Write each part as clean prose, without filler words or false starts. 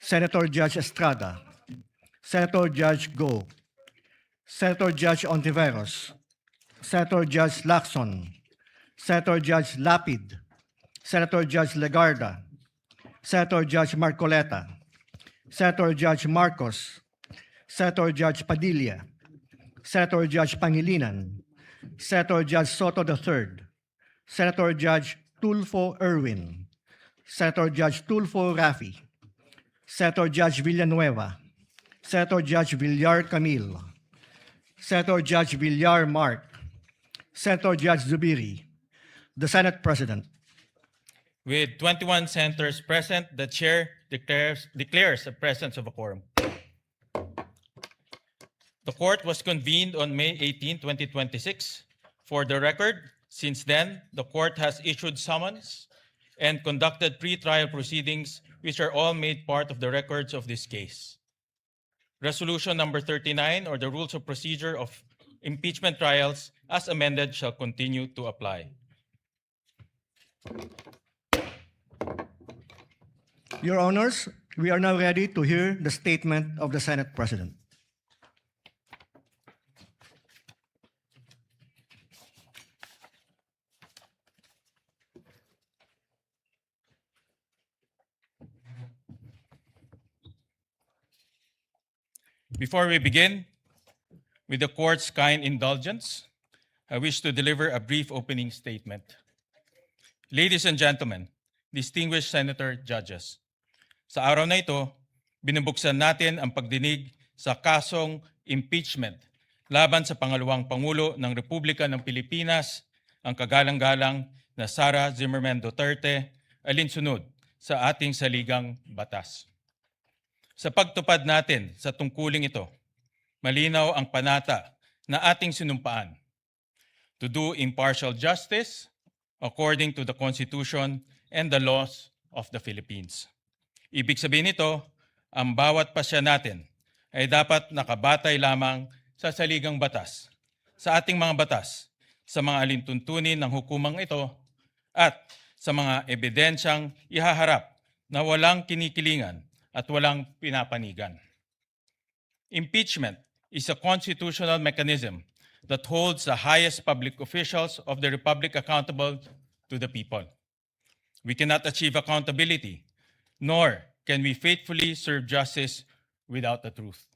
Senator Judge Estrada, Senator Judge Go, Senator Judge Ontiveros, Senator Judge Lacson, Senator Judge Lapid, Senator Judge Legarda, Senator Judge Marcoleta, Senator Judge Marcos, Senator Judge Padilla, Senator Judge Pangilinan, Senator Judge Soto III, Senator Judge Tulfo Erwin, Senator Judge Tulfo Rafi, Senator Judge Villanueva, Senator Judge Villar Camille, Senator Judge Villar Mark, Senator Judge Zubiri, the Senate President. With 21 senators present, the chair declares the presence of a quorum. The court was convened on May 18, 2026. For the record, since then, the court has issued summons and conducted pre-trial proceedings, which are all made part of the records of this case. Resolution number 39, or the Rules of Procedure of Impeachment Trials, as amended, shall continue to apply. Your Honors, we are now ready to hear the statement of the Senate President. Before we begin, with the court's kind indulgence, I wish to deliver a brief opening statement. Ladies and gentlemen, distinguished senator judges, sa araw na ito, binubuksan natin ang pagdinig sa kasong impeachment laban sa pangalawang Pangulo ng Republika ng Pilipinas, ang kagalang-galang na Sara Duterte, alinsunod sa ating saligang batas. Sa pagtupad natin sa tungkuling ito, malinaw ang panata na ating sinumpaan to do impartial justice according to the Constitution and the laws of the Philippines. Ibig sabihin nito, ang bawat pasya natin ay dapat nakabatay lamang sa saligang batas, sa ating mga batas, sa mga alintuntunin ng hukumang ito, at sa mga ebidensyang ihaharap na walang kinikilingan at walang pinapanigan. Impeachment is a constitutional mechanism that holds the highest public officials of the Republic accountable to the people. We cannot achieve accountability, nor can we faithfully serve justice without the truth.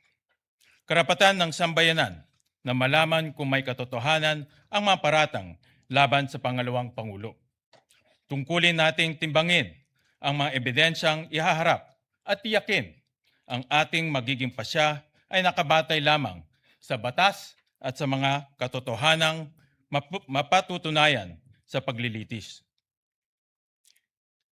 Karapatan ng sambayanan na malaman kung may katotohanan ang mga paratang laban sa pangalawang Pangulo. Tungkulin nating timbangin ang mga ebidensyang ihaharap at tiyakin ang ating magiging pasya ay nakabatay lamang sa batas at sa mga katotohanang mapatutunayan sa paglilitis.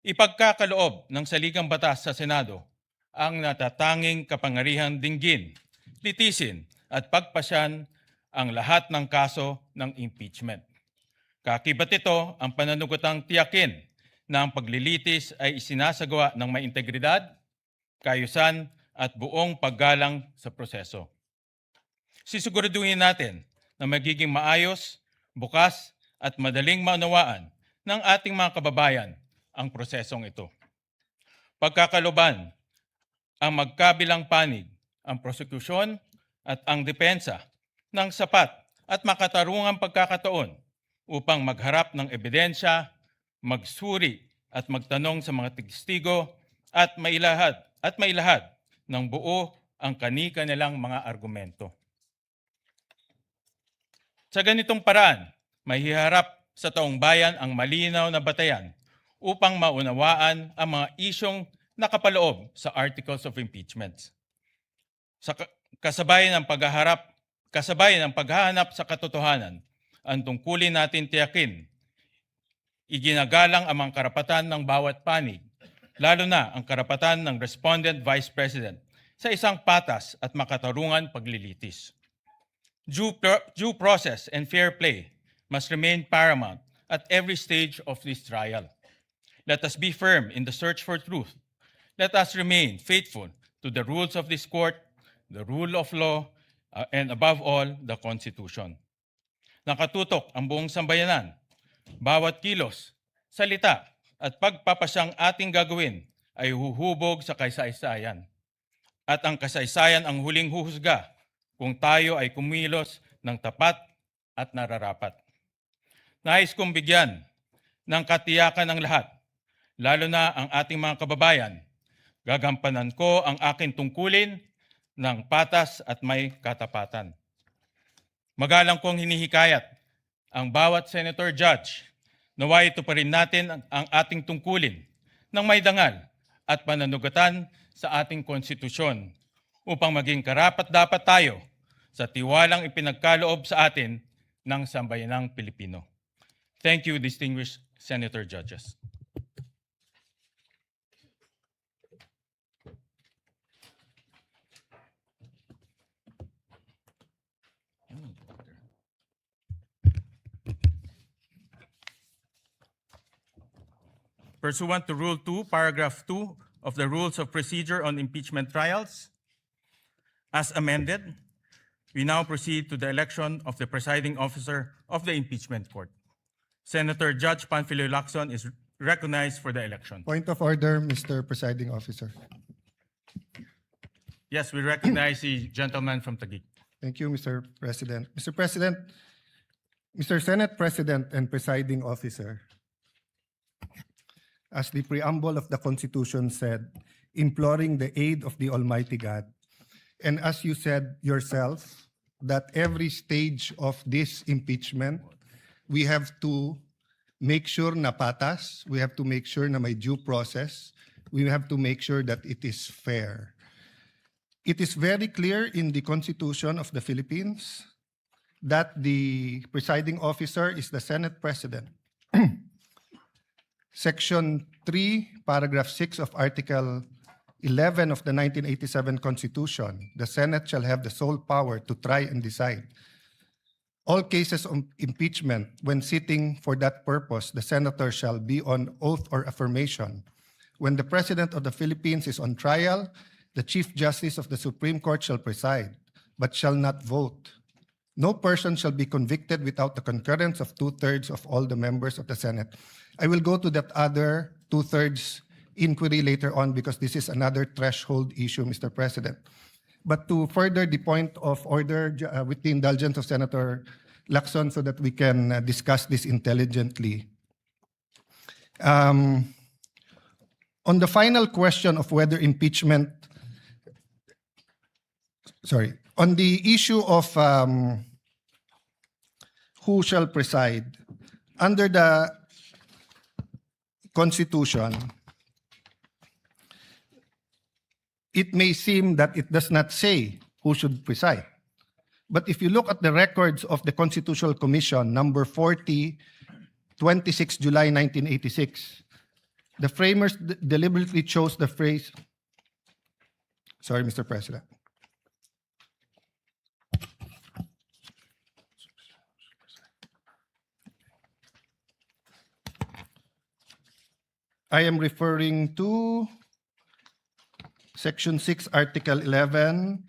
Ipagkakaloob ng saligang batas sa Senado ang natatanging kapangyarihang dinggin, litisin at pagpasyan ang lahat ng kaso ng impeachment. Kakibat ito ang pananugutang tiyakin na ang paglilitis ay isinasagawa ng may integridad, kaayusan at buong paggalang sa proseso. Sisiguraduhin natin na magiging maayos, bukas at madaling maunawaan ng ating mga kababayan ang prosesong ito. Pagkakaloban, ang magkabilang panig, ang prosekusyon at ang depensa ng sapat at makatarungang pagkakataon upang magharap ng ebidensya, magsuri at magtanong sa mga testigo at mailahad ng buo ang kani-kanilang mga argumento. Sa ganitong paraan, may hiharap sa taong bayan ang malinaw na batayan upang maunawaan ang mga isyong nakapaloob sa Articles of Impeachment. Sa kasabay ng paghahanap sa katotohanan, ang tungkulin natin tiyakin, iginagalang ang mga karapatan ng bawat panig, lalo na ang karapatan ng respondent vice president sa isang patas at makatarungan paglilitis. Due process and fair play must remain paramount at every stage of this trial. Let us be firm in the search for truth. Let us remain faithful to the rules of this court, the rule of law, and above all, the Constitution. Nakatutok ang buong sambayanan. Bawat kilos, salita, at pagpapasyang ating gagawin ay huhubog sa kasaysayan. At ang kasaysayan ang huling huhusga kung tayo ay kumilos ng tapat at nararapat. Nais kong bigyan ng katiyakan ng lahat, lalo na ang ating mga kababayan. Gagampanan ko ang aking tungkulin ng patas at may katapatan. Magalang kong hinihikayat ang bawat senator judge naway ito pa rin natin ang ating tungkulin ng may dangal at pananugatan sa ating konstitusyon upang maging karapat-dapat tayo sa tiwalang ipinagkaloob sa atin ng sambayanang Pilipino. Thank you, distinguished Senator Judges. Pursuant to Rule 2, Paragraph 2 of the Rules of Procedure on Impeachment Trials, as amended, we now proceed to the election of the presiding officer of the Impeachment Court. Senator Judge Panfilo Lacson is recognized for the election. Point of order, Mr. Presiding Officer. Yes, we recognize the gentleman from Taguig. Thank you, Mr. President. Mr. President, Mr. Senate President and Presiding Officer, as the preamble of the Constitution said, imploring the aid of the Almighty God, and as you said yourself, that every stage of this impeachment, we have to make sure na patas, we have to make sure na may due process, we have to make sure that it is fair. It is very clear in the Constitution of the Philippines that the presiding officer is the Senate President. Section 3, Paragraph 6 of Article 11 of the 1987 Constitution, the Senate shall have the sole power to try and decide all cases of impeachment. When sitting for that purpose, the senator shall be on oath or affirmation. When the President of the Philippines is on trial, the Chief Justice of the Supreme Court shall preside, but shall not vote. No person shall be convicted without the concurrence of 2/3 of all the members of the Senate. I will go to that other 2/3 inquiry later on because this is another threshold issue, Mr. President. But to further the point of order, with the indulgence of Senator Lacson, so that we can discuss this intelligently. On the final question of whether impeachment, on the issue of who shall preside, under the Constitution, it may seem that it does not say who should preside. But if you look at the records of the Constitutional Commission, number 40, 26 July 1986, the framers deliberately chose the phrase, sorry, Mr. President. I am referring to Section 6, Article 11,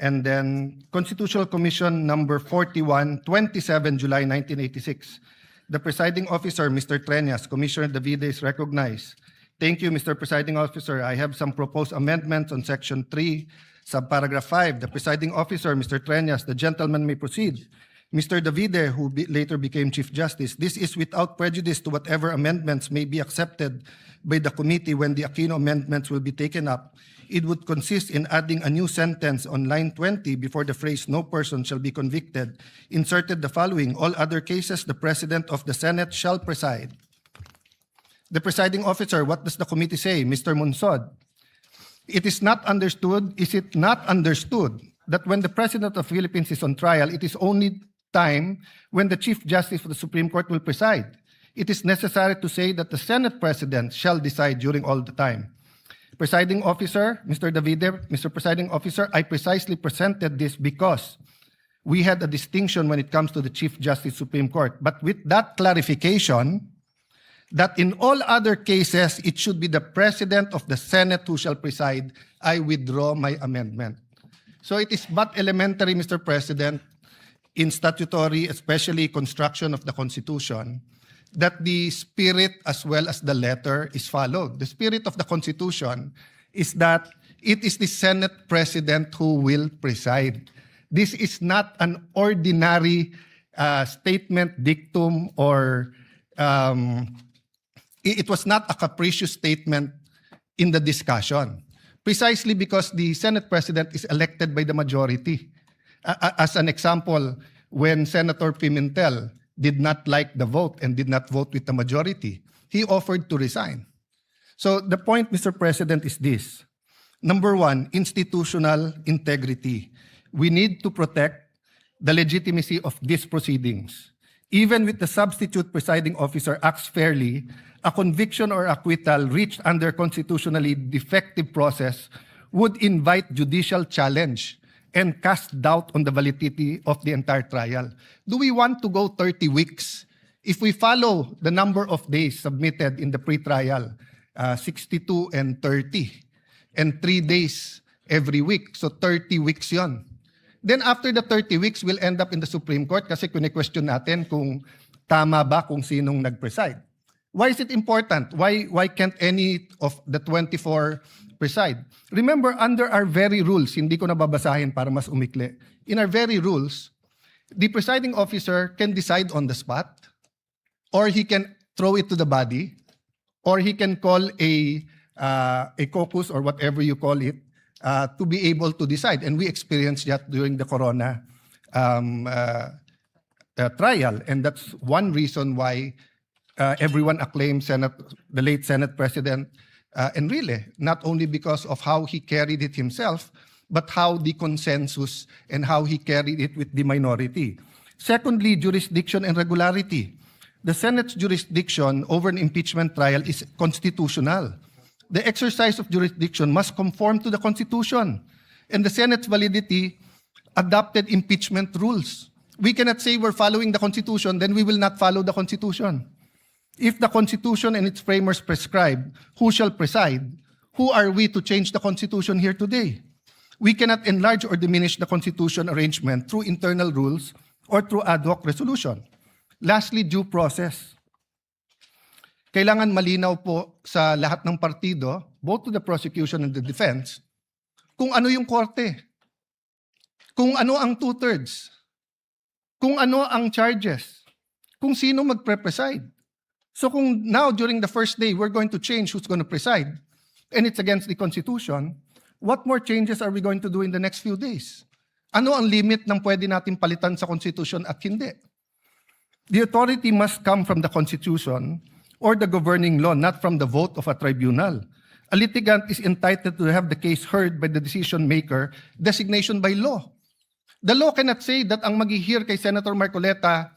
and then Constitutional Commission number 41, 27 July 1986. The presiding officer, Mr. Treñas, Commissioner Davide is recognized. Thank you, Mr. Presiding Officer. I have some proposed amendments on Section 3, subparagraph 5. The presiding officer, Mr. Treñas, the gentleman may proceed. Mr. Davide, who later became Chief Justice, this is without prejudice to whatever amendments may be accepted by the committee when the Aquino amendments will be taken up. It would consist in adding a new sentence on line 20 before the phrase "no person shall be convicted," inserted the following: all other cases, the President of the Senate shall preside. The presiding officer, what does the committee say? Mr. Munsod, it is not understood that when the President of the Philippines is on trial, it is only time when the Chief Justice of the Supreme Court will preside. It is necessary to say that the Senate President shall decide during all the time. Presiding Officer, Mr. Davide, Mr. Presiding Officer, I precisely presented this because we had a distinction when it comes to the Chief Justice Supreme Court. But with that clarification, that in all other cases, it should be the President of the Senate who shall preside, I withdraw my amendment. So it is but elementary, Mr. President, in statutory, especially construction of the Constitution, that the spirit as well as the letter is followed. The spirit of the Constitution is that it is the Senate President who will preside. This is not an ordinary statement, dictum, or it was not a capricious statement in the discussion. Precisely because the Senate President is elected by the majority. As an example, when Senator Pimentel did not like the vote and did not vote with the majority, he offered to resign. So the point, Mr. President, is this. Number one, institutional integrity. We need to protect the legitimacy of these proceedings. Even with the substitute presiding officer acts fairly, a conviction or acquittal reached under constitutionally defective process would invite judicial challenge and cast doubt on the validity of the entire trial. Do we want to go 30 weeks? If we follow the number of days submitted in the pre-trial, 62 and 30, and 3 days every week, so 30 weeks yon. Then after the 30 weeks, we'll end up in the Supreme Court kasi kune-question natin kung tama ba kung sinong nag-preside. Why is it important? Why can't any of the 24 preside? Remember, under our very rules, hindi ko nababasahin para mas umikli. In our very rules, the presiding officer can decide on the spot, or he can throw it to the body, or he can call a caucus or whatever you call it, to be able to decide. And we experienced that during the Corona trial. And that's one reason why everyone acclaimed the late Senate President Enrile, not only because of how he carried it himself, but how the consensus and how he carried it with the minority. Secondly, jurisdiction and regularity. The Senate's jurisdiction over an impeachment trial is constitutional. The exercise of jurisdiction must conform to the Constitution. And the Senate's validity adopted impeachment rules. We cannot say we're following the Constitution, then we will not follow the Constitution. If the Constitution and its framers prescribe who shall preside, who are we to change the Constitution here today? We cannot enlarge or diminish the Constitution arrangement through internal rules or through ad hoc resolution. Lastly, due process. Kailangan malinaw po sa lahat ng partido, both to the prosecution and the defense, kung ano yung korte, kung ano ang two-thirds, kung ano ang charges, kung sino magpre-preside. So kung now during the first day we're going to change who's going to preside, and it's against the Constitution, what more changes are we going to do in the next few days? Ano ang limit ng pwede natin palitan sa Constitution at hindi? The authority must come from the Constitution or the governing law, not from the vote of a tribunal. A litigant is entitled to have the case heard by the decision maker, designation by law. The law cannot say that ang mag-hear kay Senator Marcoleta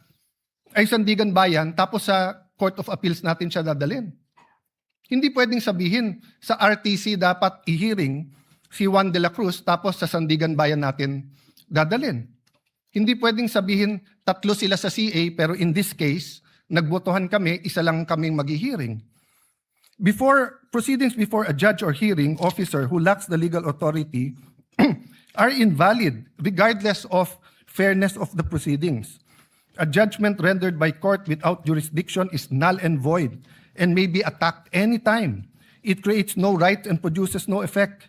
ay Sandigan Bayan, tapos sa Court of Appeals natin siya dadalhin. Hindi pwedeng sabihin sa RTC dapat i-hearing si Juan de la Cruz, tapos sa Sandigan Bayan natin dadalhin. Hindi pwedeng sabihin tatlo sila sa CA, pero in this case, nagbotohan kami, isa lang kaming mag-hearing. Proceedings before a judge or hearing officer who lacks the legal authority are invalid regardless of fairness of the proceedings. A judgment rendered by court without jurisdiction is null and void and may be attacked anytime. It creates no right and produces no effect.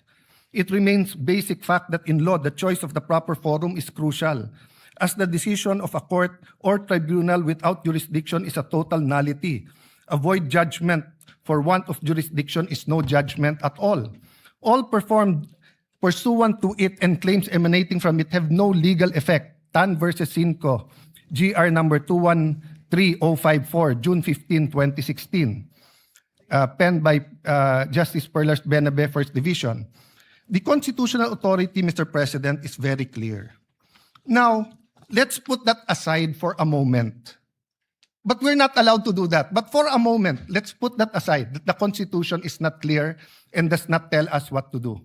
It remains basic fact that in law, the choice of the proper forum is crucial, as the decision of a court or tribunal without jurisdiction is a total nullity. A void judgment for want of jurisdiction is no judgment at all. All performed pursuant to it and claims emanating from it have no legal effect. Tan versus Cinco, GR number 213054, June 15, 2016. Penned by Justice Perlas Benabe, First Division. The constitutional authority, Mr. President, is very clear. Now, let's put that aside for a moment. But we're not allowed to do that. But for a moment, let's put that aside, that the Constitution is not clear and does not tell us what to do.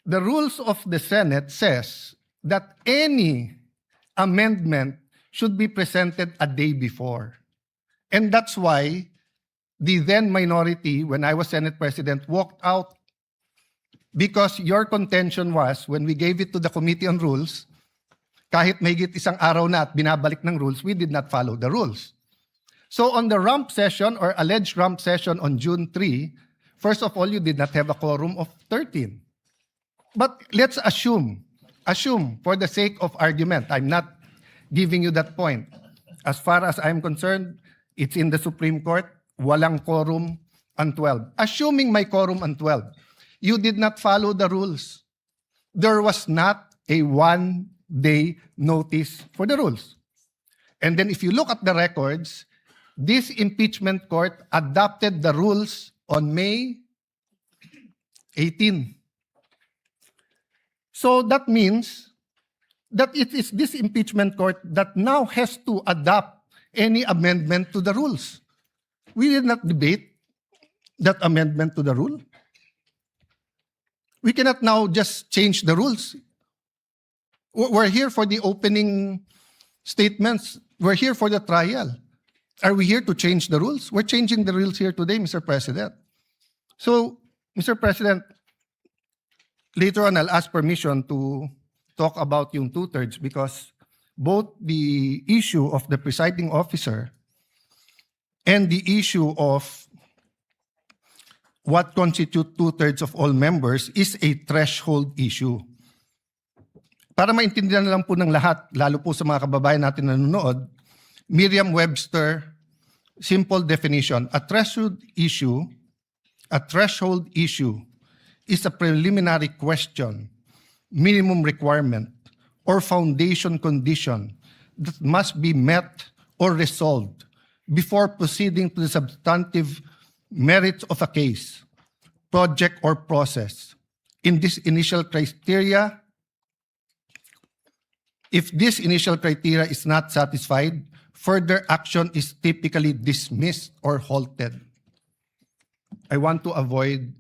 The rules of the Senate says that any amendment should be presented a day before. And that's why the then minority, when I was Senate President, walked out, because your contention was, when we gave it to the Committee on Rules, kahit mahigit isang araw na at binabalik ng rules, we did not follow the rules. So on the rump session or alleged rump session on June 3, first of all, you did not have a quorum of 13. But let's assume for the sake of argument, I'm not giving you that point. As far as I'm concerned, it's in the Supreme Court, walang quorum on 12. Assuming may quorum on 12, you did not follow the rules. There was not a one-day notice for the rules. And then if you look at the records, this impeachment court adopted the rules on May 18. So that means that it is this impeachment court that now has to adopt any amendment to the rules. We did not debate that amendment to the rule. We cannot now just change the rules. We're here for the opening statements. We're here for the trial. Are we here to change the rules? We're changing the rules here today, Mr. President. So, Mr. President, later on I'll ask permission to talk about yung two-thirds because both the issue of the presiding officer and the issue of what constitutes two-thirds of all members is a threshold issue. Para maintindihan na lang po ng lahat, lalo po sa mga kababayan natin na nanonood, Merriam-Webster, simple definition, a threshold issue is a preliminary question, minimum requirement, or foundation condition that must be met or resolved before proceeding to the substantive merits of a case, project, or process. In this initial criteria, if this initial criteria is not satisfied, further action is typically dismissed or halted. I want to avoid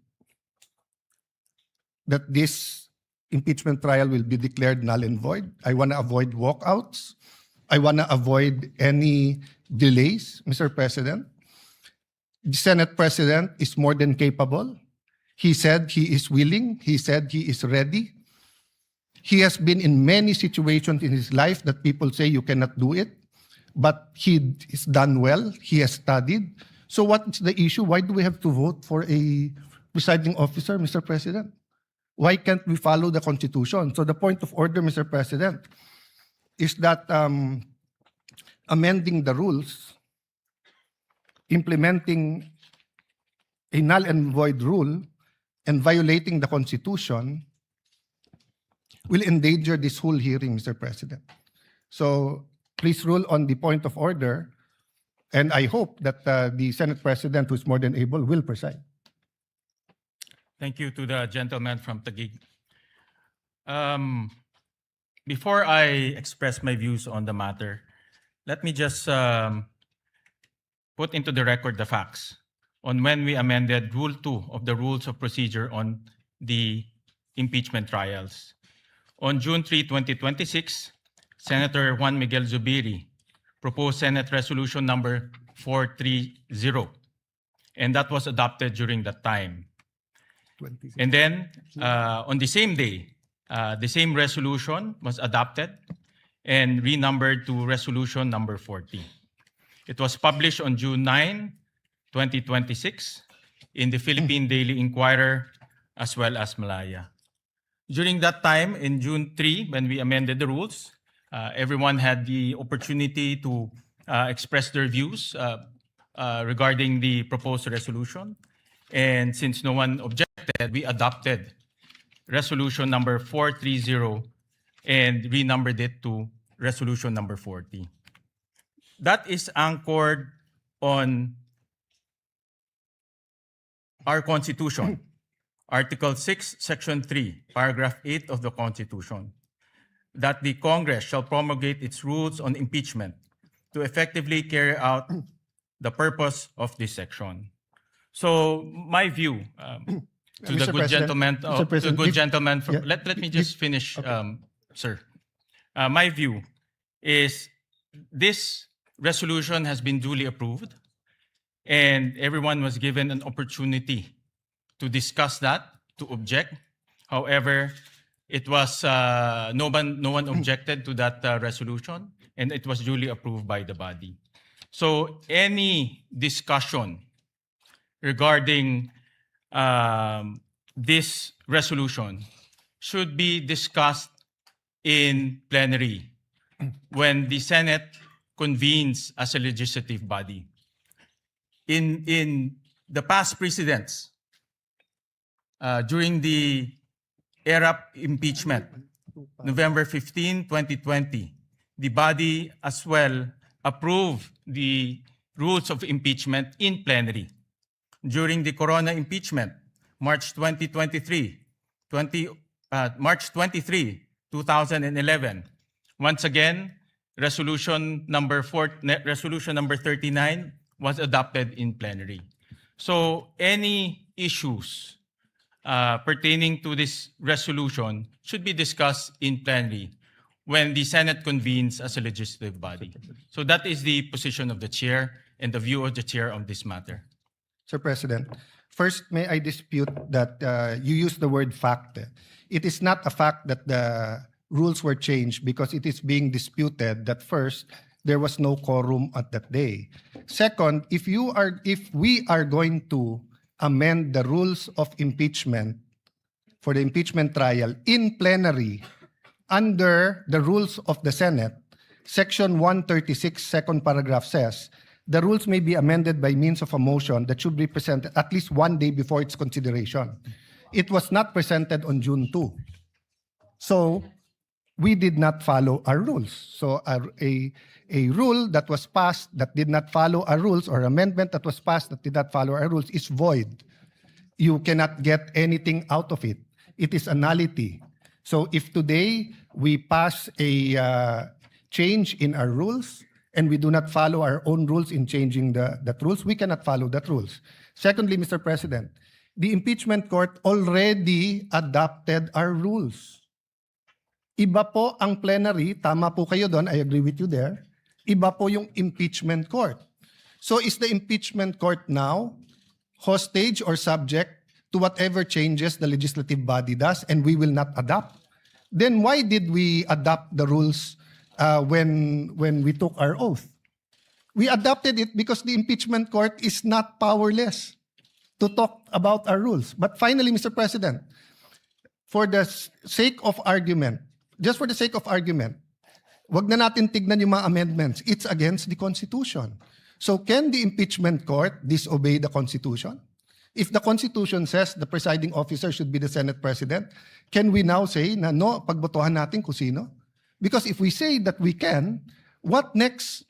that this impeachment trial will be declared null and void. I want to avoid walkouts. I want to avoid any delays, Mr. President. The Senate President is more than capable. He said he is willing. He said he is ready. He has been in many situations in his life that people say you cannot do it, but he is done well. He has studied. So what is the issue? Why do we have to vote for a presiding officer, Mr. President? Why can't we follow the Constitution? So the point of order, Mr. President, is that amending the rules, implementing a null and void rule, and violating the Constitution will endanger this whole hearing, Mr. President. So please rule on the point of order, and I hope that the Senate President, who is more than able, will preside. Thank you to the gentleman from Taguig. Before I express my views on the matter, let me just put into the record the facts on when we amended Rule 2 of the Rules of Procedure on the impeachment trials. On June 3, 2026, Senator Juan Miguel Zubiri proposed Senate Resolution number 430, and that was adopted during that time. And then, on the same day, the same resolution was adopted and renumbered to Resolution number 40. It was published on June 9, 2026 in the Philippine Daily Inquirer as well as Malaya. During that time, in June 3, when we amended the rules, everyone had the opportunity to express their views regarding the proposed resolution. And since no one objected, we adopted Resolution number 430 and renumbered it to Resolution number 40. That is anchored on our Constitution, Article 6, Section 3, Paragraph 8 of the Constitution, that the Congress shall promulgate its rules on impeachment to effectively carry out the purpose of this section. So my view to the good gentleman, let me just finish, sir. My view is this resolution has been duly approved, and everyone was given an opportunity to discuss that, to object. However, it was no one objected to that resolution, and it was duly approved by the body. So any discussion regarding this resolution should be discussed in plenary when the Senate convenes as a legislative body. In the past precedents, during the era impeachment, November 15, 2020, the body as well approved the rules of impeachment in plenary. During the Corona impeachment, March 2023, March 23, 2011, once again, resolution number 39 was adopted in plenary. So any issues pertaining to this resolution should be discussed in plenary when the Senate convenes as a legislative body. So that is the position of the chair and the view of the chair on this matter. Sir President, first, may I dispute that you used the word fact. It is not a fact that the rules were changed because it is being disputed that first, there was no quorum at that day. Second, if we are going to amend the rules of impeachment for the impeachment trial in plenary under the rules of the Senate, Section 136, second paragraph says, the rules may be amended by means of a motion that should be presented at least one day before its consideration. It was not presented on June 2. So we did not follow our rules. So a rule that was passed that did not follow our rules or amendment that was passed that did not follow our rules is void. You cannot get anything out of it. It is a nullity. So if today we pass a change in our rules and we do not follow our own rules in changing that rules, we cannot follow that rules. Secondly, Mr. President, the impeachment court already adopted our rules. Iba po ang plenary, tama po kayo doon, I agree with you there. Iba po yung impeachment court. So is the impeachment court now hostage or subject to whatever changes the legislative body does and we will not adopt? Then why did we adopt the rules when we took our oath? We adopted it because the impeachment court is not powerless to talk about our rules. But finally, Mr. President, for the sake of argument, just for the sake of argument, wag na natin tignan yung mga amendments. It's against the Constitution. So can the impeachment court disobey the Constitution? If the Constitution says the presiding officer should be the Senate President, can we now say na no, pagbotohan natin kung sino? Because if we say that we can, what next?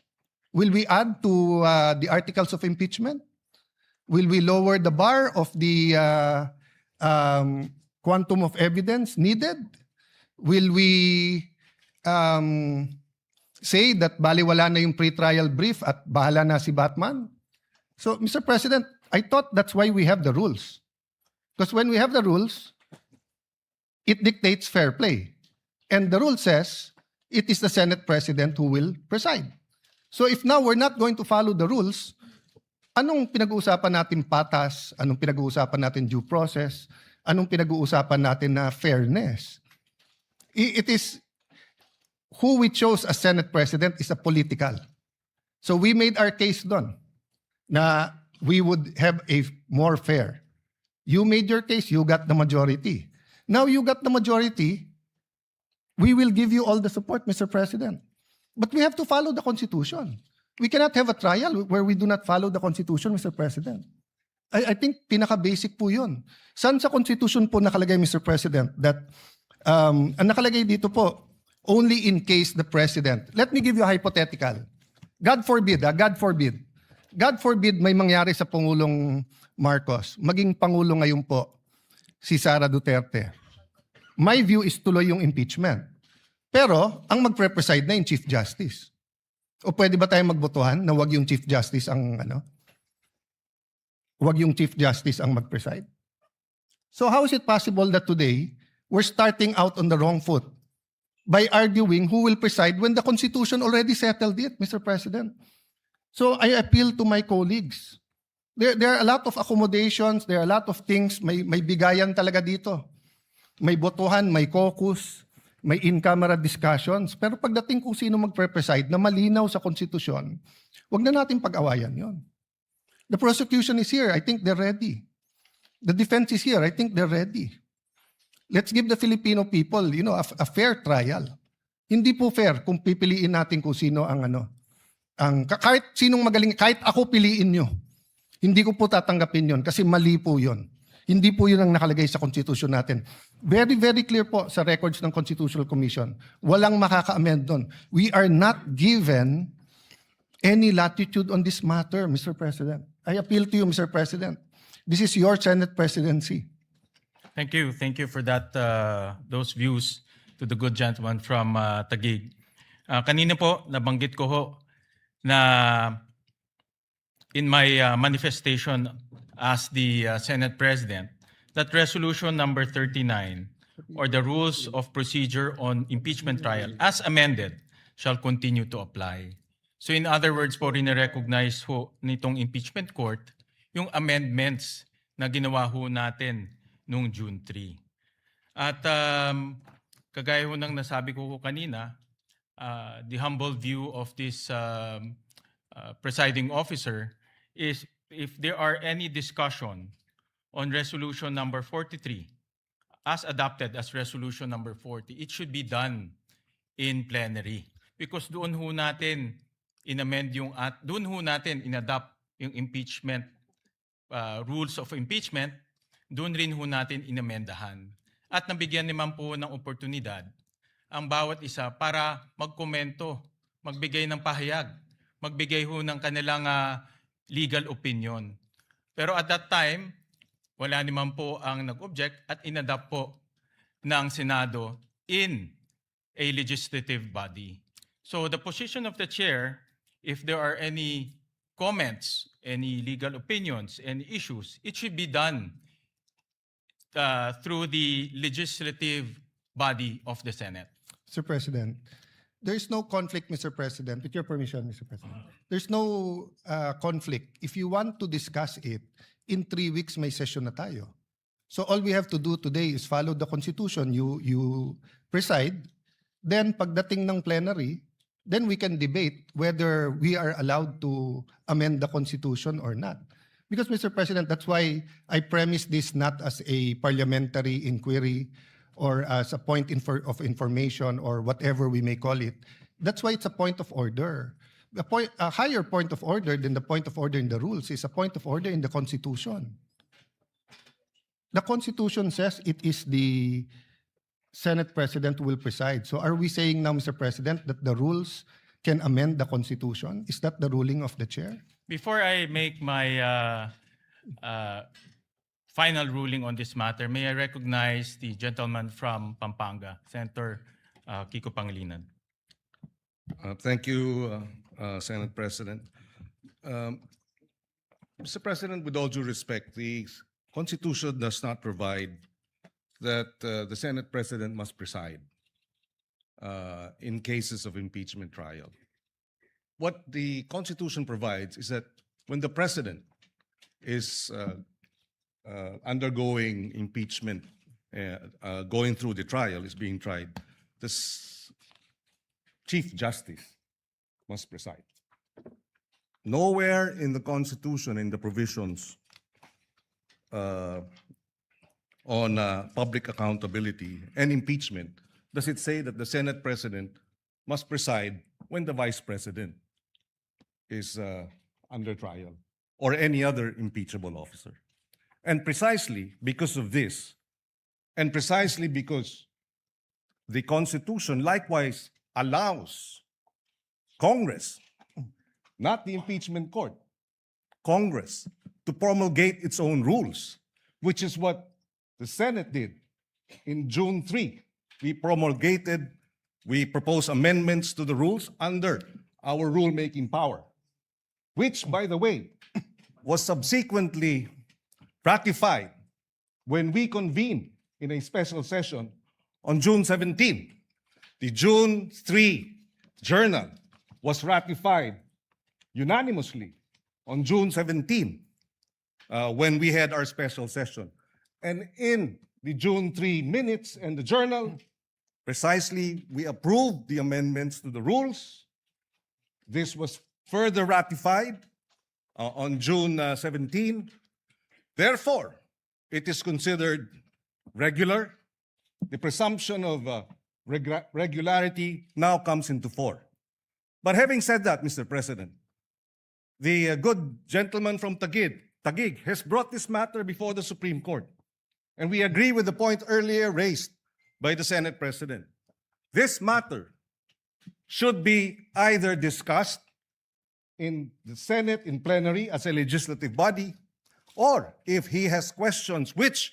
Will we add to the articles of impeachment? Will we lower the bar of the quantum of evidence needed? Will we say that baliwala na yung pre-trial brief at bahala na si Batman? So, Mr. President, I thought that's why we have the rules. Because when we have the rules, it dictates fair play. And the rule says it is the Senate President who will preside. So if now we're not going to follow the rules, anong pinag-uusapan natin patas? Anong pinag-uusapan natin due process? Anong pinag-uusapan natin na fairness? It is who we chose as Senate President is a political. So we made our case doon na we would have a more fair. You made your case, you got the majority. Now you got the majority, we will give you all the support, Mr. President. But we have to follow the Constitution. We cannot have a trial where we do not follow the Constitution, Mr. President. I think pinaka-basic po yun. Saan sa Constitution po nakalagay, Mr. President, that ang nakalagay dito po, only in case the President. Let me give you a hypothetical. God forbid, God forbid. God forbid may mangyari sa Pangulong Marcos. Maging Pangulo ngayon po, si Sara Duterte. My view is tuloy yung impeachment. Pero, ang magpre-preside na yung Chief Justice. O pwede ba tayo magbotohan na wag yung Chief Justice ang wag yung Chief Justice ang mag-preside? So how is it possible that today, we're starting out on the wrong foot by arguing who will preside when the Constitution already settled it, Mr. President? So I appeal to my colleagues. There are a lot of accommodations, there are a lot of things, may bigayan talaga dito. May botohan, may caucus, may in-camera discussions. Pero pagdating kung sino magpre-preside na malinaw sa Constitution, Huwag na natin pag-awayan yon. The prosecution is here. I think they're ready. The defense is here. I think they're ready. Let's give the Filipino people, a fair trial. Hindi po fair kung pipiliin natin kung sino kahit sinong magaling, kahit ako piliin nyo. Hindi ko po tatanggapin yon kasi mali po yon. Hindi po yun ang nakalagay sa Constitution natin. Very, very clear po sa records ng Constitutional Commission. Walang makaka-amend doon. We are not given any latitude on this matter, Mr. President. I appeal to you, Mr. President. This is your Senate presidency. Thank you. Thank you for that, those views to the good gentleman from Taguig. Kanina po, nabanggit ko ho na in my manifestation as the Senate President, that resolution number 39 or the rules of procedure on impeachment trial as amended shall continue to apply. So in other words po, rin-recognize ho nitong impeachment court yung amendments na ginawa ho natin noong June 3. At kagaya ho ng nasabi ko kanina, the humble view of this presiding officer is if there are any discussion on resolution number 43 as adopted as resolution number 40, it should be done in plenary. Because doon ho natin doon ho natin inadopt yung impeachment rules of impeachment, doon rin ho natin inamendahan. At nabigyan naman po ng oportunidad ang bawat isa para magkomento, magbigay ng pahayag, magbigay ho ng kanilang legal opinion. Pero at that time, wala naman po ang nag-object at inadapt po ng Senado in a legislative body. So the position of the chair, if there are any comments, any legal opinions, any issues, it should be done through the legislative body of the Senate. Mr. President, there is no conflict, Mr. President. With your permission, Mr. President. There's no conflict. If you want to discuss it, in 3 weeks may session na tayo. So all we have to do today is follow the Constitution. You preside. Then pagdating ng plenary, then we can debate whether we are allowed to amend the Constitution or not. Because, Mr. President, that's why I premise this not as a parliamentary inquiry or as a point of information or whatever we may call it. That's why it's a point of order. A higher point of order than the point of order in the rules is a point of order in the Constitution. The Constitution says it is the Senate President who will preside. So are we saying now, Mr. President, that the rules can amend the Constitution? Is that the ruling of the chair? Before I make my final ruling on this matter, may I recognize the gentleman from Pampanga, Senator Kiko Pangilinan. Thank you, Senate President. Mr. President, with all due respect, the Constitution does not provide that the Senate President must preside in cases of impeachment trial. What the Constitution provides is that when the President is undergoing impeachment, going through the trial, is being tried, the Chief Justice must preside. Nowhere in the Constitution, in the provisions on public accountability and impeachment, does it say that the Senate President must preside when the Vice President is under trial or any other impeachable officer. And precisely because of this, and precisely because the Constitution likewise allows Congress, not the impeachment court, Congress, to promulgate its own rules, which is what the Senate did in June 3. We proposed amendments to the rules under our rulemaking power, which, by the way, was subsequently ratified when we convened in a special session on June 17. The June 3 journal was ratified unanimously on June 17 when we had our special session. And in the June 3 minutes and the journal, precisely we approved the amendments to the rules. This was further ratified on June 17. Therefore, it is considered regular. The presumption of regularity now comes into force. But having said that, Mr. President, the good gentleman from Taguig has brought this matter before the Supreme Court. And we agree with the point earlier raised by the Senate President. This matter should be either discussed in the Senate in plenary as a legislative body, or if he has questions which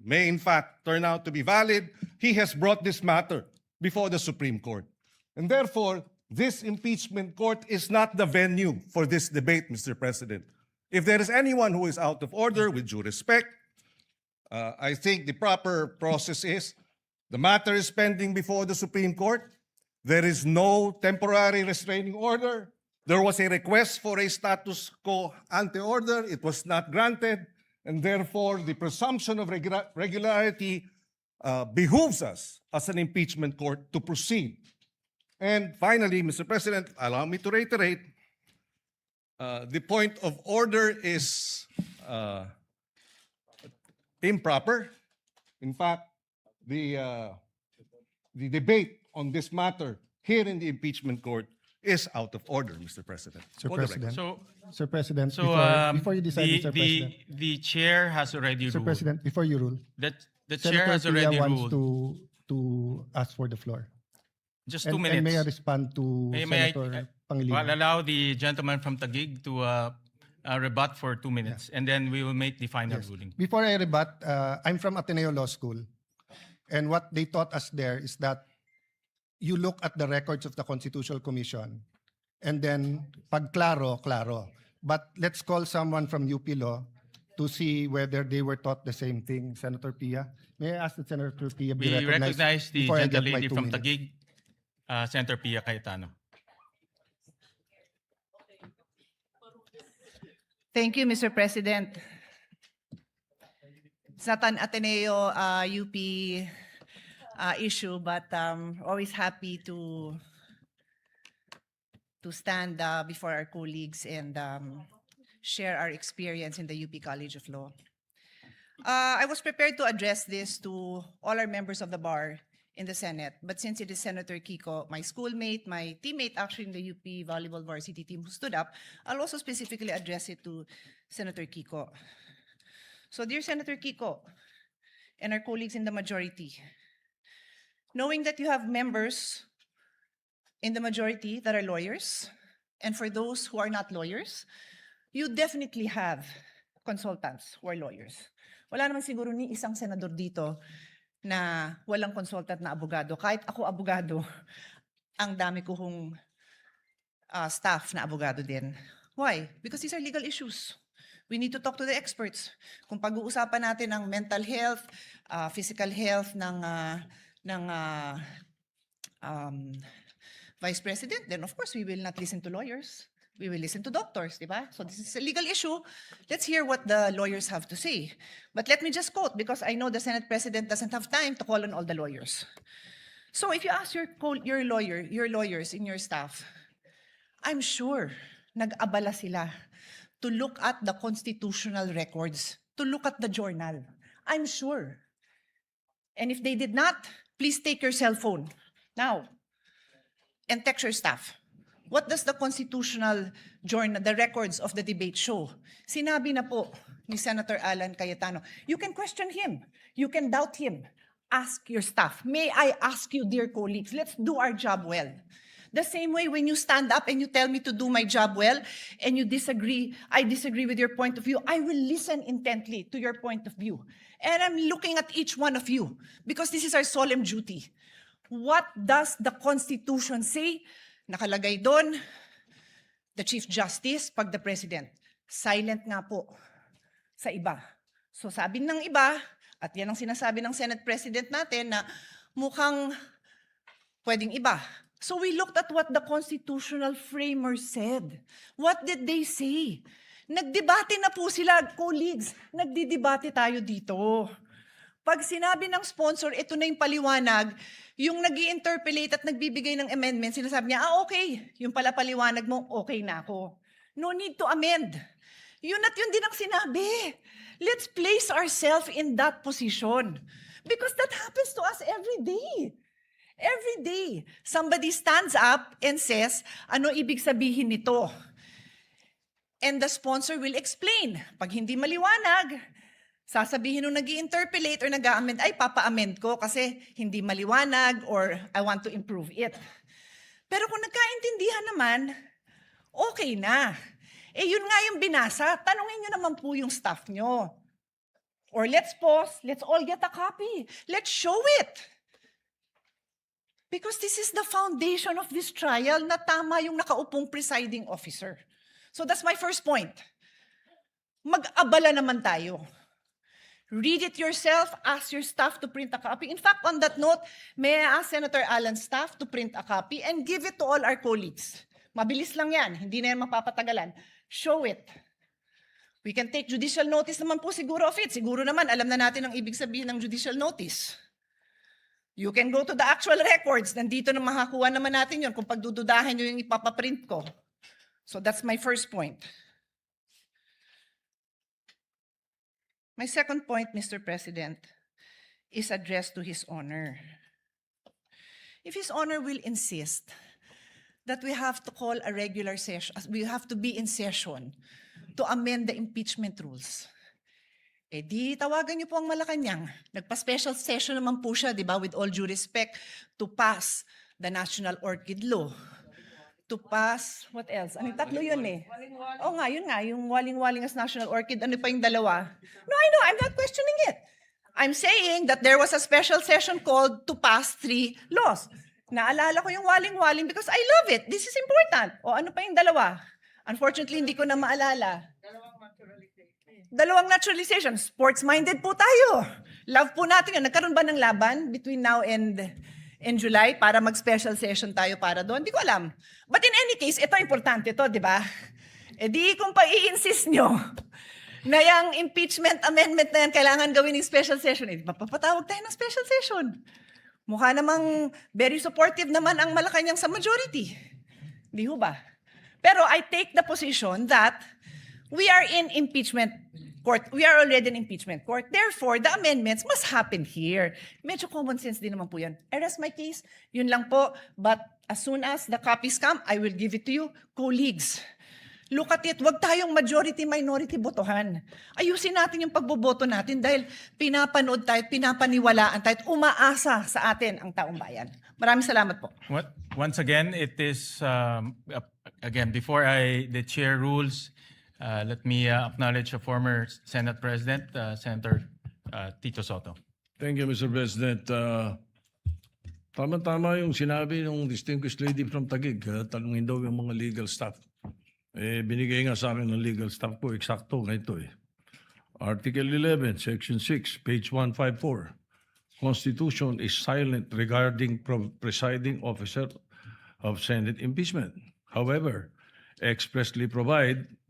may in fact turn out to be valid, he has brought this matter before the Supreme Court. And therefore, this impeachment court is not the venue for this debate, Mr. President. If there is anyone who is out of order, with due respect, I think the proper process is the matter is pending before the Supreme Court. There is no temporary restraining order. There was a request for a status quo ante order. It was not granted. And therefore, the presumption of regularity behooves us as an impeachment court to proceed. And finally, Mr. President, allow me to reiterate, the point of order is improper. In fact, the debate on this matter here in the impeachment court is out of order, Mr. President. Sir For the record. President, So, Sir President, so before you decide, Mr. President, the chair has already Sir ruled. President, before you rule, That the chair has Senator already Pia wants ruled. to ask for the floor. Just 2 And minutes. may I respond to May I- Senator I'll Pangilinan? allow the gentleman from Taguig to rebut for 2 minutes, and then we will make the final ruling. Before I rebut, I'm from Ateneo Law School. And what they taught us there is that you look at the records of the Constitutional Commission and then pag klaro, klaro. But let's call someone from UP Law to see whether they were taught the same thing. Senator Pia, may I ask that Senator Pia be We recognized recognize the before I get my gentlelady 2 from minutes? Taguig, Senator Pia Cayetano. Thank you, Mr. President. It's not an Ateneo UP issue, but always happy to stand before our colleagues and share our experience in the UP College of Law. I was prepared to address this to all our members of the bar in the Senate, but since it is Senator Kiko, my schoolmate, my teammate actually in the UP volleyball varsity team who stood up, I'll also specifically address it to Senator Kiko. So dear Senator Kiko and our colleagues in the majority, knowing that you have members in the majority that are lawyers, and for those who are not lawyers, you definitely have consultants who are lawyers. Wala naman siguro ni isang senador dito na walang consultant na abogado. Kahit ako abogado, ang dami ko hong staff na abogado din. Why? Because these are legal issues. We need to talk to the experts. Kung pag-uusapan natin ang mental health, physical health ng Vice President, then of course we will not listen to lawyers. We will listen to doctors, di ba? So this is a legal issue. Let's hear what the lawyers have to say. But let me just quote, because I know the Senate President doesn't have time to call on all the lawyers. So if you ask your lawyers in your staff, I'm sure nag-abala sila to look at the constitutional records, to look at the journal. I'm sure. And if they did not, please take your cell phone now and text your staff. What does the constitutional journal, the records of the debate show? Sinabi na po ni Senator Alan Cayetano, you can question him, you can doubt him, ask your staff. May I ask you, dear colleagues, let's do our job well. The same way when you stand up and you tell me to do my job well and you disagree, I disagree with your point of view, I will listen intently to your point of view. And I'm looking at each one of you because this is our solemn duty. What does the Constitution say? Nakalagay doon, the Chief Justice, pag the President. Silent nga po sa iba. So sabi ng iba, at yan ang sinasabi ng Senate President natin na mukhang pwedeng iba. So we looked at what the constitutional framers said. What did they say? Nagdebate na po sila, colleagues. Nagdidebate tayo dito. Pag sinabi ng sponsor, ito na yung paliwanag, yung nag-i-interpolate at nagbibigay ng amendment, sinasabi niya, okay, yung pala paliwanag mo, okay na ako. No need to amend. Yun at yun din ang sinabi. Let's place ourselves in that position. Because that happens to us every day. Every day, somebody stands up and says, ano ibig sabihin nito? And the sponsor will explain. Pag hindi maliwanag, sasabihin nung nag-i-interpolate or nag-a-amend, ay papa-amend ko kasi hindi maliwanag or I want to improve it. Pero kung nagkaintindihan naman, okay na. Eh yun nga yung binasa, tanungin nyo naman po yung staff nyo. Or let's pause, let's all get a copy. Let's show it. Because this is the foundation of this trial na tama yung nakaupong presiding officer. So that's my first point. Mag-abala naman tayo. Read it yourself, ask your staff to print a copy. In fact, on that note, may I ask Senator Allen's staff to print a copy and give it to all our colleagues. Mabilis lang yan, hindi na yan mapapatagalan. Show it. We can take judicial notice naman po siguro of it. Siguro naman, alam na natin ang ibig sabihin ng judicial notice. You can go to the actual records. Nandito na makakuha naman natin yun kung pagdududahan nyo yung ipapaprint ko. So that's my first point. My second point, Mr. President, is addressed to His Honor. If His Honor will insist that we have to call a regular session, we have to be in session to amend the impeachment rules, eh di tawagan niyo po ang Malacanang. Nagpa-special session naman po siya, di ba, with all due respect, to pass the National Orchid Law. To pass, what else? Ano, tatlo yun eh. Oo nga, yun nga, yung waling-waling as National Orchid, ano pa yung dalawa? No, I know, I'm not questioning it. I'm saying that there was a special session called to pass 3 laws. Naalala ko yung waling-waling because I love it. This is important. O ano pa yung dalawa? Unfortunately, hindi ko na maalala. Dalawang naturalization. Sports-minded po tayo. Love po natin yun. Nagkaroon ba ng laban between now and July para mag-special session tayo para doon? Hindi ko alam. But in any case, ito importante ito, di ba? E di kung pa-i-insist nyo na yung impeachment amendment na yan kailangan gawin ng special session, eh, papatawag tayo ng special session. Mukha namang very supportive naman ang Malacanang sa majority. Di ho ba? Pero I take the position that we are in impeachment court. We are already in impeachment court. Therefore, the amendments must happen here. Medyo common sense din naman po yan. I rest my case. Yun lang po. But as soon as the copies come, I will give it to you. Colleagues, look at it. Huwag tayong majority-minority botohan. Ayusin natin yung pagboboto natin dahil pinapanood tayo, pinapaniwalaan tayo, at umaasa sa atin ang taong bayan. Maraming salamat po. Once again, it is, again, before the chair rules, let me acknowledge a former Senate President, Senator Tito Soto. Thank you, Mr. President. Tama-tama yung sinabi ng distinguished lady from Taguig. Tanungin daw yung mga legal staff. Binigay nga sa akin ng legal staff ko, eksakto ganito eh. Article 11, Section 6, page 154. Constitution is silent regarding presiding officer of Senate impeachment. However, the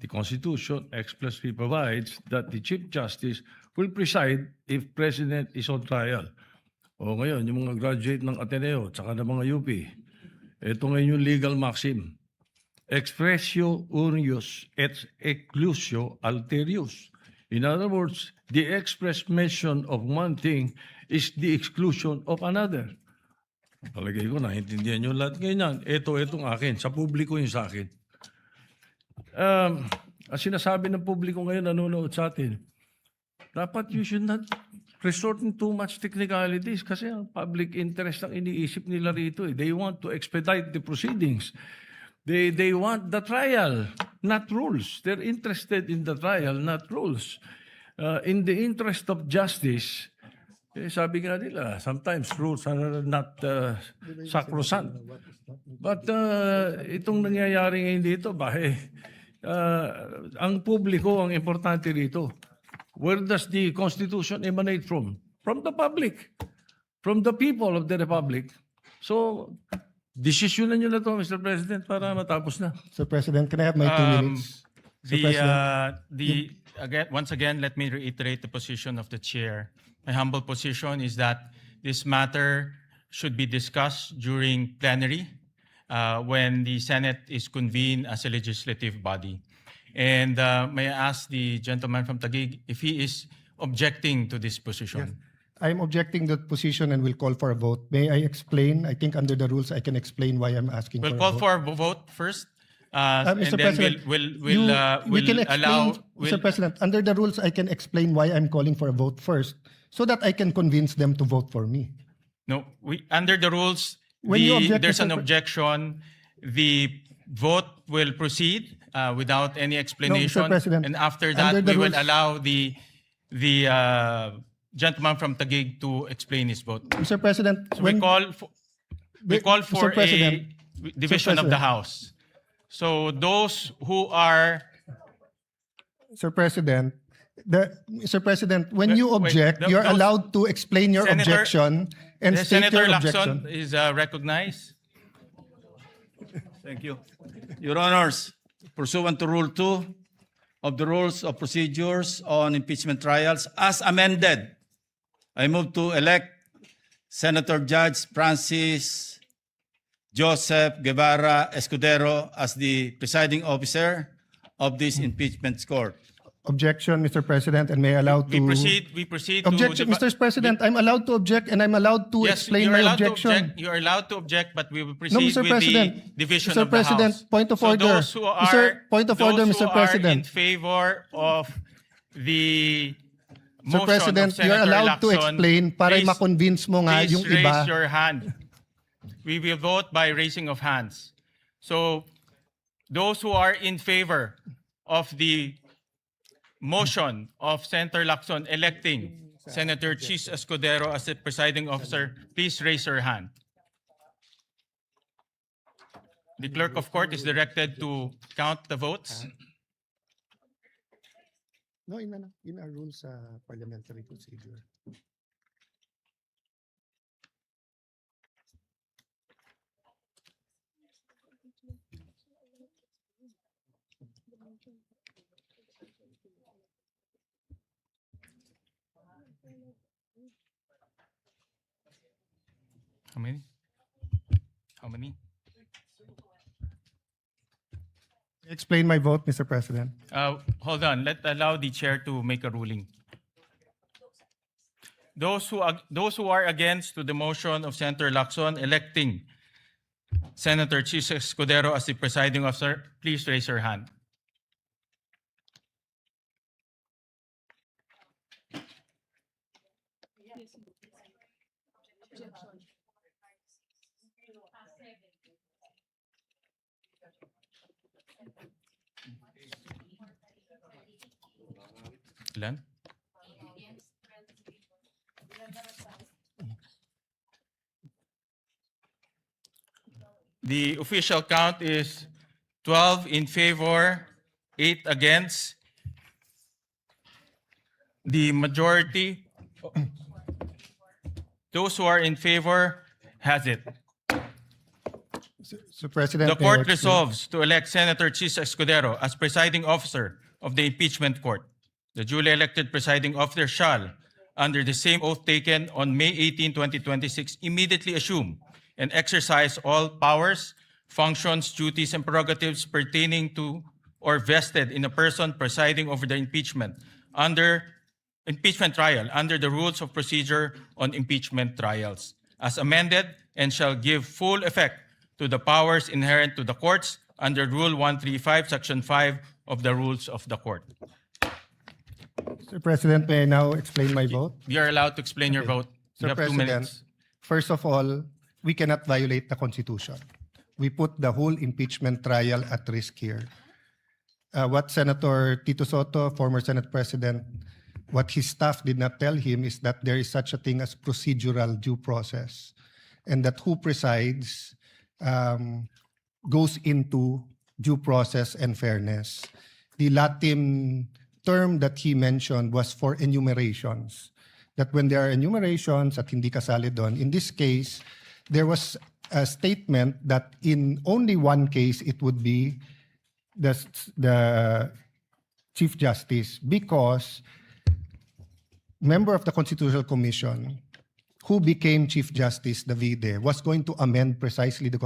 Constitution expressly provides that the Chief Justice will preside if President is on trial. O ngayon, yung mga graduate ng Ateneo at saka ng mga UP, ito ngayon yung legal maxim. Expressio unius et exclusio alterius. In other words, the express mention of one thing is the exclusion of another. Palagay ko, naintindihan nyo lahat ganyan. Itong akin, sa publiko yung sa akin. Ang sinasabi ng publiko ngayon, nanonood sa atin, dapat you should not resort in too much technicalities kasi ang public interest ang iniisip nila rito. They want to expedite the proceedings. They want the trial, not rules. They're interested in the trial, not rules. In the interest of justice, sabi nga nila, sometimes rules are not sacrosanct. But itong nangyayari ngayon dito, ang publiko ang importante rito. Where does the Constitution emanate from? From the public. From the people of the Republic. So, desisyonan nyo na to, Mr. President, para matapos na. Sir President, can I have my 2 minutes? Sir President. Once again, let me reiterate the position of the chair my humble position is that this matter should be discussed during plenary when the Senate is convened as a legislative body. And may I ask the gentleman from Taguig if he is objecting to this position? I'm objecting that position and will call for a vote. May I explain? I think under the rules, I can explain why I'm asking We'll for call a vote. for a vote first. And Mr. then President, we'll we can explain, allow. Mr. President, under the rules, I can explain why I'm calling for a vote first so that I can convince them to vote for me. No, under the rules, When you object, there's an Mr. Pre- objection. The vote will proceed without any explanation. President, and after under that, the we will rules- allow the gentleman from Taguig to explain his vote. Mr. President, So we call for Mr. President, a division of the President. House. So those who are Mr. President, Mr. President, when Wait, you wait, object, you're those- allowed to explain your Senator- objection and state Senator your Lacson objection. is recognized. Thank you. Your Honors, pursuant to Rule 2 of the Rules of Procedures on Impeachment Trials, as amended, I move to elect Senator Judge Francis Joseph Guevara Escudero as the presiding officer of this impeachment court. Objection, Mr. President, and may I allow to... We proceed Objection, to... Mr. President, I'm allowed to object and I'm allowed to Yes, explain you're my allowed to objection. object. You're allowed to object, but we will proceed No, Mr. with President. the division Mr. of the President, House. point of So order. those who are, Point of order, those Mr. who President. are in favor of the Sir motion President, of Senator you're allowed to Lacson, explain para please- ma-convince mo nga please yung raise iba. your hand. We will vote by raising of hands. So those who are in favor of the motion of Senator Lacson electing Senator Chis Escudero as the presiding officer, please raise your hand. The clerk of court is directed to count the votes. No, in our rules sa parliamentary procedure. How many? How many? Explain my vote, Mr. President. Hold on. Allow the chair to make a ruling. Those who are against to the motion of Senator Lacson electing Senator Chis Escudero as the presiding officer, please raise your hand. Ilan? The official count is 12 in favor, 8 against. The majority, those who are in favor, has it. Mr. President, The may I court explain? resolves to elect Senator Chis Escudero as presiding officer of the impeachment court. The duly elected presiding officer shall, under the same oath taken on May 18, 2026, immediately assume and exercise all powers, functions, duties, and prerogatives pertaining to or vested in a person presiding over the impeachment trial under the rules of procedure on impeachment trials, as amended, and shall give full effect to the powers inherent to the courts under Rule 135, Section 5 of the Rules of the Court. Mr. President, may I now explain my vote? You're allowed to explain your vote. You Mr. have 2 President, minutes. first of all, we cannot violate the Constitution. We put the whole impeachment trial at risk here. What Senator Tito Soto, former Senate President, what his staff did not tell him is that there is such a thing as procedural due process, and that who presides goes into due process and fairness. The Latin term that he mentioned was for enumerations. That when there are enumerations at hindi kasali doon, in this case, there was a statement that in only one case it would be the Chief Justice because member of the Constitutional Commission who became Chief Justice Davide was going to amend precisely the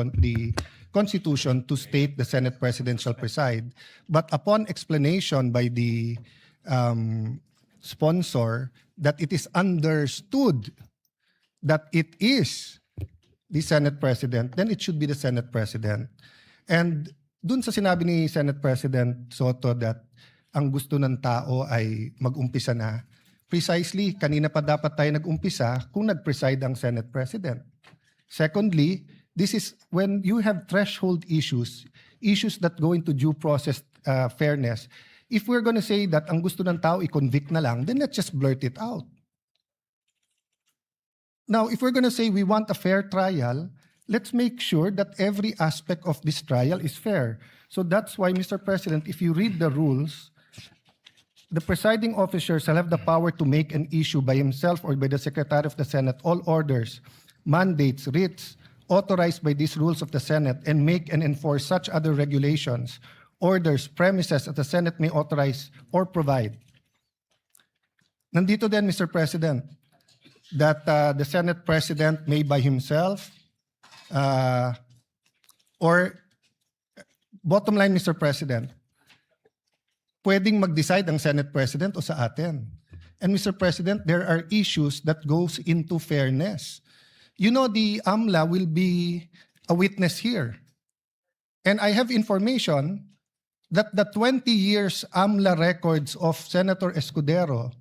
Constitution to state the Senate President shall preside. But upon explanation by the sponsor that it is understood that it is the Senate President, then it should be the Senate President. And dun sa sinabi ni Senate President Soto that ang gusto ng tao ay mag-umpisa na, precisely, kanina pa dapat tayo nag-umpisa kung nag-preside ang Senate President. Secondly, this is when you have threshold issues, issues that go into due process fairness. If we're going to say that ang gusto ng tao i-convict na lang, then let's just blurt it out. Now, if we're going to say we want a fair trial, let's make sure that every aspect of this trial is fair. So that's why, Mr. President, if you read the rules, the presiding officer shall have the power to make an issue by himself or by the Secretary of the Senate all orders, mandates, writs, authorized by these rules of the Senate, and make and enforce such other regulations, orders, premises that the Senate may authorize or provide. Nandito din, Mr. President, that the Senate President may by himself or bottom line, Mr. President, pwedeng mag-decide ang Senate President o sa atin. And Mr. President, there are issues that goes into fairness. You know, the AMLA will be a witness here. And I have information that the 20 years AMLA records of Senator Escudero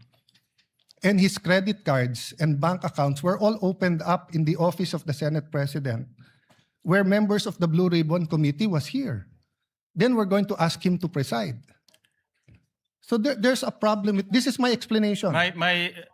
and his credit cards and bank accounts were all opened up in the office of the Senate President, where members of the Blue Ribbon Committee was here. Then we're going to ask him to preside. So there's a problem with this. Is my explanation.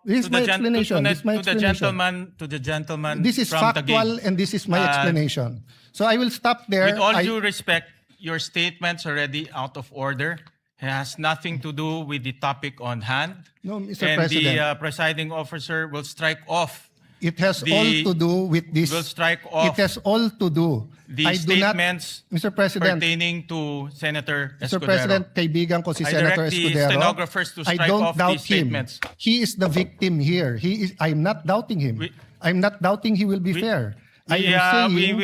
This is my explanation. To the gentleman This is from Taguig. factual, and this is my explanation. So I will stop there. With all due respect, your statement's already out of order. It has nothing to do with the topic on hand. No, Mr. And President. the presiding officer will strike off It has all to do with this. will strike off It has all to do. the I do not, statements Mr. President, pertaining to Senator Mr. Escudero. President, kaibigan ko si I Senator direct the Escudero. stenographers to I strike don't off doubt these statements. him. He is the victim here. I'm not doubting him. I'm not doubting he will be fair. I am saying,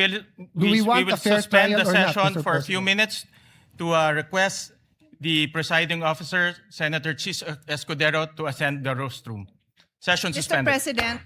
we want will a fair suspend trial the or not, session Mr. for a few President? minutes to request the presiding officer, Senator Chis Escudero, to ascend the rostrum. Session Mr. suspended. President,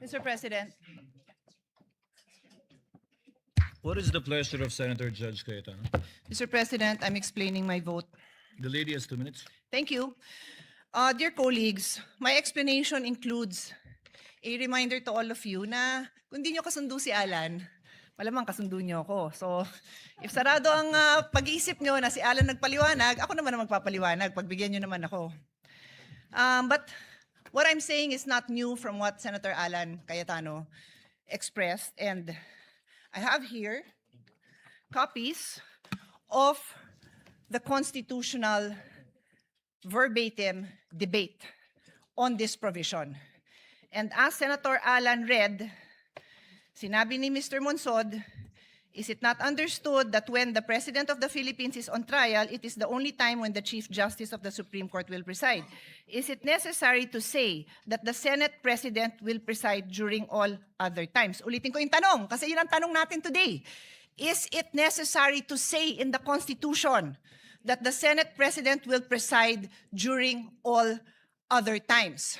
Mr. President, What is the pleasure of Senator Judge Cayetano? Mr. President, I'm explaining my vote. The lady has 2 minutes. Thank you. Dear colleagues, my explanation includes a reminder to all of you na kung di nyo kasundo si Alan, malamang kasundo nyo ako. So, if sarado ang pag-iisip nyo na si Alan nagpaliwanag, ako naman ang magpapaliwanag. Pagbigyan nyo naman ako. But what I'm saying is not new from what Senator Alan Cayetano expressed. And I have here copies of the constitutional verbatim debate on this provision. And as Senator Alan read, sinabi ni Mr. Monsod, is it not understood that when the President of the Philippines is on trial, it is the only time when the Chief Justice of the Supreme Court will preside? Is it necessary to say that the Senate President will preside during all other times? Ulitin ko yung tanong, kasi yun ang tanong natin today. Is it necessary to say in the Constitution that the Senate President will preside during all other times?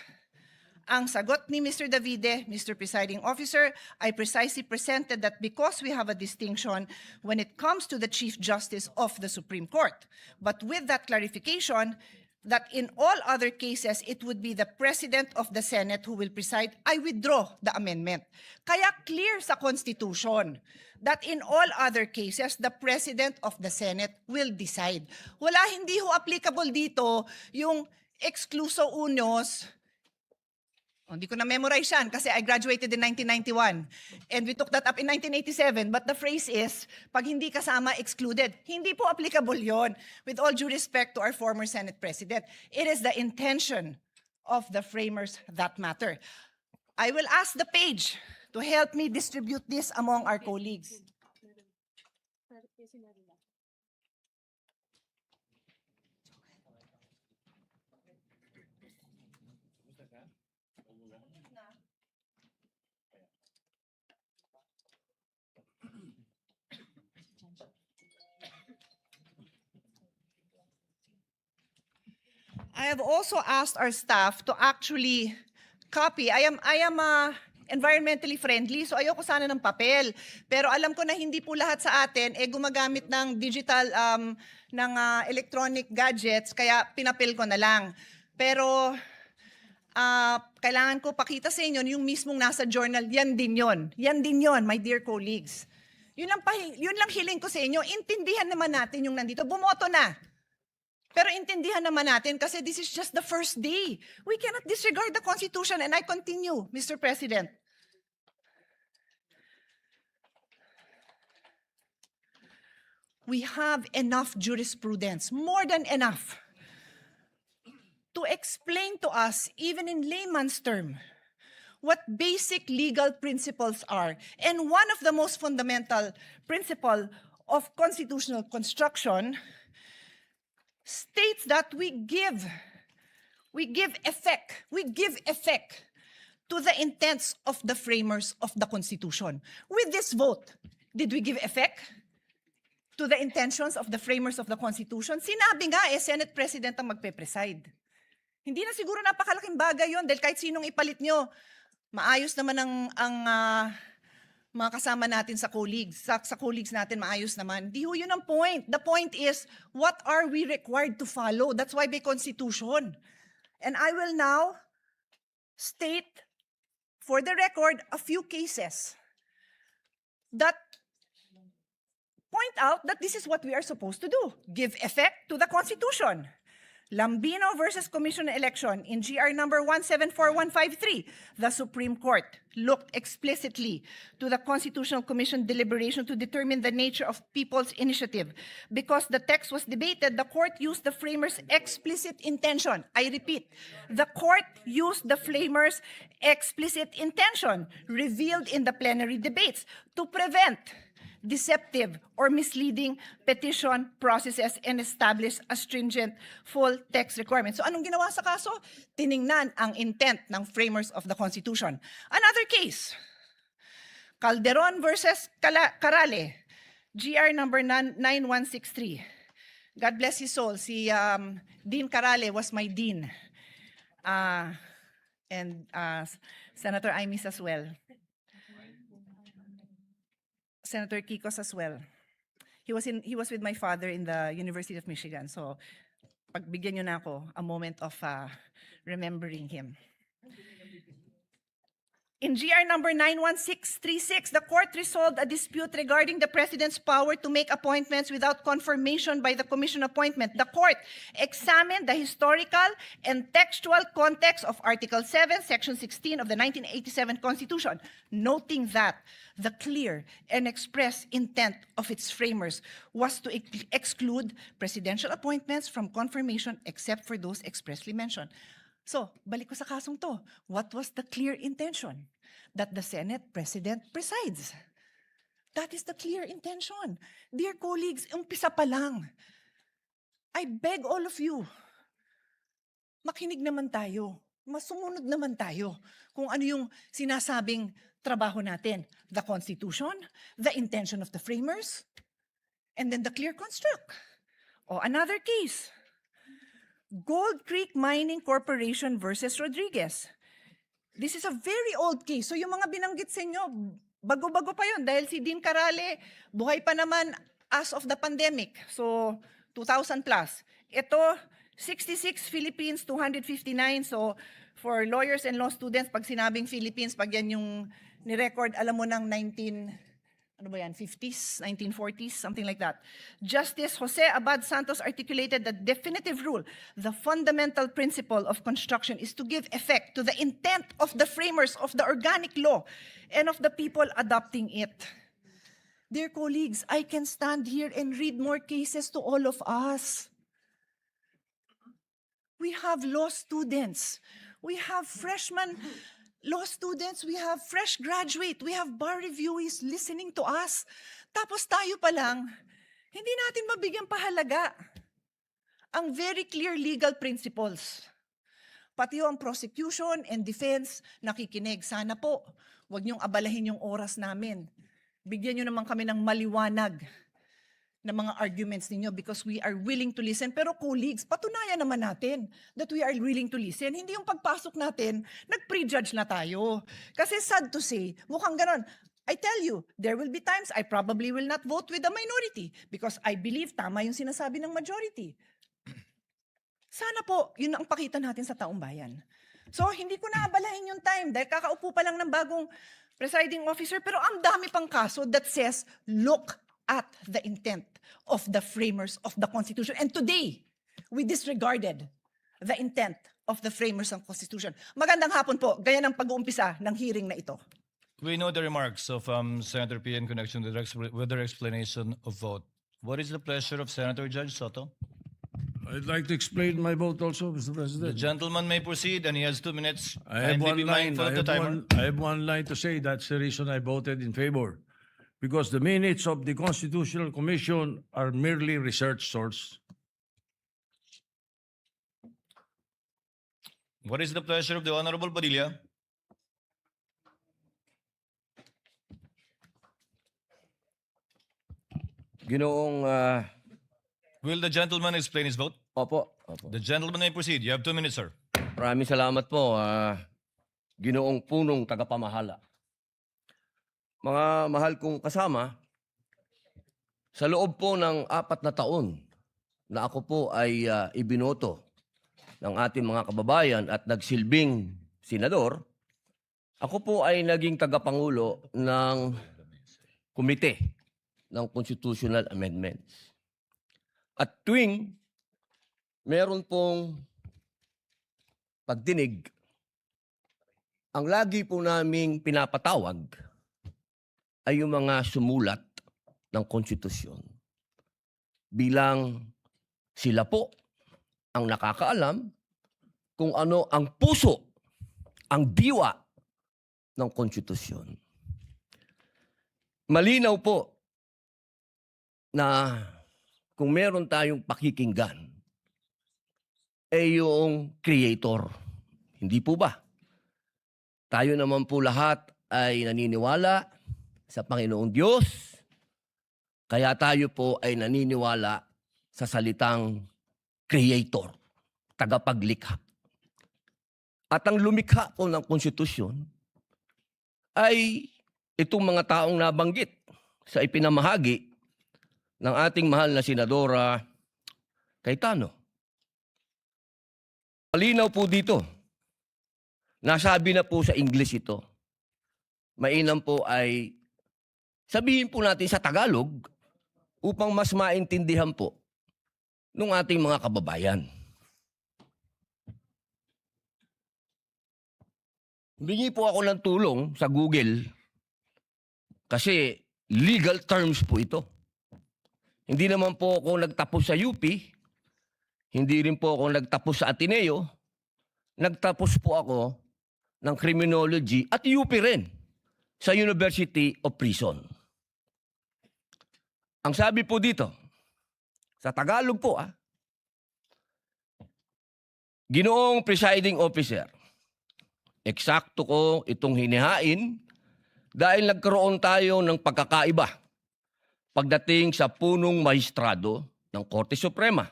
Ang sagot ni Mr. Davide, Mr. Presiding Officer, I precisely presented that because we have a distinction when it comes to the Chief Justice of the Supreme Court. But with that clarification, that in all other cases, it would be the President of the Senate who will preside, I withdraw the amendment. Kaya clear sa Constitution that in all other cases, the President of the Senate will decide. Wala, hindi ho applicable dito yung excluso unos. Hindi ko na-memorize yan kasi I graduated in 1991 and we took that up in 1987, but the phrase is, pag hindi kasama, excluded. Hindi po applicable yon. With all due respect to our former Senate President, it is the intention of the framers that matter. I will ask the page to help me distribute this among our colleagues. I have also asked our staff to actually copy. I am environmentally friendly, so ayoko sana ng papel. Pero alam ko na hindi po lahat sa atin gumagamit ng digital, electronic gadgets, kaya pinapil ko na lang. Pero kailangan ko pakita sa inyo yung mismong nasa journal, yan din yon. Yan din yon, my dear colleagues. Yun lang hiling ko sa inyo, intindihan naman natin yung nandito. Bumoto na. Pero intindihan naman natin kasi this is just the first day. We cannot disregard the Constitution. And I continue, Mr. President. We have enough jurisprudence, more than enough, to explain to us, even in layman's term, what basic legal principles are. And one of the most fundamental principles of constitutional construction states that we give effect to the intents of the framers of the Constitution. With this vote, did we give effect to the intentions of the framers of the Constitution? Sinabi nga Senate President ang magpe-preside. Hindi na siguro napakalaking bagay yon dahil kahit sinong ipalit nyo, maayos naman ang mga kasama natin sa colleagues. Sa colleagues natin, maayos naman. Di ho yun ang point. The point is, what are we required to follow? That's why may Constitution. And I will now state, for the record, a few cases that point out that this is what we are supposed to do. Give effect to the Constitution. Lambino versus Commission on Election in GR number 174153, the Supreme Court looked explicitly to the Constitutional Commission deliberation to determine the nature of people's initiative. Because the text was debated, the court used the framers' explicit intention. I repeat, the court used the framers' explicit intention revealed in the plenary debates to prevent deceptive or misleading petition processes and establish a stringent full text requirement. So anong ginawa sa kaso? Tiningnan ang intent ng framers of the Constitution. Another case, Calderon versus Carale, GR number 9163. God bless his soul. Si Dean Carale was my dean. and Senator Imis as well. Senator Kikos as well. He was with my father in the University of Michigan. So pagbigyan niyo na ako a moment of remembering him. In GR number 91636, the court resolved a dispute regarding the president's power to make appointments without confirmation by the commission appointment. The court examined the historical and textual context of Article 7, Section 16 of the 1987 Constitution, noting that the clear and express intent of its framers was to exclude presidential appointments from confirmation except for those expressly mentioned. So, balik ko sa kasong to. What was the clear intention? That the Senate President presides. That is the clear intention. Dear colleagues, umpisa pa lang. I beg all of you, makinig naman tayo. Masumunod naman tayo kung ano yung sinasabing trabaho natin. The Constitution, the intention of the framers, and then the clear construct. O, another case. Gold Creek Mining Corporation versus Rodriguez. This is a very old case. So yung mga binanggit sa inyo, bago-bago pa yun dahil si Dean Carale, buhay pa naman as of the pandemic. So 2000 plus. Ito, 66 Philippines, 259. So for lawyers and law students, pag sinabing Philippines, pag yan yung ni-record, alam mo ng 50s, 1940s, something like that. Justice Jose Abad Santos articulated the definitive rule. The fundamental principle of construction is to give effect to the intent of the framers of the organic law and of the people adopting it. Dear colleagues, I can stand here and read more cases to all of us. We have law students. We have freshmen law students, we have fresh graduate, we have bar reviewees listening to us. Tapos tayo pa lang, hindi natin mabigyan pahalaga ang very clear legal principles. Pati yung prosecution and defense nakikinig. Sana po, wag niyong abalahin yung oras namin. Bigyan niyo naman kami ng maliwanag na mga arguments ninyo because we are willing to listen. Pero colleagues, patunayan naman natin that we are willing to listen. Hindi yung pagpasok natin, nag-prejudge na tayo. Kasi sad to say, mukhang ganon. I tell you, there will be times I probably will not vote with the minority because I believe tama yung sinasabi ng majority. Sana po, yun ang pakita natin sa taong bayan. So, hindi ko na abalahin yung time dahil kakaupo pa lang ng bagong presiding officer, pero ang dami pang kaso that says, look at the intent of the framers of the Constitution. And today, we disregarded the intent of the framers of the Constitution. Magandang hapon po, gaya ng pag-uumpisa ng hearing na ito. We know the remarks of Senator P in connection with their explanation of vote. What is the pleasure of Senator Judge Soto? I'd like to explain my vote also, Mr. The President. gentleman may proceed and he has 2 minutes. I have Kindly be one line. mindful of the timer. I have one line to say. That's the reason I voted in favor. Because the minutes of the Constitutional Commission are merely research source. What is the pleasure of the Honorable Padilla? Ginoong, Will the gentleman explain his vote? opo. The gentleman may proceed. You have 2 minutes, sir. Maraming salamat po, Ginoong punong tagapamahala. Mga mahal kong kasama, sa loob po ng 4 na taon na ako po ay ibinoto ng ating mga kababayan at nagsilbing senador, ako po ay naging tagapangulo ng komite ng Constitutional Amendments. At tuwing meron pong pagdinig, ang lagi po naming pinapatawag ay yung mga sumulat ng konstitusyon. Bilang sila po ang nakakaalam kung ano ang puso, ang diwa ng konstitusyon. Malinaw po na kung meron tayong pakikinggan, ay yung creator. Hindi po ba? Tayo naman po lahat ay naniniwala sa Panginoong Diyos, kaya tayo po ay naniniwala sa salitang creator, tagapaglikha. At ang lumikha po ng konstitusyon ay itong mga taong nabanggit sa ipinamahagi ng ating mahal na Senadora Cayetano. Malinaw po dito. Nasabi na po sa English ito. Mainam po ay sabihin po natin sa Tagalog upang mas maintindihan po ng ating mga kababayan. Humingi po ako ng tulong sa Google kasi legal terms po ito. Hindi naman po ako nagtapos sa UP, hindi rin po ako nagtapos sa Ateneo, nagtapos po ako ng criminology at UP rin sa University of Prison. Ang sabi po dito, sa Tagalog po Ginoong Presiding Officer, eksakto ko itong hinihain dahil nagkaroon tayo ng pagkakaiba pagdating sa punong maestrado ng Korte Suprema.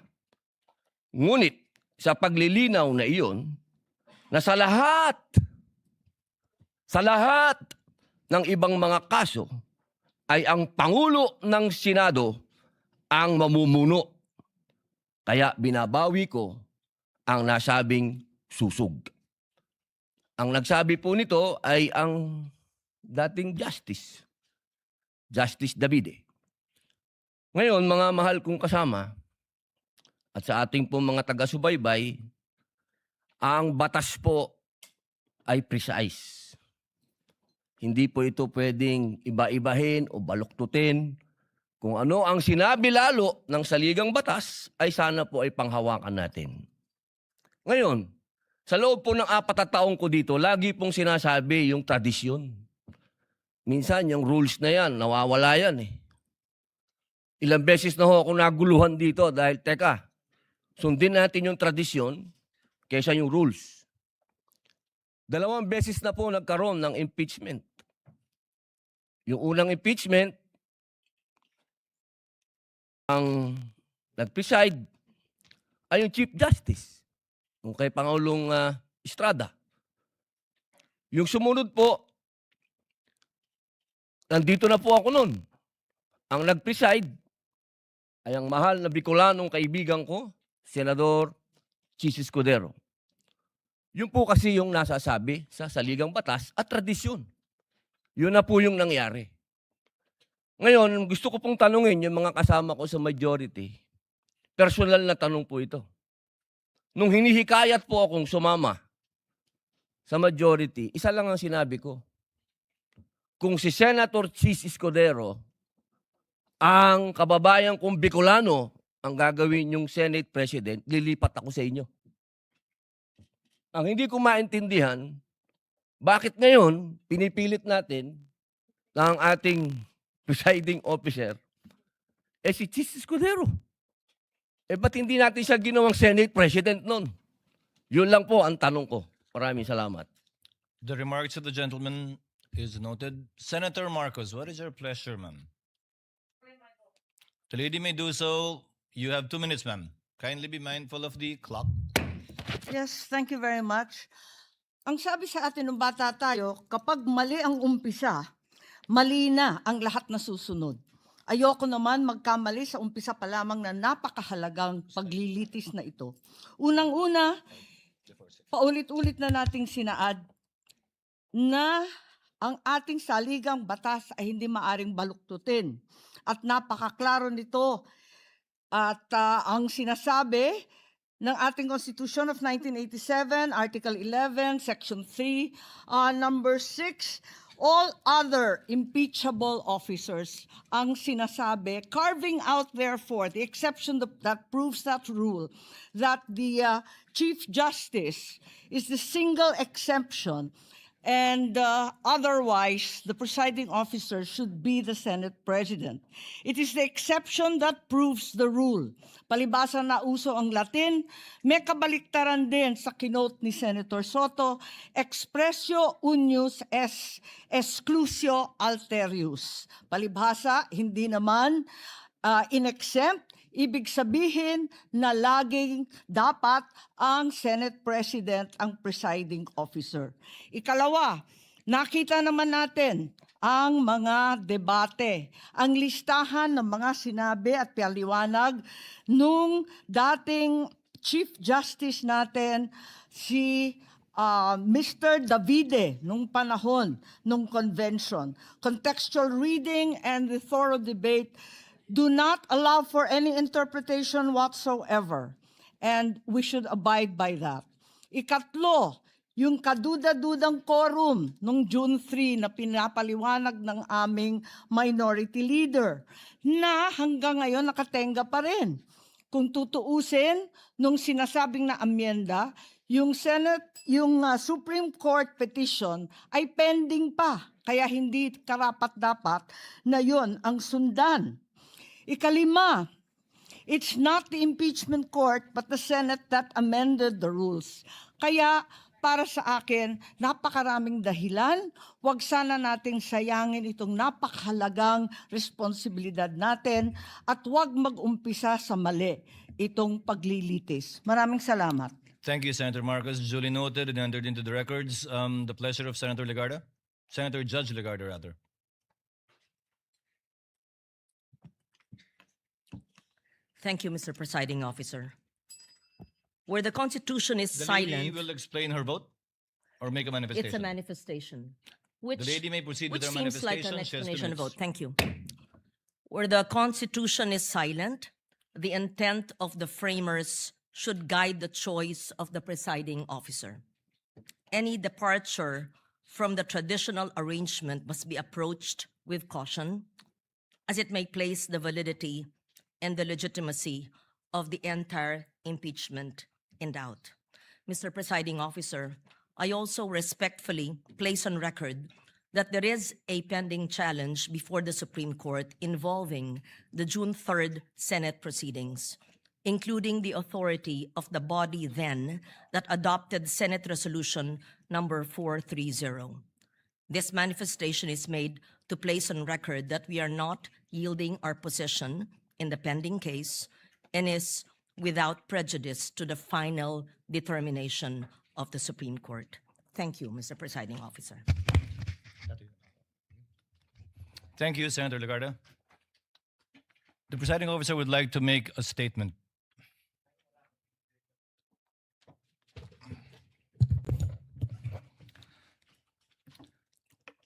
Ngunit sa paglilinaw na iyon, na sa lahat ng ibang mga kaso ay ang Pangulo ng Senado ang mamumuno. Kaya binabawi ko ang nasabing susug. Ang nagsabi po nito ay ang dating Justice Davide. Ngayon, mga mahal kong kasama, at sa ating po mga taga-subaybay, ang batas po ay precise. Hindi po ito pwedeng iba-ibahin o baluktutin. Kung ano ang sinabi lalo ng saligang batas, ay sana po ay panghawakan natin. Ngayon, sa loob po ng 4 na taong ko dito, lagi pong sinasabi yung tradisyon. Minsan, yung rules na yan, nawawala yan eh. Ilang beses na ho ako naguluhan dito dahil, teka, sundin natin yung tradisyon kaysa yung rules. 2 beses na po nagkaroon ng impeachment. Yung unang impeachment, ang nag-preside ay yung Chief Justice, yung kay Pangulong Estrada. Yung sumunod po, nandito na po ako nun. Ang nag-preside ay ang mahal na Bicolanong kaibigan ko, Senador Chis Escudero. Yun po kasi yung nasasabi sa saligang batas at tradisyon. Yun na po yung nangyari. Ngayon, gusto ko pong tanungin yung mga kasama ko sa majority. Personal na tanong po ito. Nung hinihikayat po akong sumama sa majority, isa lang ang sinabi ko. Kung si Senator Chis Escudero, ang kababayan kong Bicolano, ang gagawin yung Senate President, lilipat ako sa inyo. Ang hindi ko maintindihan, bakit ngayon pinipilit natin na ang ating presiding officer si Chis Escudero. Ba't hindi natin siya ginawang Senate President nun? Yun lang po ang tanong ko. Maraming salamat. The remarks of the gentleman is noted. Senator Marcos, what is your pleasure, ma'am? The lady may do so. You have 2 minutes, ma'am. Kindly be mindful of the clock. Yes, thank you very much. Ang sabi sa atin ng bata tayo, kapag mali ang umpisa, mali na ang lahat na susunod. Ayoko naman magkamali sa umpisa pa lamang na napakahalagang paglilitis na ito. Unang-una, paulit-ulit na nating sinaad na ang ating saligang batas ay hindi maaring baluktutin. At napakaklaro nito. At ang sinasabi ng ating Constitution of 1987, Article 11, Section 3, Number 6, all other impeachable officers ang sinasabi, carving out therefore the exception that proves that rule, that the Chief Justice is the single exemption, and otherwise the presiding officer should be the Senate President. It is the exception that proves the rule. Palibasa na uso ang Latin, may kabaliktaran din sa kinote ni Senator Soto, expressio unius est exclusio alterius. Palibhasa, hindi naman in-exempt, Ibig sabihin na laging dapat ang Senate President ang presiding officer. Ikalawa, nakita naman natin ang mga debate, ang listahan ng mga sinabi at paliwanag nung dating Chief Justice natin, si Mr. Davide, nung panahon, nung convention. Contextual reading and the thorough debate do not allow for any interpretation whatsoever. And we should abide by that. Ikatlo, yung kaduda-dudang quorum nung June 3 na pinapaliwanag ng aming minority leader na hanggang ngayon nakatenga pa rin. Kung tutuusin, nung sinasabing na amyenda, yung Supreme Court petition ay pending pa. Kaya hindi karapat-dapat na yon ang sundan. Ikalima, it's not the impeachment court but the Senate that amended the rules. Kaya para sa akin, napakaraming dahilan. Huwag sana nating sayangin itong napakahalagang responsibilidad natin at huwag mag-umpisa sa mali itong paglilitis. Maraming salamat. Thank you, Senator Marcos. Duly noted and entered into the records. The pleasure of Senator Legarda. Senator Judge Legarda, rather. Thank you, Mr. Presiding Officer. Where the Constitution is The lady silent, will explain her vote or make a manifestation. it's a manifestation, which, The lady may proceed with which her seems like an manifestation. She has 2 explanation of minutes. vote. Thank you. Where the Constitution is silent, the intent of the framers should guide the choice of the presiding officer. Any departure from the traditional arrangement must be approached with caution, as it may place the validity and the legitimacy of the entire impeachment in doubt. Mr. Presiding Officer, I also respectfully place on record that there is a pending challenge before the Supreme Court involving the June 3rd Senate proceedings, including the authority of the body then that adopted Senate Resolution number 430. This manifestation is made to place on record that we are not yielding our position in the pending case and is without prejudice to the final determination of the Supreme Court. Thank you, Mr. Presiding Officer. Thank you, Senator Legarda. The presiding officer would like to make a statement.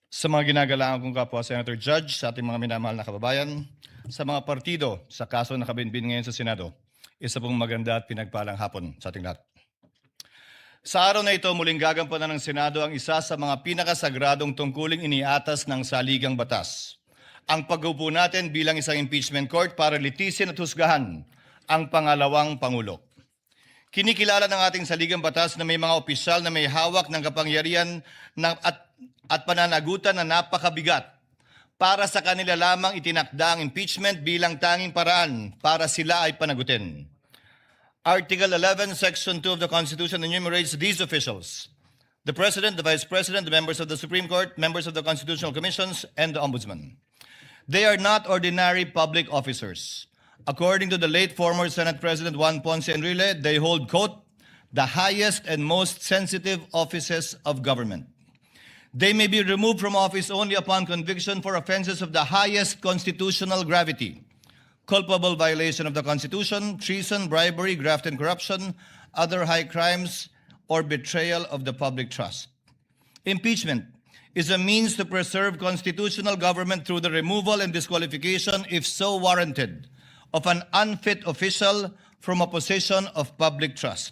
Sa mga ginagalangan kong kapwa Senator Judge, sa ating mga minamahal na kababayan, sa mga partido sa kaso na nakabinbin ngayon sa Senado, isa pong maganda at pinagpalang hapon sa ating lahat. Sa araw na ito, muling gagampanan ng Senado ang isa sa mga pinakasagradong tungkuling iniatas ng saligang batas. Ang pag-upo natin bilang isang impeachment court para litisin at husgahan ang pangalawang Pangulo. Kinikilala ng ating saligang batas na may mga opisyal na may hawak ng kapangyarihan at pananagutan na napakabigat para sa kanila lamang itinakda ang impeachment bilang tanging paraan para sila ay panagutin. Article 11, Section 2 of the Constitution enumerates these officials: the President, the Vice President, the members of the Supreme Court, members of the Constitutional Commissions, and the Ombudsman. They are not ordinary public officers. According to the late former Senate President Juan Ponce Enrile, they hold, quote, the highest and most sensitive offices of government. They may be removed from office only upon conviction for offenses of the highest constitutional gravity: culpable violation of the Constitution, treason, bribery, graft and corruption, other high crimes, or betrayal of the public trust. Impeachment is a means to preserve constitutional government through the removal and disqualification, if so warranted, of an unfit official from a position of public trust.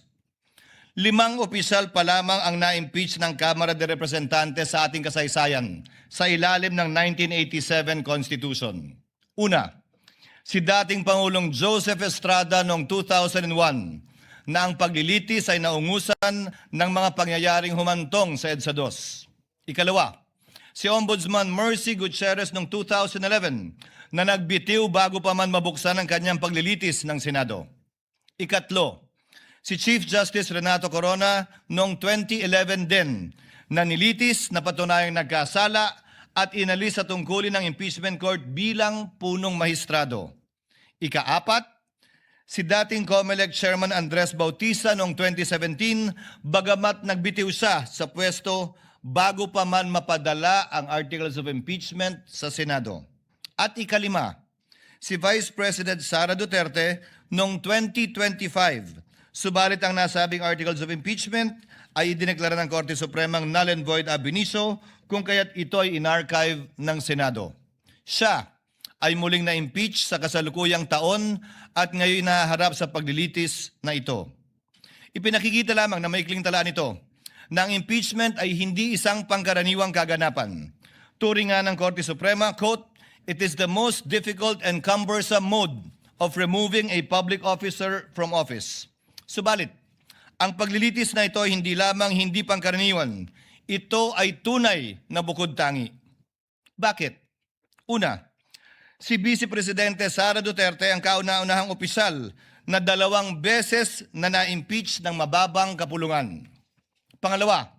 5 opisyal pa lamang ang na-impeach ng Kamara de Representantes sa ating kasaysayan sa ilalim ng 1987 Constitution. Una, si dating Pangulong Joseph Estrada noong 2001 na ang paglilitis ay naungusan ng mga pangyayaring humantong sa EDSA 2. Ikalawa, si Ombudsman Mercy Gutierrez noong 2011 na nagbitiw bago pa man mabuksan ang kanyang paglilitis ng Senado. Ikatlo, si Chief Justice Renato Corona noong 2011 din na nilitis na patunayang nagkasala at inalis sa tungkulin ng impeachment court bilang punong mahistrado. Ikaapat, si dating COMELEC Chairman Andres Bautista noong 2017, bagamat nagbitiw siya sa pwesto bago pa man mapadala ang articles of impeachment sa Senado. At ikalima, si Vice President Sara Duterte noong 2025. Subalit ang nasabing articles of impeachment ay idineklara ng Korte Supremang null and void ab initio kung kaya't ito ay inarchive ng Senado. Siya ay muling na-impeach sa kasalukuyang taon at ngayon nahaharap sa paglilitis na ito. Ipinakikita lamang na maikling talaan ito na ang impeachment ay hindi isang pangkaraniwang kaganapan. Turing nga ng Korte Suprema, quote, "It is the most difficult and cumbersome mode of removing a public officer from office." Subalit, ang paglilitis na ito hindi lamang hindi pangkaraniwan, ito ay tunay na bukod tangi. Bakit? Una, si Vice Presidente Sara Duterte ang kauna-unahang opisyal na 2 beses na na-impeach ng mababang kapulungan. Pangalawa,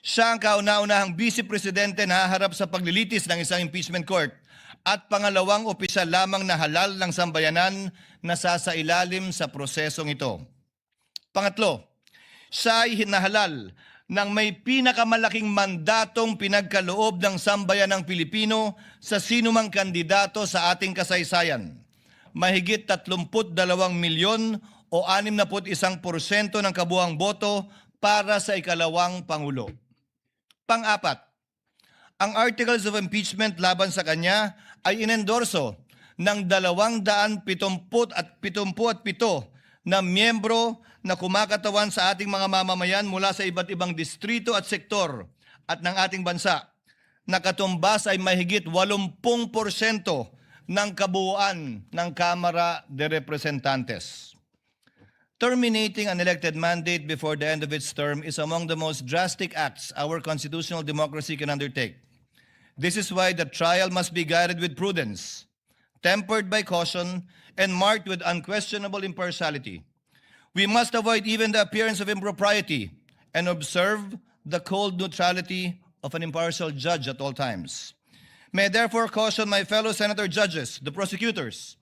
siya ang kauna-unahang Vice Presidente na haharap sa paglilitis ng isang impeachment court at pangalawang opisyal lamang na halal ng sambayanan na sasailalim sa prosesong ito. Pangatlo, siya ay hinahalal ng may pinakamalaking mandatong pinagkaloob ng sambayanang Pilipino sa sinumang kandidato sa ating kasaysayan. Mahigit 32 milyon o 61% ng kabuuang boto para sa ikalawang Pangulo. Pang-apat, ang articles of impeachment laban sa kanya ay inendorso ng 277 na miyembro na kumakatawan sa ating mga mamamayan mula sa iba't ibang distrito at sektor at ng ating bansa. Nakatumbas ay mahigit 80% ng kabuuan ng Kamara de Representantes. Terminating an elected mandate before the end of its term is among the most drastic acts our constitutional democracy can undertake. This is why the trial must be guided with prudence, tempered by caution, and marked with unquestionable impartiality. We must avoid even the appearance of impropriety and observe the cold neutrality of an impartial judge at all times. May I therefore caution my fellow senator judges, the prosecutors,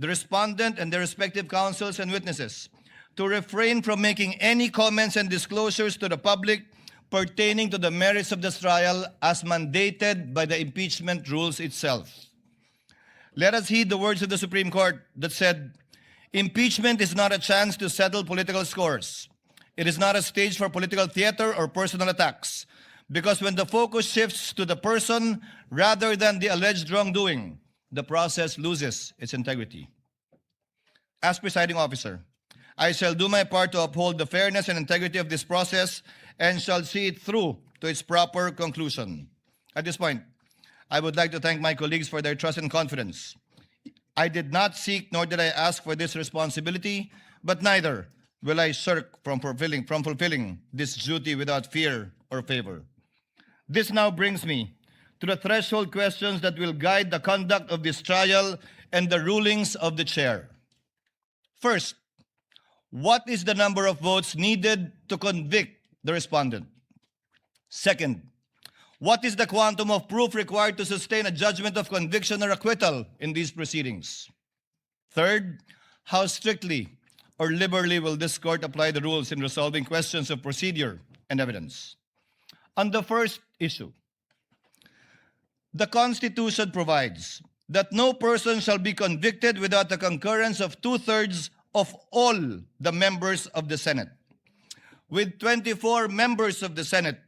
the respondent, and their respective counsels and witnesses to refrain from making any comments and disclosures to the public pertaining to the merits of this trial as mandated by the impeachment rules itself. Let us heed the words of the Supreme Court that said, "Impeachment is not a chance to settle political scores. It is not a stage for political theater or personal attacks, because when the focus shifts to the person rather than the alleged wrongdoing, the process loses its integrity." As presiding officer, I shall do my part to uphold the fairness and integrity of this process and shall see it through to its proper conclusion. At this point, I would like to thank my colleagues for their trust and confidence. I did not seek nor did I ask for this responsibility, but neither will I shirk from fulfilling this duty without fear or favor. This now brings me to the threshold questions that will guide the conduct of this trial and the rulings of the chair. First, what is the number of votes needed to convict the respondent? Second, what is the quantum of proof required to sustain a judgment of conviction or acquittal in these proceedings? Third, how strictly or liberally will this court apply the rules in resolving questions of procedure and evidence? On the first issue, the Constitution provides that no person shall be convicted without the concurrence of 2/3 of all the members of the Senate. With 24 members of the Senate,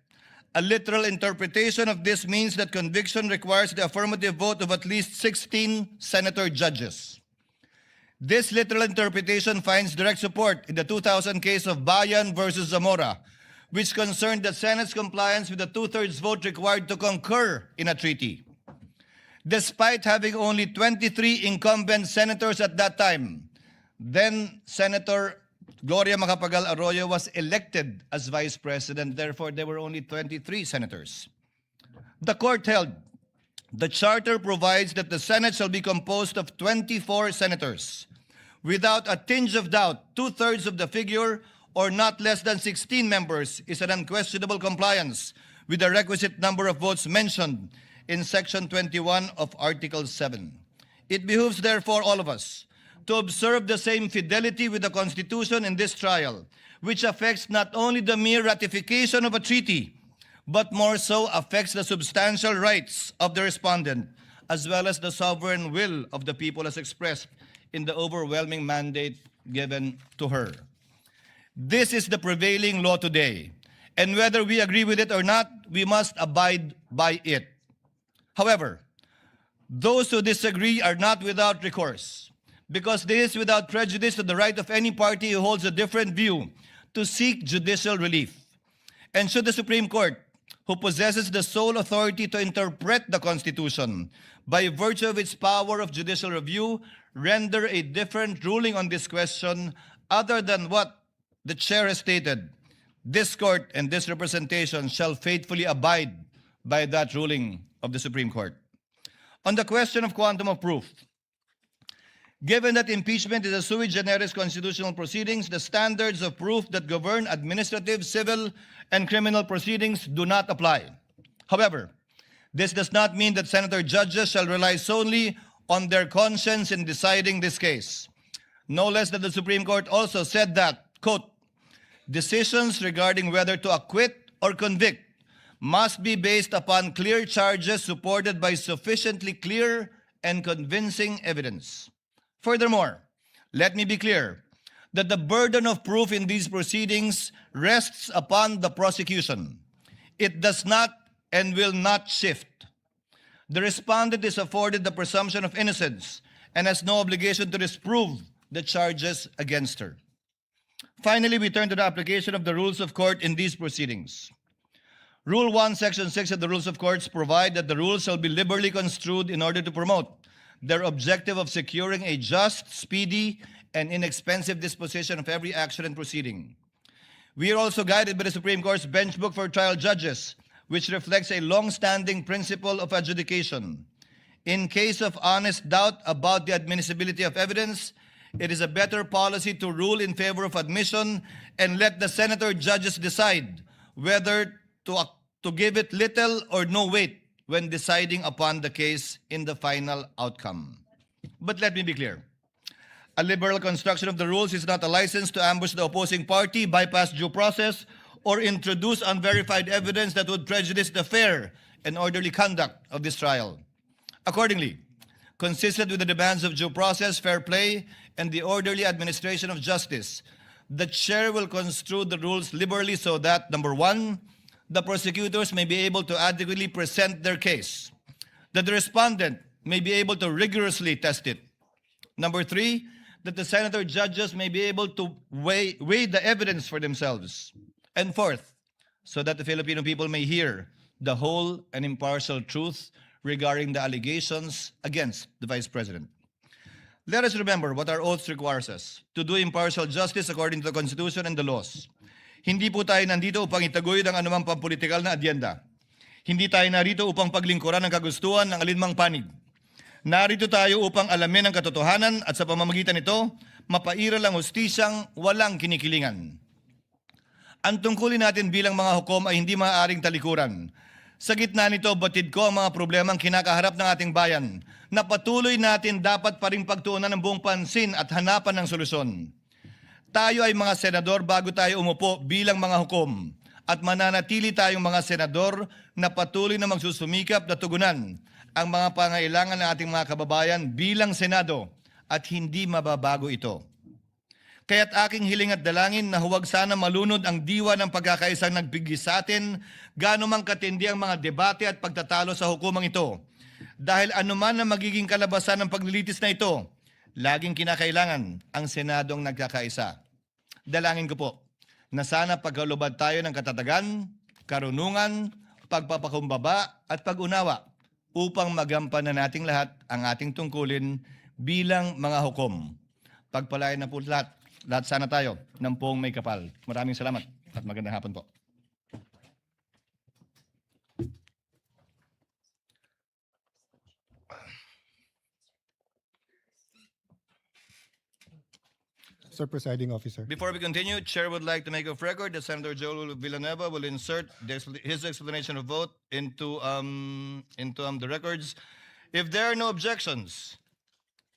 a literal interpretation of this means that conviction requires the affirmative vote of at least 16 senator judges. This literal interpretation finds direct support in the 2000 case of Bayan versus Zamora, which concerned the Senate's compliance with the 2/3 vote required to concur in a treaty. Despite having only 23 incumbent senators at that time, then Senator Gloria Macapagal Arroyo was elected as vice president. Therefore, there were only 23 senators. The court held the charter provides that the Senate shall be composed of 24 senators. Without a tinge of doubt, 2/3 of the figure, or not less than 16 members, is an unquestionable compliance with the requisite number of votes mentioned in Section 21 of Article 7. It behooves, therefore, all of us to observe the same fidelity with the Constitution in this trial, which affects not only the mere ratification of a treaty, but more so affects the substantial rights of the respondent, as well as the sovereign will of the people as expressed in the overwhelming mandate given to her. This is the prevailing law today, and whether we agree with it or not, we must abide by it. However, those who disagree are not without recourse, because this is without prejudice to the right of any party who holds a different view to seek judicial relief. And should the Supreme Court, who possesses the sole authority to interpret the Constitution by virtue of its power of judicial review, render a different ruling on this question other than what the chair has stated, this court and this representation shall faithfully abide by that ruling of the Supreme Court. On the question of quantum of proof, given that impeachment is a sui generis constitutional proceedings, the standards of proof that govern administrative, civil, and criminal proceedings do not apply. However, this does not mean that senator judges shall rely solely on their conscience in deciding this case. No less that the Supreme Court also said that, quote, decisions regarding whether to acquit or convict must be based upon clear charges supported by sufficiently clear and convincing evidence. Furthermore, let me be clear that the burden of proof in these proceedings rests upon the prosecution. It does not and will not shift. The respondent is afforded the presumption of innocence and has no obligation to disprove the charges against her. Finally, we turn to the application of the rules of court in these proceedings. Rule 1, Section 6 of the Rules of Courts provide that the rules shall be liberally construed in order to promote their objective of securing a just, speedy, and inexpensive disposition of every action and proceeding. We are also guided by the Supreme Court's Bench Book for Trial Judges, which reflects a long-standing principle of adjudication. In case of honest doubt about the admissibility of evidence, it is a better policy to rule in favor of admission and let the senator judges decide whether to give it little or no weight when deciding upon the case in the final outcome. But let me be clear. A liberal construction of the rules is not a license to ambush the opposing party, bypass due process, or introduce unverified evidence that would prejudice the fair and orderly conduct of this trial. Accordingly, consistent with the demands of due process, fair play, and the orderly administration of justice, the chair will construe the rules liberally so that, number one, the prosecutors may be able to adequately present their case, that the respondent may be able to rigorously test it. Number three, that the senator judges may be able to weigh the evidence for themselves. And fourth, so that the Filipino people may hear the whole and impartial truth regarding the allegations against the Vice President. Let us remember what our oaths requires us, to do impartial justice according to the Constitution and the laws. Hindi po tayo nandito upang itaguyod ang anumang pampolitikal na adyenda. Hindi tayo narito upang paglingkuran ang kagustuhan ng alinmang panig. Narito tayo upang alamin ang katotohanan at sa pamamagitan nito, mapairal ang hustisyang walang kinikilingan. Ang tungkulin natin bilang mga hukom ay hindi maaaring talikuran. Sa gitna nito, batid ko ang mga problemang kinakaharap ng ating bayan na patuloy natin dapat pa ring pagtuunan ng buong pansin at hanapan ng solusyon. Tayo ay mga senador bago tayo umupo bilang mga hukom at mananatili tayong mga senador na patuloy na magsusumikap na tugunan ang mga pangailangan ng ating mga kababayan bilang Senado at hindi mababago ito. Kaya't aking hiling at dalangin na huwag sana malunod ang diwa ng pagkakaisang nagbigay sa atin gaano mang katindi ang mga debate at pagtatalo sa hukumang ito. Dahil anuman ang magiging kalabasan ng paglilitis na ito, laging kinakailangan ang Senadong nagkakaisa. Dalangin ko po na sana pagkalubad tayo ng katatagan, karunungan, pagpapakumbaba at pag-unawa upang magampanan nating lahat ang ating tungkulin bilang mga hukom. Pagpalain na po lahat sana tayo ng poong may kapal. Maraming salamat at magandang hapon po. Sir Presiding Officer. Before we continue, Chair would like to make of record that Senator Joel Villanueva will insert his explanation of vote into the records. If there are no objections,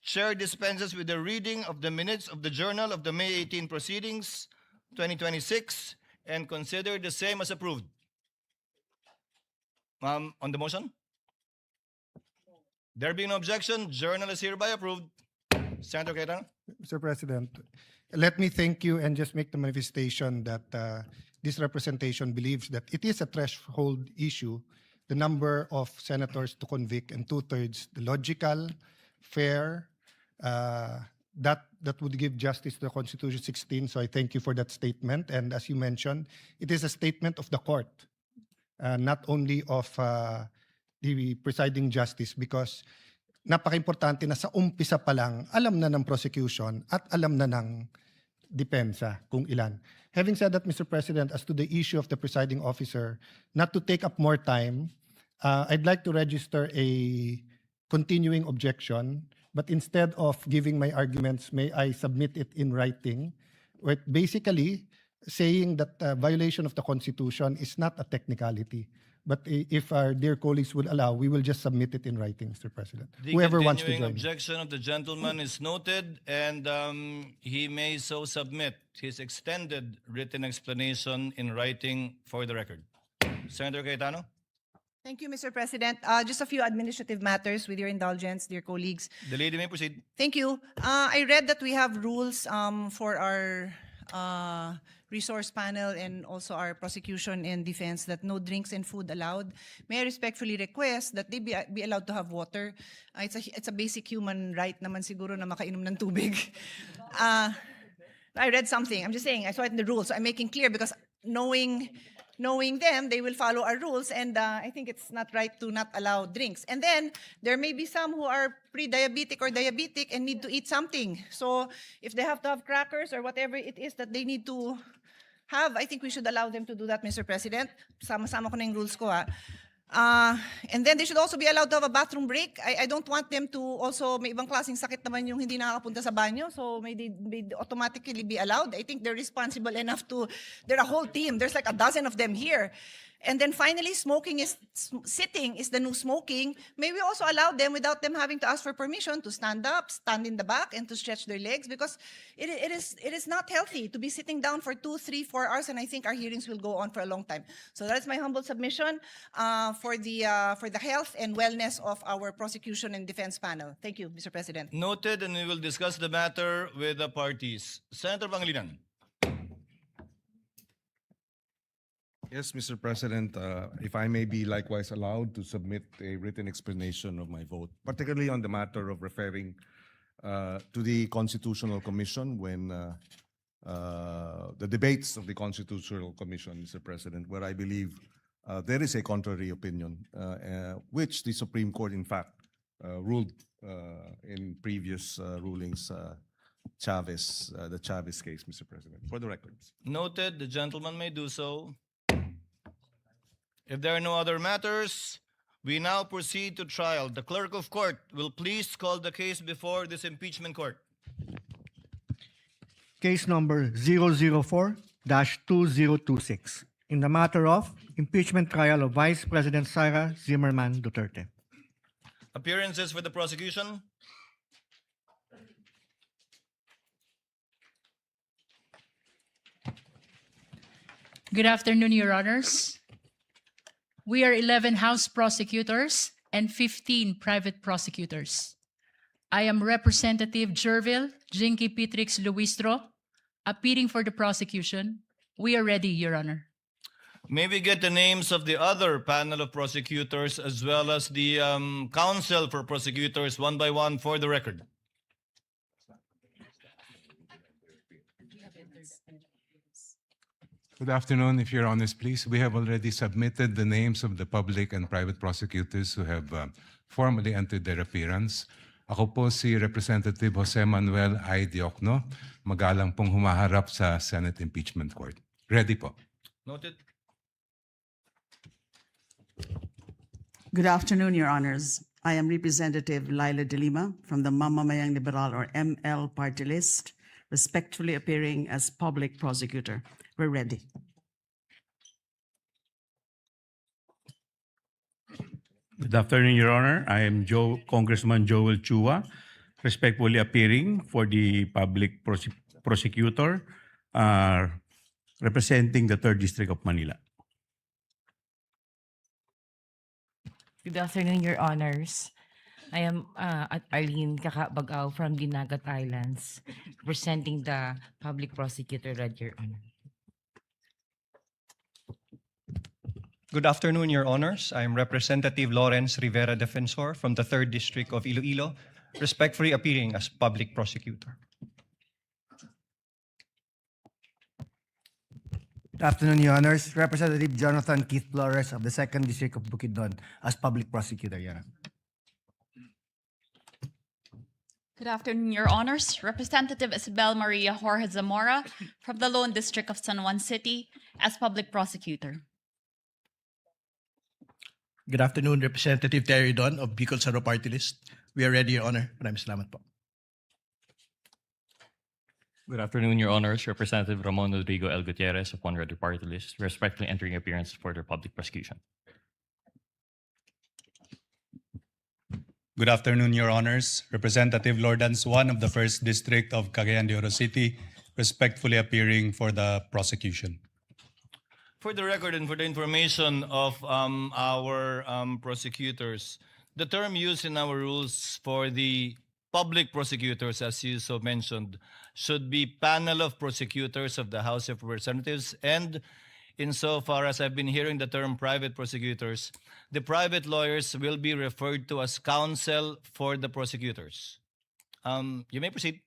Chair dispenses with the reading of the minutes of the Journal of the May 18 proceedings, 2026, and consider the same as approved. On the motion? There being no objection, Journal is hereby approved. Senator Cayetano? Mr. President, let me thank you and just make the manifestation that this representation believes that it is a threshold issue, the number of senators to convict, and two-thirds, the logical, fair, that would give justice to the Constitution 16. So I thank you for that statement. And as you mentioned, it is a statement of the court, not only of the presiding justice, because napaka-importante na sa umpisa pa lang, alam na ng prosecution at alam na ng depensa kung ilan. Having said that, Mr. President, as to the issue of the presiding officer, not to take up more time, I'd like to register a continuing objection, but instead of giving my arguments, may I submit it in writing, with basically saying that violation of the Constitution is not a technicality. But if our dear colleagues will allow, we will just submit it in writing, Mr. President. The Whoever wants to continuing join. objection of the gentleman is noted, and he may so submit his extended written explanation in writing for the record. Senator Cayetano? Thank you, Mr. President. Just a few administrative matters with your indulgence, dear colleagues. The lady may proceed. Thank you. I read that we have rules for our resource panel and also our prosecution and defense that no drinks and food allowed. May I respectfully request that they be allowed to have water. It's a basic human right naman siguro na makainom ng tubig. I read something. I'm just saying, I saw it in the rules. So I'm making clear because knowing them, they will follow our rules, and I think it's not right to not allow drinks. And then, there may be some who are pre-diabetic or diabetic and need to eat something. So, if they have to have crackers or whatever it is that they need to have, I think we should allow them to do that, Mr. President. Sama-sama ko na yung rules ko, ha. And then they should also be allowed to have a bathroom break. I don't want them to also, may ibang klaseng sakit naman yung hindi nakakapunta sa banyo, so may they automatically be allowed. I think they're responsible enough to, they're a whole team. There's like a dozen of them here. And then finally, sitting is the new smoking. May we also allow them without them having to ask for permission to stand up, stand in the back, and to stretch their legs, because it is not healthy to be sitting down for 2, 3, 4 hours, and I think our hearings will go on for a long time. So that's my humble submission for the health and wellness of our prosecution and defense panel. Thank you, Mr. President. Noted, and we will discuss the matter with the parties. Senator Pangilinan? Yes, Mr. President, if I may be likewise allowed to submit a written explanation of my vote, particularly on the matter of referring to the Constitutional Commission when the debates of the Constitutional Commission, Mr. President, where I believe there is a contrary opinion, which the Supreme Court, in fact, ruled in previous rulings, the Chavez case, Mr. President, for the records. Noted, the gentleman may do so. If there are no other matters, we now proceed to trial. The clerk of court will please call the case before this impeachment court. Case number 004-2026 in the matter of impeachment trial of Vice President Sara Zimmerman Duterte. Appearances for the prosecution. Good afternoon, Your Honors. We are 11 House prosecutors and 15 private prosecutors. I am Representative Jervil Jinky Pitrix Luistro, appearing for the prosecution. We are ready, Your Honor. May we get the names of the other panel of prosecutors as well as the counsel for prosecutors one by one for the record? Good afternoon, if Your Honors, please. We have already submitted the names of the public and private prosecutors who have formally entered their appearance. Ako po si Representative Jose Manuel I. Diokno, magalang pong humaharap sa Senate Impeachment Court. Ready po. Noted. Good afternoon, Your Honors. I am Representative Laila De Lima from the Mamamayang Liberal or ML party list, respectfully appearing as public prosecutor. We're ready. Good afternoon, Your Honor. I am Congressman Joel Chua, respectfully appearing for the public prosecutor representing the 3rd District of Manila. Good afternoon, Your Honors. I am Arlene Kakabagaw from Dinagat Islands, representing the public prosecutor, Your Honor. Good afternoon, Your Honors. I am Representative Lawrence Rivera Defensor from the 3rd District of Iloilo, respectfully appearing as public prosecutor. Good afternoon, Your Honors. Representative Jonathan Keith Flores of the 2nd District of Bukidnon as public prosecutor, Your Honor. Good afternoon, Your Honors. Representative Isabel Maria Jorge Zamora from the Lone District of San Juan City as public prosecutor. Good afternoon, Representative Terry Don of Bicol Saro Party List. We are ready, Your Honor. Maraming salamat po. Good afternoon, Your Honors. Representative Ramon Rodrigo L. Gutierrez of One Ready Party List, respectfully entering appearance for the public prosecution. Good afternoon, Your Honors. Representative Lordan Swan of the 1st District of Cagayan de Oro City, respectfully appearing for the prosecution. For the record and for the information of our prosecutors, the term used in our rules for the public prosecutors, as you so mentioned, should be panel of prosecutors of the House of Representatives. And insofar as I've been hearing the term private prosecutors, the private lawyers will be referred to as counsel for the prosecutors. You may proceed.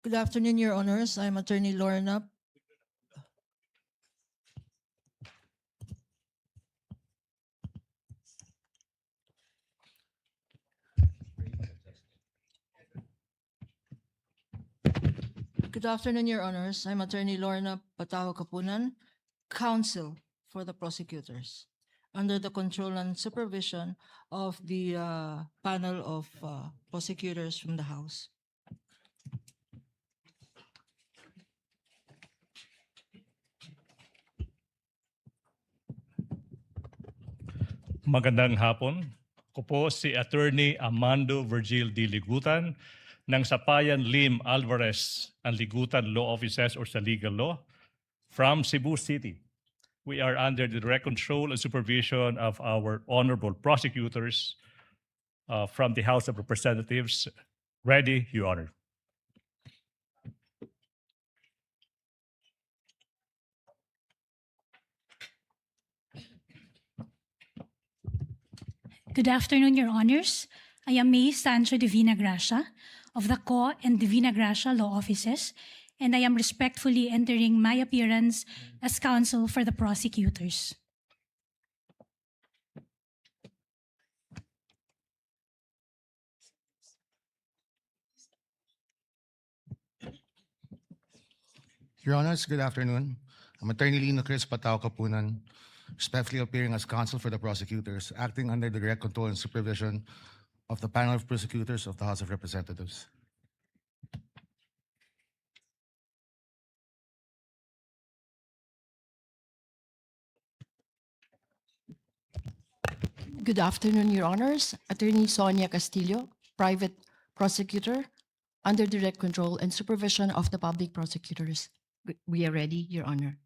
Good afternoon, Your Honors. I'm Attorney Lorna. Good afternoon, Your Honors. I'm Attorney Lorna Pataho Kapunan, counsel for the prosecutors, under the control and supervision of the panel of prosecutors from the House. Magandang hapon. Ako po si Attorney Amando Virgil D. Ligutan ng Sapayan Lim Alvarez and Ligutan Law Offices or sa Legal Law from Cebu City. We are under the direct control and supervision of our honorable prosecutors from the House of Representatives. Ready, Your Honor. Good afternoon, Your Honors. I am May Sancho Divina Gracia of the Co and Divina Gracia Law Offices, and I am respectfully entering my appearance as counsel for the prosecutors. Your Honors, good afternoon. I'm Attorney Lino Chris Patao Kapunan, respectfully appearing as counsel for the prosecutors, acting under the direct control and supervision of the panel of prosecutors of the House of Representatives. Good afternoon, Your Honors. Attorney Sonia Castillo, private prosecutor, under direct control and supervision of the public prosecutors. We are ready, Your Honor.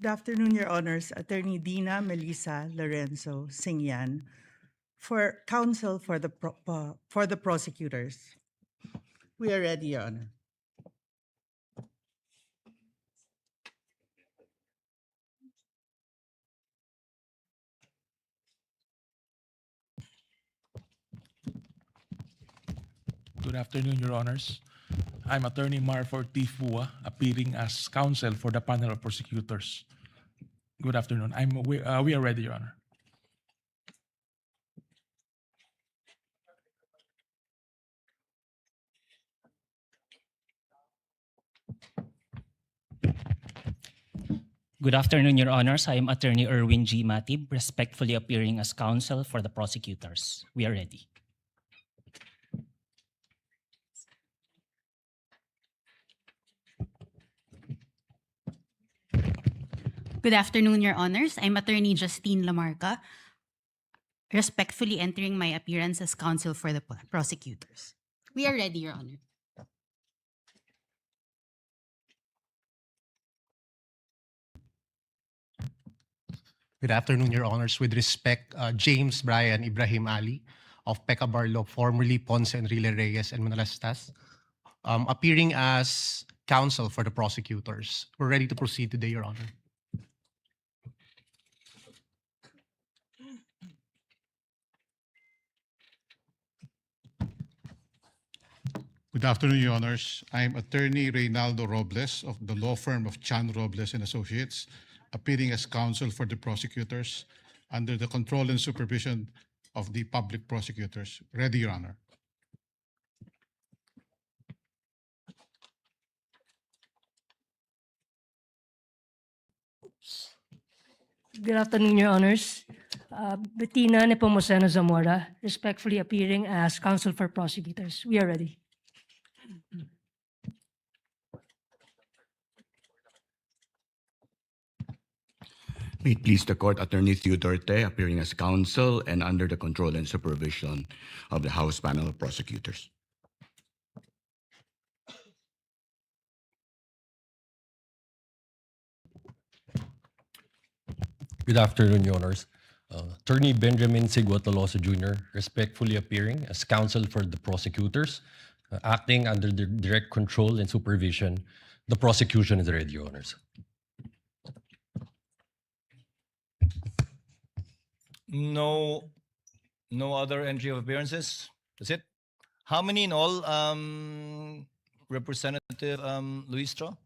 Good afternoon, Your Honors. Attorney Dina Melissa Lorenzo Singyan, for counsel for the prosecutors. We are ready, Your Honor. Good afternoon, Your Honors. I'm Attorney Marfor T. Fua, appearing as counsel for the panel of prosecutors. Good afternoon. We are ready, Your Honor. Good afternoon, Your Honors. I am Attorney Erwin G. Matib, respectfully appearing as counsel for the prosecutors. We are ready. Good afternoon, Your Honors. I'm Attorney Justine Lamarca, respectfully entering my appearance as counsel for the prosecutors. We are ready, Your Honor. Good afternoon, Your Honors. With respect, James Brian Ibrahim Ali of Pecca Barlo, formerly Ponce Enrile Reyes and Manalastas, appearing as counsel for the prosecutors. We're ready to proceed today, Your Honor. Good afternoon, Your Honors. I'm Attorney Reynaldo Robles of the law firm of Chan Robles and Associates, appearing as counsel for the prosecutors under the control and supervision of the public prosecutors. Ready, Your Honor. Good afternoon, Your Honors. Bettina Nepomuceno Zamora, respectfully appearing as counsel for prosecutors. We are ready. May it please the court, Attorney Duterte, appearing as counsel and under the control and supervision of the House panel of prosecutors. Good afternoon, Your Honors. Attorney Benjamin Sigua Tolosa Jr., respectfully appearing as counsel for the prosecutors, acting under the direct control and supervision. The prosecution is ready, Your Honors. No other entry of appearances? That's it? How many in all, Representative Luistro?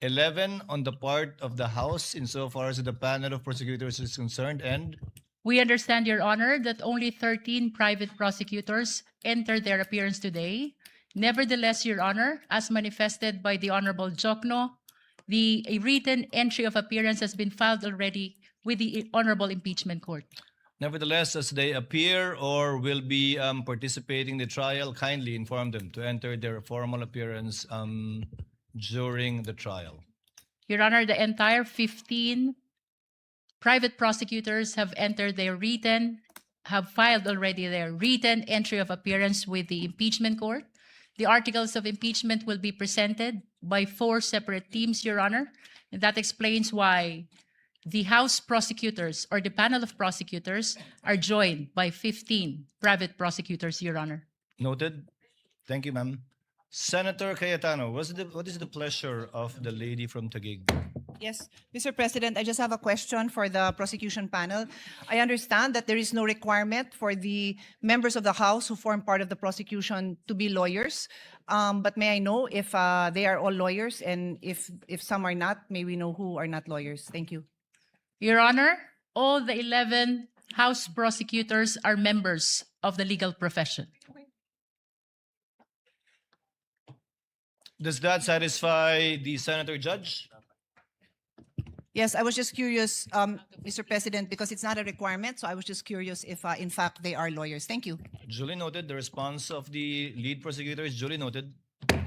11 on the part of the House insofar as the panel of prosecutors is concerned, and We understand, Your Honor, that only 13 private prosecutors entered their appearance today. Nevertheless, Your Honor, as manifested by the Honorable Jokno, the written entry of appearance has been filed already with the Honorable Impeachment Court. nevertheless, as they appear or will be participating in the trial, kindly inform them to enter their formal appearance during the trial. Your Honor, the entire 15 private prosecutors have filed already their written entry of appearance with the impeachment court. The articles of impeachment will be presented by 4 separate teams, Your Honor, and that explains why the House prosecutors or the panel of prosecutors are joined by 15 private prosecutors, Your Honor. Noted. Thank you, ma'am. Senator Cayetano, what is the pleasure of the lady from Taguig? Yes, Mr. President, I just have a question for the prosecution panel. I understand that there is no requirement for the members of the House who form part of the prosecution to be lawyers. But may I know if they are all lawyers, and if some are not, may we know who are not lawyers? Thank you. Your Honor, all the 11 House prosecutors are members of the legal profession. Does that satisfy the senator judge? Yes, I was just curious, Mr. President, because it's not a requirement, so I was just curious if, in fact, they are lawyers. Thank you. Duly noted. The response of the lead prosecutor is duly noted.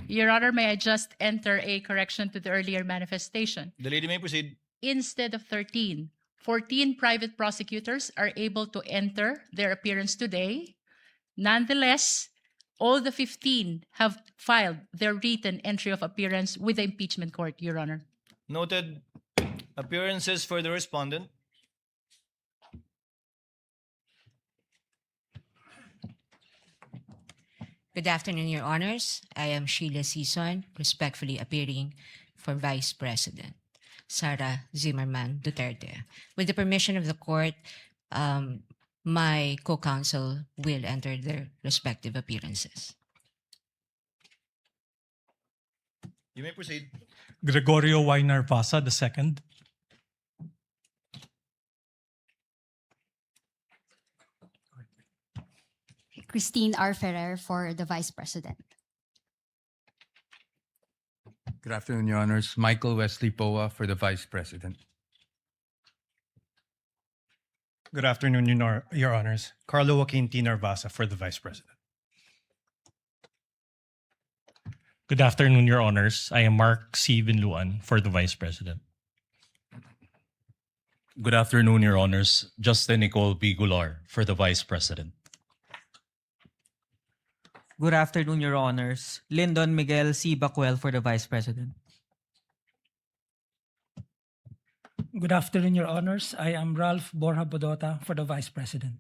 Your Honor, may I just enter a correction to the earlier manifestation? The lady may proceed. Instead of 13, 14 private prosecutors are able to enter their appearance today. Nonetheless, all the 15 have filed their written entry of appearance with the impeachment court, Your Honor. Noted. Appearances for the respondent. Good afternoon, Your Honors. I am Sheila Sison, respectfully appearing for Vice President Sara Duterte. With the permission of the court, my co-counsel will enter their respective appearances. You may proceed. Gregorio Y. Narvasa II. Christine R. Ferrer for the Vice President. Good afternoon, Your Honors. Michael Wesley Poa for the Vice President. Good afternoon, Your Honors. Carlo Joaquin T. Narvasa for the Vice President. Good afternoon, Your Honors. I am Mark C. Vinluan for the Vice President. Good afternoon, Your Honors. Justin Nicole B. Goulart for the Vice President. Good afternoon, Your Honors. Lyndon Miguel C. Bacuel for the Vice President. Good afternoon, Your Honors. I am Ralph Borja Bodota for the Vice President.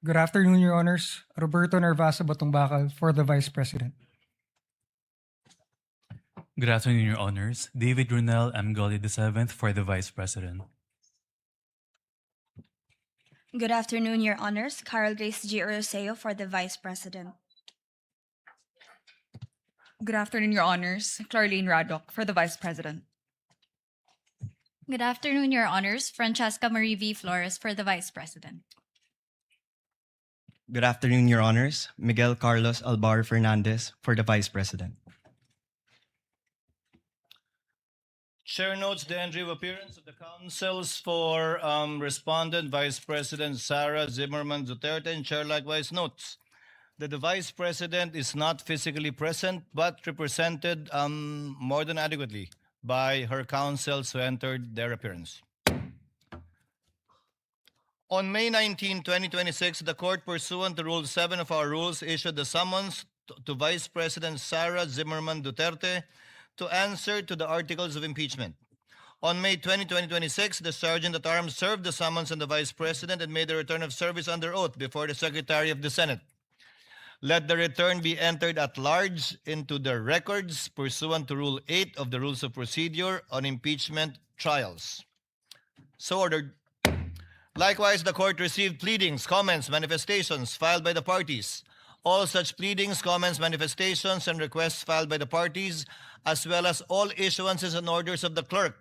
Good afternoon, Your Honors. Roberto Narvasa Batongbacal for the Vice President. Good afternoon, Your Honors. David Runel M. Gully VII for the Vice President. Good afternoon, Your Honors. Carol Grace G. Oroseo for the Vice President. Good afternoon, Your Honors. Clarlene Radok for the Vice President. Good afternoon, Your Honors. Francesca Marie V. Flores for the Vice President. Good afternoon, Your Honors. Miguel Carlos Albar Fernandez for the Vice President. Chair notes the entry of appearance of the counsels for Respondent Vice President Sara Zimmerman Duterte, and Chair likewise notes that the Vice President is not physically present but represented more than adequately by her counsels who entered their appearance. On May 19, 2026, the court, pursuant to Rule 7 of our rules, issued the summons to Vice President Sara Zimmerman Duterte to answer to the articles of impeachment. On May 20, 2026, the Sergeant at Arms served the summons on the Vice President and made a return of service under oath before the Secretary of the Senate. Let the return be entered at large into the records pursuant to Rule 8 of the Rules of Procedure on Impeachment Trials. So ordered. Likewise, the court received pleadings, comments, manifestations filed by the parties. All such pleadings, comments, manifestations, and requests filed by the parties, as well as all issuances and orders of the clerk,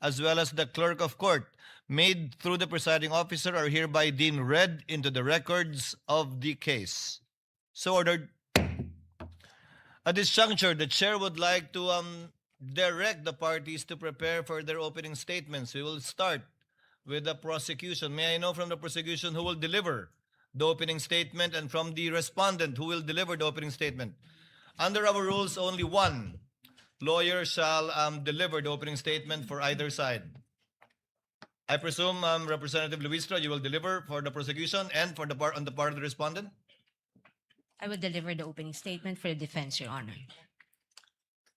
as well as the clerk of court, made through the presiding officer, are hereby deemed read into the records of the case. So ordered. At this juncture, the chair would like to direct the parties to prepare for their opening statements. We will start with the prosecution. May I know from the prosecution who will deliver the opening statement, and from the respondent who will deliver the opening statement? Under our rules, only one lawyer shall deliver the opening statement for either side. I presume Representative Luistro, you will deliver for the prosecution and for the on the part of the respondent? I will deliver the opening statement for the defense, Your Honor.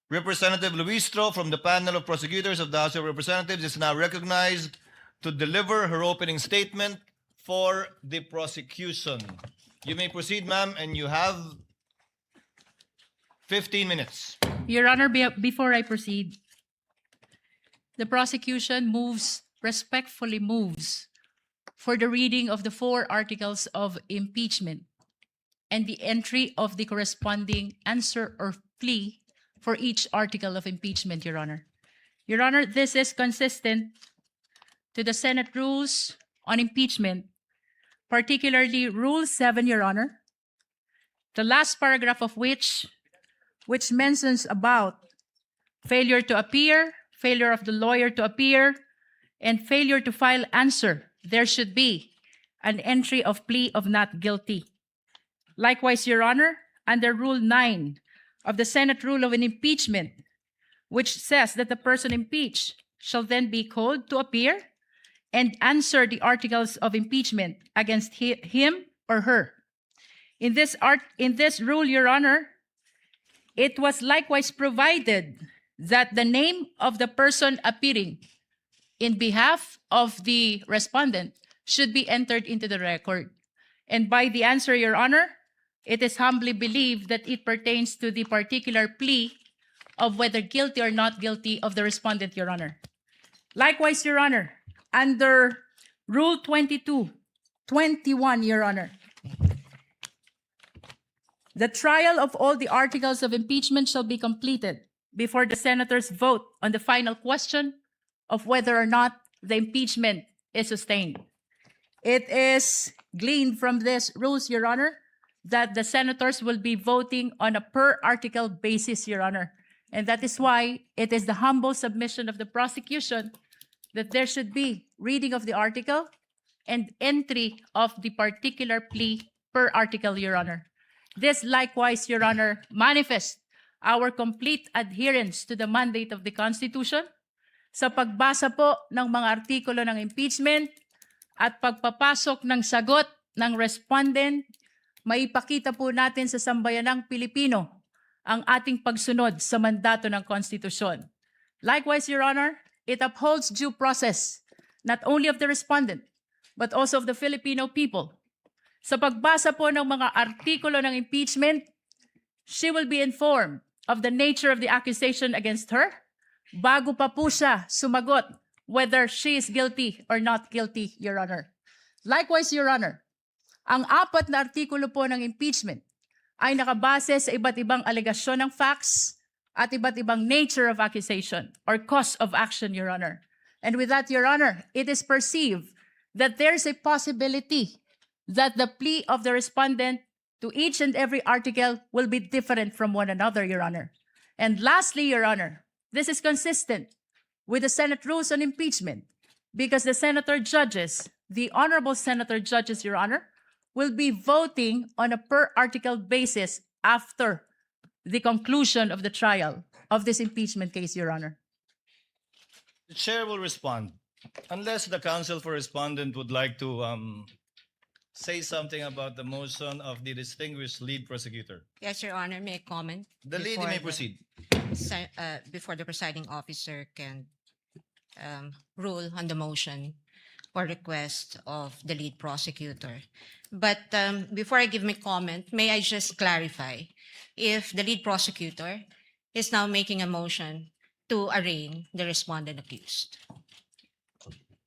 Representative Luistro from the panel of prosecutors of the House of Representatives is now recognized to deliver her opening statement for the prosecution. You may proceed, ma'am, and you have 15 minutes. Your Honor, before I proceed, the prosecution respectfully moves for the reading of the 4 articles of impeachment and the entry of the corresponding answer or plea for each article of impeachment, Your Honor. Your Honor, this is consistent to the Senate rules on impeachment, particularly Rule 7, Your Honor, the last paragraph of which mentions about failure to appear, failure of the lawyer to appear, and failure to file answer. There should be an entry of plea of not guilty. Likewise, Your Honor, under Rule 9 of the Senate Rule of an Impeachment, which says that the person impeached shall then be called to appear and answer the articles of impeachment against him or her. In this rule, Your Honor, it was likewise provided that the name of the person appearing in behalf of the respondent should be entered into the record. And by the answer, Your Honor, it is humbly believed that it pertains to the particular plea of whether guilty or not guilty of the respondent, Your Honor. Likewise, Your Honor, under Rule 22-21, Your Honor, the trial of all the articles of impeachment shall be completed before the senators vote on the final question of whether or not the impeachment is sustained. It is gleaned from these rules, Your Honor, that the senators will be voting on a per article basis, Your Honor. And that is why it is the humble submission of the prosecution that there should be reading of the article and entry of the particular plea per article, Your Honor. This likewise, Your Honor, manifests our complete adherence to the mandate of the Constitution, sa pagbasa po ng mga artikulo ng impeachment at pagpapasok ng sagot ng respondent, maipakita po natin sa sambayanang Pilipino ang ating pagsunod sa mandato ng konstitusyon. Likewise, Your Honor, it upholds due process not only of the respondent, but also of the Filipino people. Sa pagbasa po ng mga artikulo ng impeachment, she will be informed of the nature of the accusation against her bago pa po siya sumagot whether she is guilty or not guilty, Your Honor. Likewise, Your Honor, ang 4 na artikulo po ng impeachment ay nakabase sa iba't ibang alegasyon ng facts at iba't ibang nature of accusation or cause of action, Your Honor. And with that, Your Honor, it is perceived that there's a possibility that the plea of the respondent to each and every article will be different from one another, Your Honor. And lastly, Your Honor, this is consistent with the Senate rules on impeachment because the senator judges, the honorable senator judges, Your Honor, will be voting on a per article basis after the conclusion of the trial of this impeachment case, Your Honor. The chair will respond. Unless the counsel for respondent would like to say something about the motion of the distinguished lead prosecutor. Yes, Your Honor, may I comment? The lead may proceed. Before the presiding officer can rule on the motion or request of the lead prosecutor. But before I give my comment, may I just clarify if the lead prosecutor is now making a motion to arraign the respondent accused.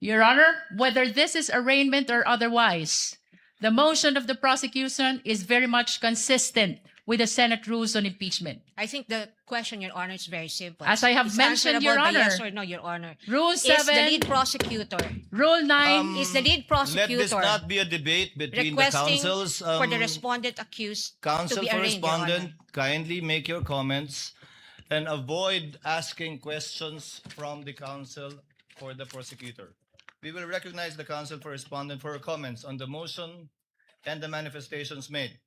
Your Honor, whether this is arraignment or otherwise, the motion of the prosecution is very much consistent with the Senate rules on impeachment. I think the question, Your Honor, is very simple. As I have It's mentioned, Your answerable by Honor, yes or no, Your Honor. Rule Is the 7, lead prosecutor, Rule 9, is the lead Let prosecutor this not be a debate between the requesting councils. for the respondent accused to Counsel be for arraigned, Your Honor? respondent, kindly make your comments and avoid asking questions from the counsel for the prosecutor. We will recognize the counsel for respondent for her comments on the motion and the manifestations made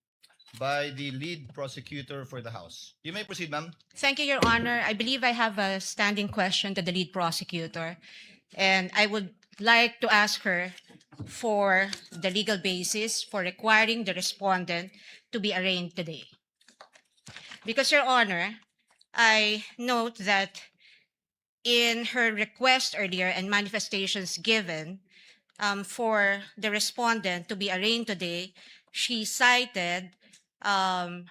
by the lead prosecutor for the House. You may proceed, ma'am. Thank you, Your Honor. I believe I have a standing question to the lead prosecutor, and I would like to ask her for the legal basis for requiring the respondent to be arraigned today. Because, Your Honor, I note that in her request earlier and manifestations given for the respondent to be arraigned today, she cited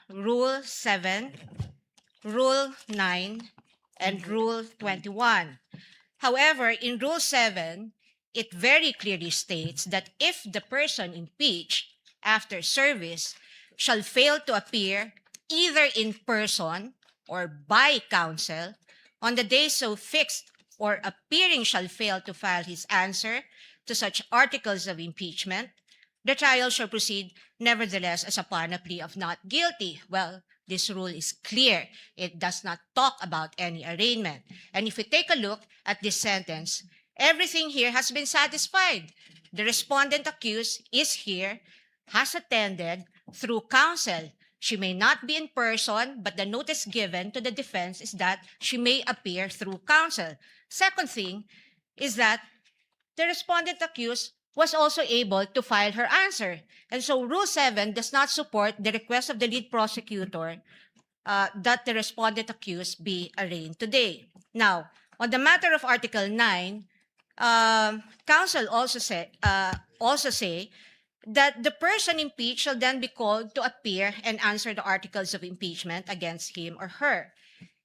Rule 7, Rule 9, and Rule 21. However, in Rule 7, it very clearly states that if the person impeached after service shall fail to appear either in person or by counsel on the day so fixed, or appearing shall fail to file his answer to such articles of impeachment, the trial shall proceed nevertheless as upon a plea of not guilty. Well, this rule is clear. It does not talk about any arraignment. And if we take a look at this sentence, everything here has been satisfied. The respondent accused is here, has attended through counsel. She may not be in person, but the notice given to the defense is that she may appear through counsel. Second thing is that the respondent accused was also able to file her answer. And so Rule 7 does not support the request of the lead prosecutor that the respondent accused be arraigned today. Now, on the matter of Article 9, counsel also say that the person impeached shall then be called to appear and answer the articles of impeachment against him or her.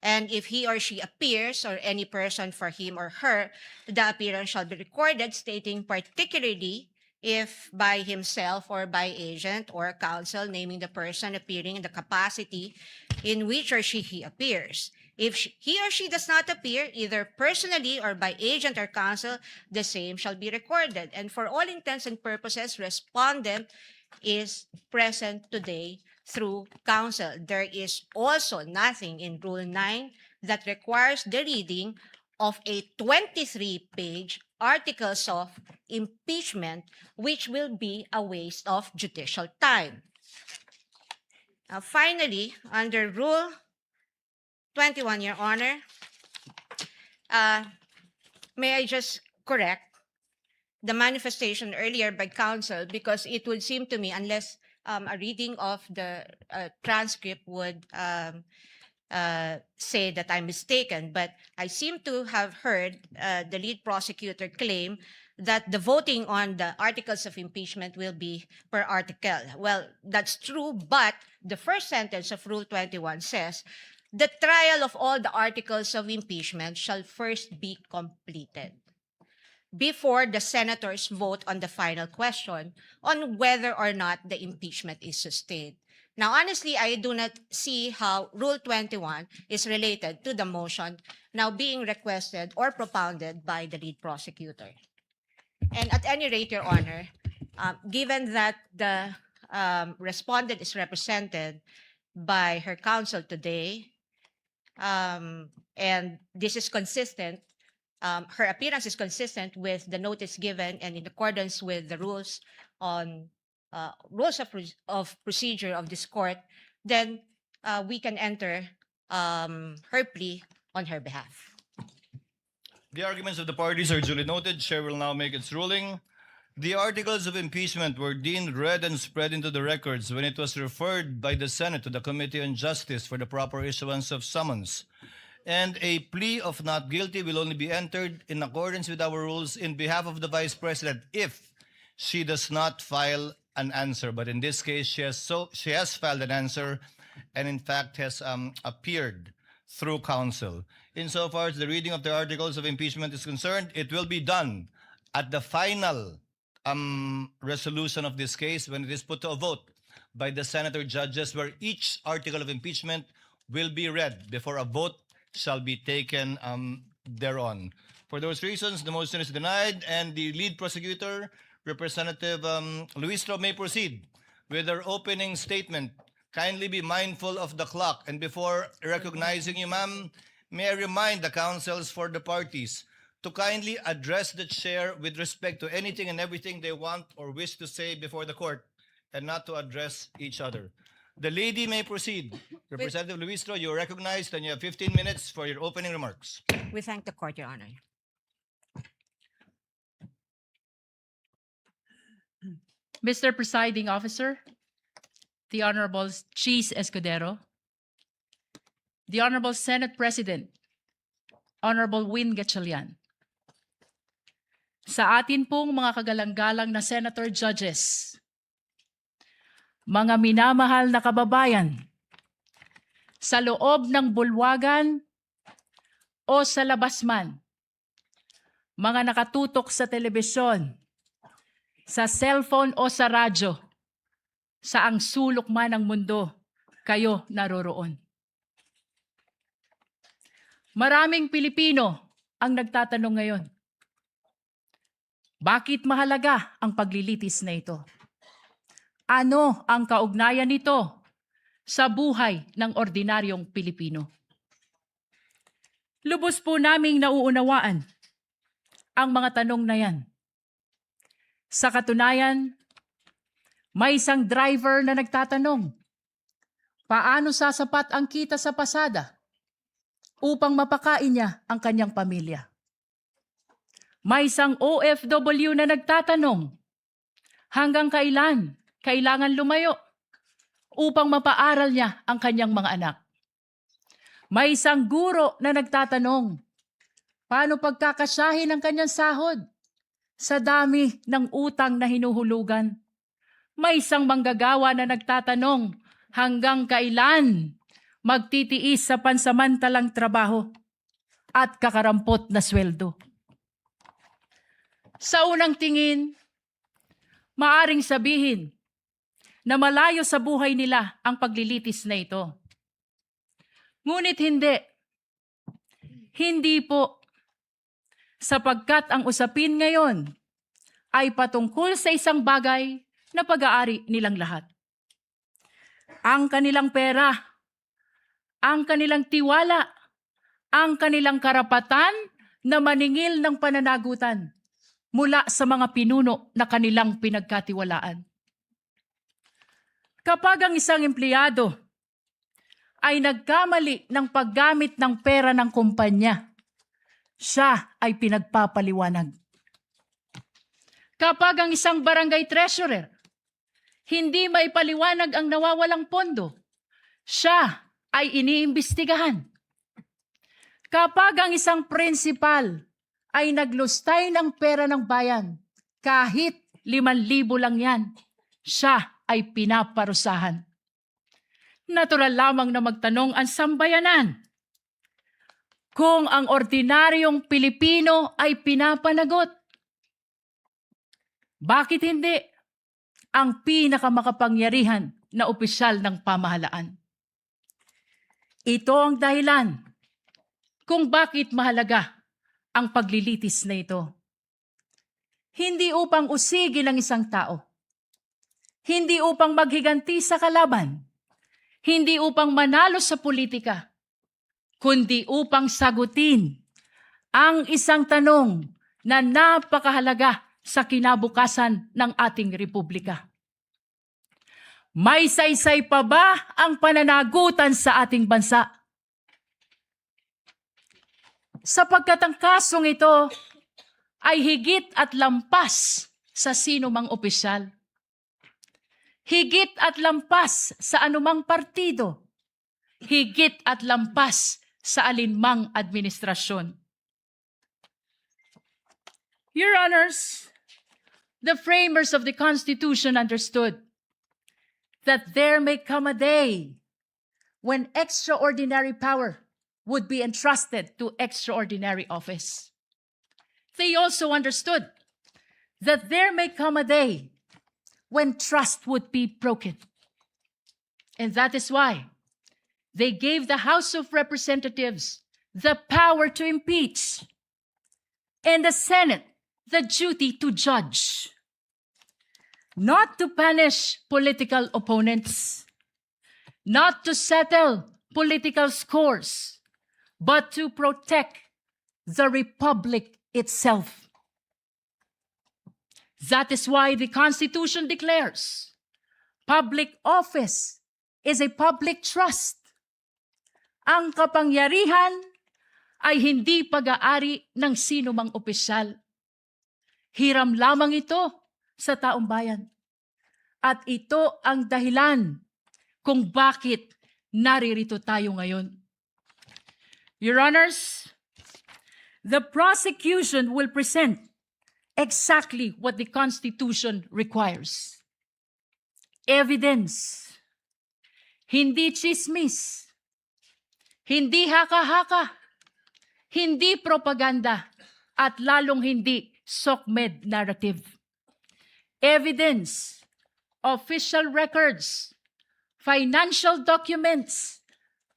And if he or she appears, or any person for him or her, the appearance shall be recorded, stating particularly if by himself or by agent or counsel, naming the person appearing in the capacity in which or he appears. If he or she does not appear, either personally or by agent or counsel, the same shall be recorded. And for all intents and purposes, respondent is present today through counsel. There is also nothing in Rule 9 that requires the reading of a 23-page articles of impeachment, which will be a waste of judicial time. Now, finally, under Rule 21, Your Honor, may I just correct the manifestation earlier by counsel, because it would seem to me, unless a reading of the transcript would say that I'm mistaken, but I seem to have heard the lead prosecutor claim that the voting on the articles of impeachment will be per article. Well, that's true, but the first sentence of Rule 21 says, the trial of all the articles of impeachment shall first be completed before the senators vote on the final question on whether or not the impeachment is sustained. Now, honestly, I do not see how Rule 21 is related to the motion now being requested or propounded by the lead prosecutor. And at any rate, Your Honor, given that the respondent is represented by her counsel today, and this is consistent, her appearance is consistent with the notice given and in accordance with the rules on rules of procedure of this court, then we can enter her plea on her behalf. The arguments of the parties are duly noted. Chair will now make its ruling. The articles of impeachment were deemed read and spread into the records when it was referred by the Senate to the Committee on Justice for the proper issuance of summons. And a plea of not guilty will only be entered in accordance with our rules in behalf of the Vice President if she does not file an answer. But in this case, she has filed an answer and in fact has appeared through counsel. Insofar as the reading of the articles of impeachment is concerned, it will be done at the final resolution of this case when it is put to a vote by the senator judges, where each article of impeachment will be read before a vote shall be taken thereon. For those reasons, the motion is denied, and the lead prosecutor, Representative Luistro, may proceed with her opening statement. Kindly be mindful of the clock, and before recognizing you, ma'am, may I remind the counsels for the parties to kindly address the chair with respect to anything and everything they want or wish to say before the court, and not to address each other. The lady may proceed. Representative Luistro, you are recognized, and you have 15 minutes for your opening remarks. We thank the court, Your Honor. Mr. Presiding Officer, the Honorable Cheese Escudero, the Honorable Senate President, Honorable Win Gatchalian, sa atin pong mga kagalang-galang na Senator Judges, mga minamahal na kababayan, sa loob ng bulwagan o sa labas man, mga nakatutok sa telebisyon, sa cellphone o sa radyo, saang sulok man ng mundo kayo naroroon. Maraming Pilipino ang nagtatanong ngayon, bakit mahalaga ang paglilitis na ito? Ano ang kaugnayan nito sa buhay ng ordinaryong Pilipino? Lubos po naming nauunawaan ang mga tanong na yan. Sa katunayan, may isang driver na nagtatanong, paano sasapat ang kita sa pasada upang mapakain niya ang kanyang pamilya? May isang OFW na nagtatanong, hanggang kailan kailangan lumayo upang mapaaral niya ang kanyang mga anak? May isang guro na nagtatanong, paano pagkakasyahin ang kanyang sahod sa dami ng utang na hinuhulugan? May isang manggagawa na nagtatanong, hanggang kailan magtitiis sa pansamantalang trabaho at kakarampot na sweldo? Sa unang tingin, maaring sabihin na malayo sa buhay nila ang paglilitis na ito. Ngunit hindi. Hindi po. Sapagkat ang usapin ngayon ay patungkol sa isang bagay na pag-aari nilang lahat. Ang kanilang pera, ang kanilang tiwala, ang kanilang karapatan na maningil ng pananagutan mula sa mga pinuno na kanilang pinagkatiwalaan. Kapag ang isang empleyado ay nagkamali ng paggamit ng pera ng kumpanya siya ay pinagpapaliwanag. Kapag ang isang barangay treasurer hindi maipaliwanag ang nawawalang pondo, siya ay iniimbestigahan. Kapag ang isang principal ay naglustay ng pera ng bayan, kahit 5,000 lang yan, siya ay pinaparusahan. Natural lamang na magtanong ang sambayanan kung ang ordinaryong Pilipino ay pinapanagot. Bakit hindi ang pinakamakapangyarihan na opisyal ng pamahalaan? Ito ang dahilan kung bakit mahalaga ang paglilitis na ito. Hindi upang usigin ang isang tao, hindi upang maghiganti sa kalaban, hindi upang manalo sa politika, kundi upang sagutin ang isang tanong na napakahalaga sa kinabukasan ng ating republika. May saysay pa ba ang pananagutan sa ating bansa? Sapagkat ang kasong ito ay higit at lampas sa sino mang opisyal. Higit at lampas sa anumang partido. Higit at lampas sa alinmang administrasyon. Your Honors, the framers of the Constitution understood that there may come a day when extraordinary power would be entrusted to extraordinary office. They also understood that there may come a day when trust would be broken. And that is why they gave the House of Representatives the power to impeach and the Senate the duty to judge, not to punish political opponents, not to settle political scores, but to protect the republic itself. That is why the Constitution declares public office is a public trust. Ang kapangyarihan ay hindi pag-aari ng sino mang opisyal. Hiram lamang ito sa taong bayan. At ito ang dahilan kung bakit naririto tayo ngayon. Your Honors, the prosecution will present exactly what the Constitution requires. Evidence. Hindi chismis. Hindi haka-haka. Hindi propaganda. At lalong hindi SOCMED narrative. Evidence. Official records. Financial documents.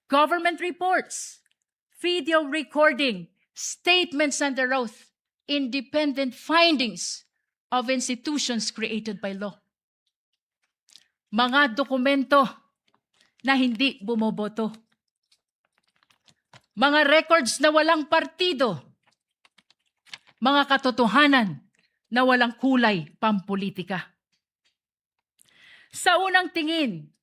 Government reports. Video recording, statements under oath, independent findings of institutions created by law. Mga dokumento na hindi bumoboto. Mga records na walang partido. Mga katotohanan na walang kulay pampolitika. Sa unang tingin,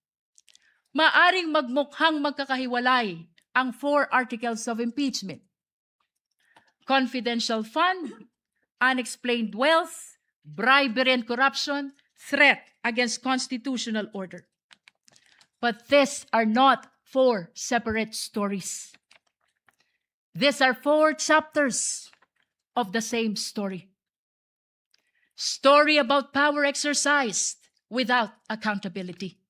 maaring magmukhang magkakahiwalay ang 4 articles of impeachment. Confidential fund, unexplained wealth, bribery and corruption, threat against constitutional order. But these are not 4 separate stories. These are 4 chapters of the same story. Story about power exercised without accountability.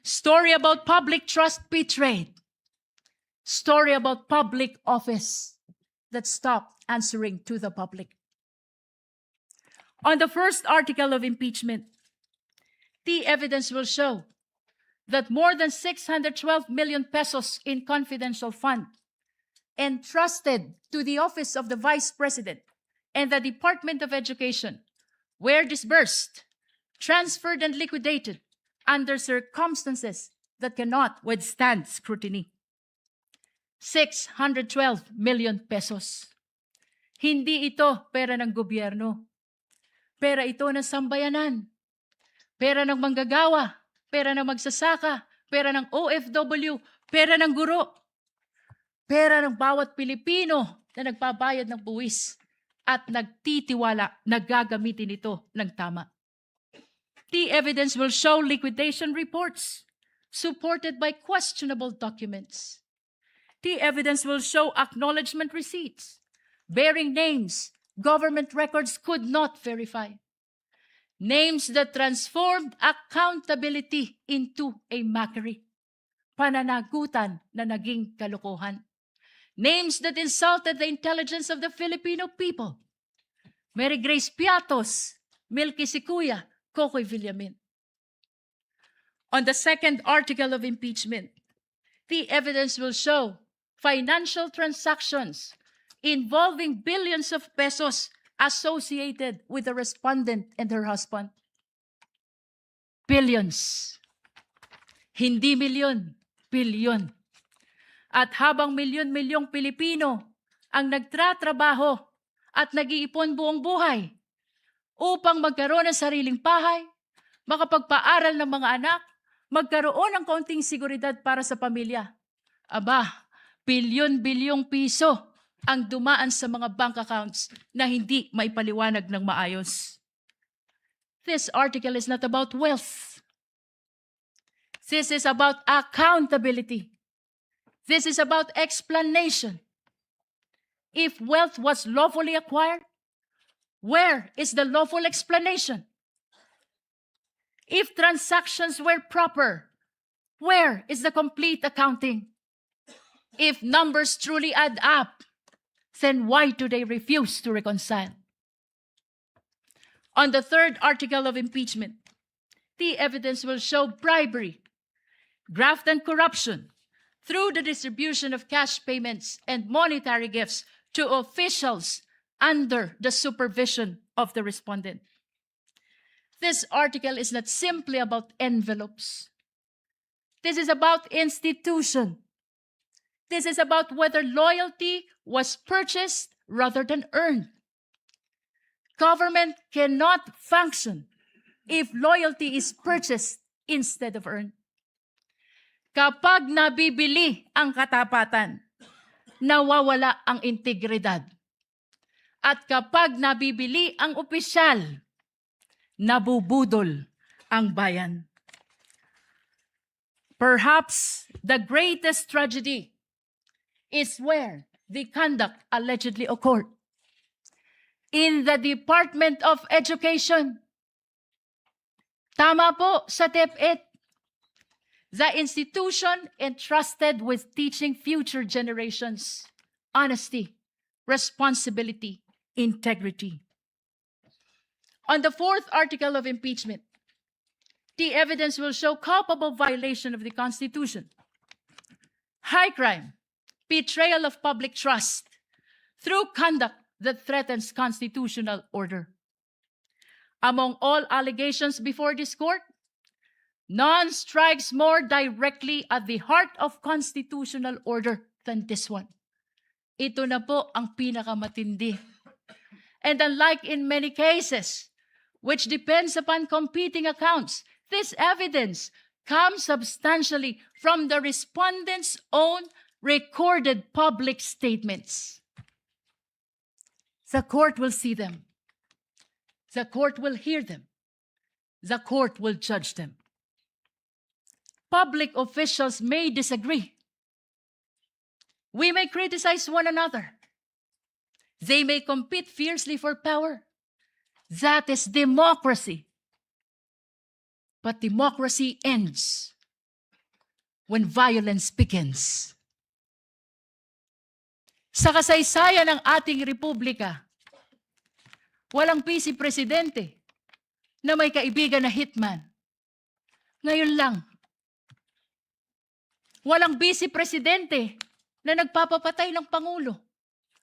Story about public trust betrayed. Story about public office that stopped answering to the public. On the first article of impeachment, the evidence will show that more than 612 million pesos in confidential fund entrusted to the office of the Vice President and the Department of Education were disbursed, transferred, and liquidated under circumstances that cannot withstand scrutiny. 612 million pesos. Hindi ito pera ng gobyerno. Pera ito ng sambayanan. Pera ng manggagawa. Pera ng magsasaka. Pera ng OFW. Pera ng guro. Pera ng bawat Pilipino na nagbabayad ng buwis at nagtitiwala na gagamitin ito ng tama. The evidence will show liquidation reports supported by questionable documents. The evidence will show acknowledgement receipts bearing names government records could not verify. Names that transformed accountability into a mockery. Pananagutan na naging kalokohan. Names that insulted the intelligence of the Filipino people. Mary Grace Piatos, Milky Sikuya, Kokoy Villamin. On the second article of impeachment, the evidence will show financial transactions involving billions of pesos associated with the respondent and her husband. Billions. Hindi milyon, bilyon. At habang milyon-milyong Pilipino ang nagtratrabaho at nag-iipon buong buhay upang magkaroon ng sariling bahay, makapagpaaral ng mga anak, magkaroon ng kaunting seguridad para sa pamilya. Aba, bilyon-bilyong piso ang dumaan sa mga bank accounts na hindi maipaliwanag ng maayos. This article is not about wealth. This is about accountability. This is about explanation. If wealth was lawfully acquired, where is the lawful explanation? If transactions were proper, where is the complete accounting? If numbers truly add up, then why do they refuse to reconcile? On the third article of impeachment, the evidence will show bribery, graft and corruption through the distribution of cash payments and monetary gifts to officials under the supervision of the respondent. This article is not simply about envelopes. This is about institution. This is about whether loyalty was purchased rather than earned. Government cannot function if loyalty is purchased instead of earned. Kapag nabibili ang katapatan, nawawala ang integridad. At kapag nabibili ang opisyal, nabubudol ang bayan. Perhaps the greatest tragedy is where the conduct allegedly occurred. In the Department of Education. Tama po sa DepEd. The institution entrusted with teaching future generations honesty, responsibility, integrity. On the fourth article of impeachment, the evidence will show culpable violation of the Constitution, high crime, betrayal of public trust through conduct that threatens constitutional order. Among all allegations before this court, none strikes more directly at the heart of constitutional order than this one. Ito na po ang pinakamatindi. And unlike in many cases, which depends upon competing accounts, this evidence comes substantially from the respondent's own recorded public statements. The court will see them. The court will hear them. The court will judge them. Public officials may disagree. We may criticize one another. They may compete fiercely for power. That is democracy. But democracy ends when violence begins. Sa kasaysayan ng ating republika, walang vice presidente na may kaibigan na hitman. Ngayon lang, walang vice presidente na nagpapapatay ng Pangulo.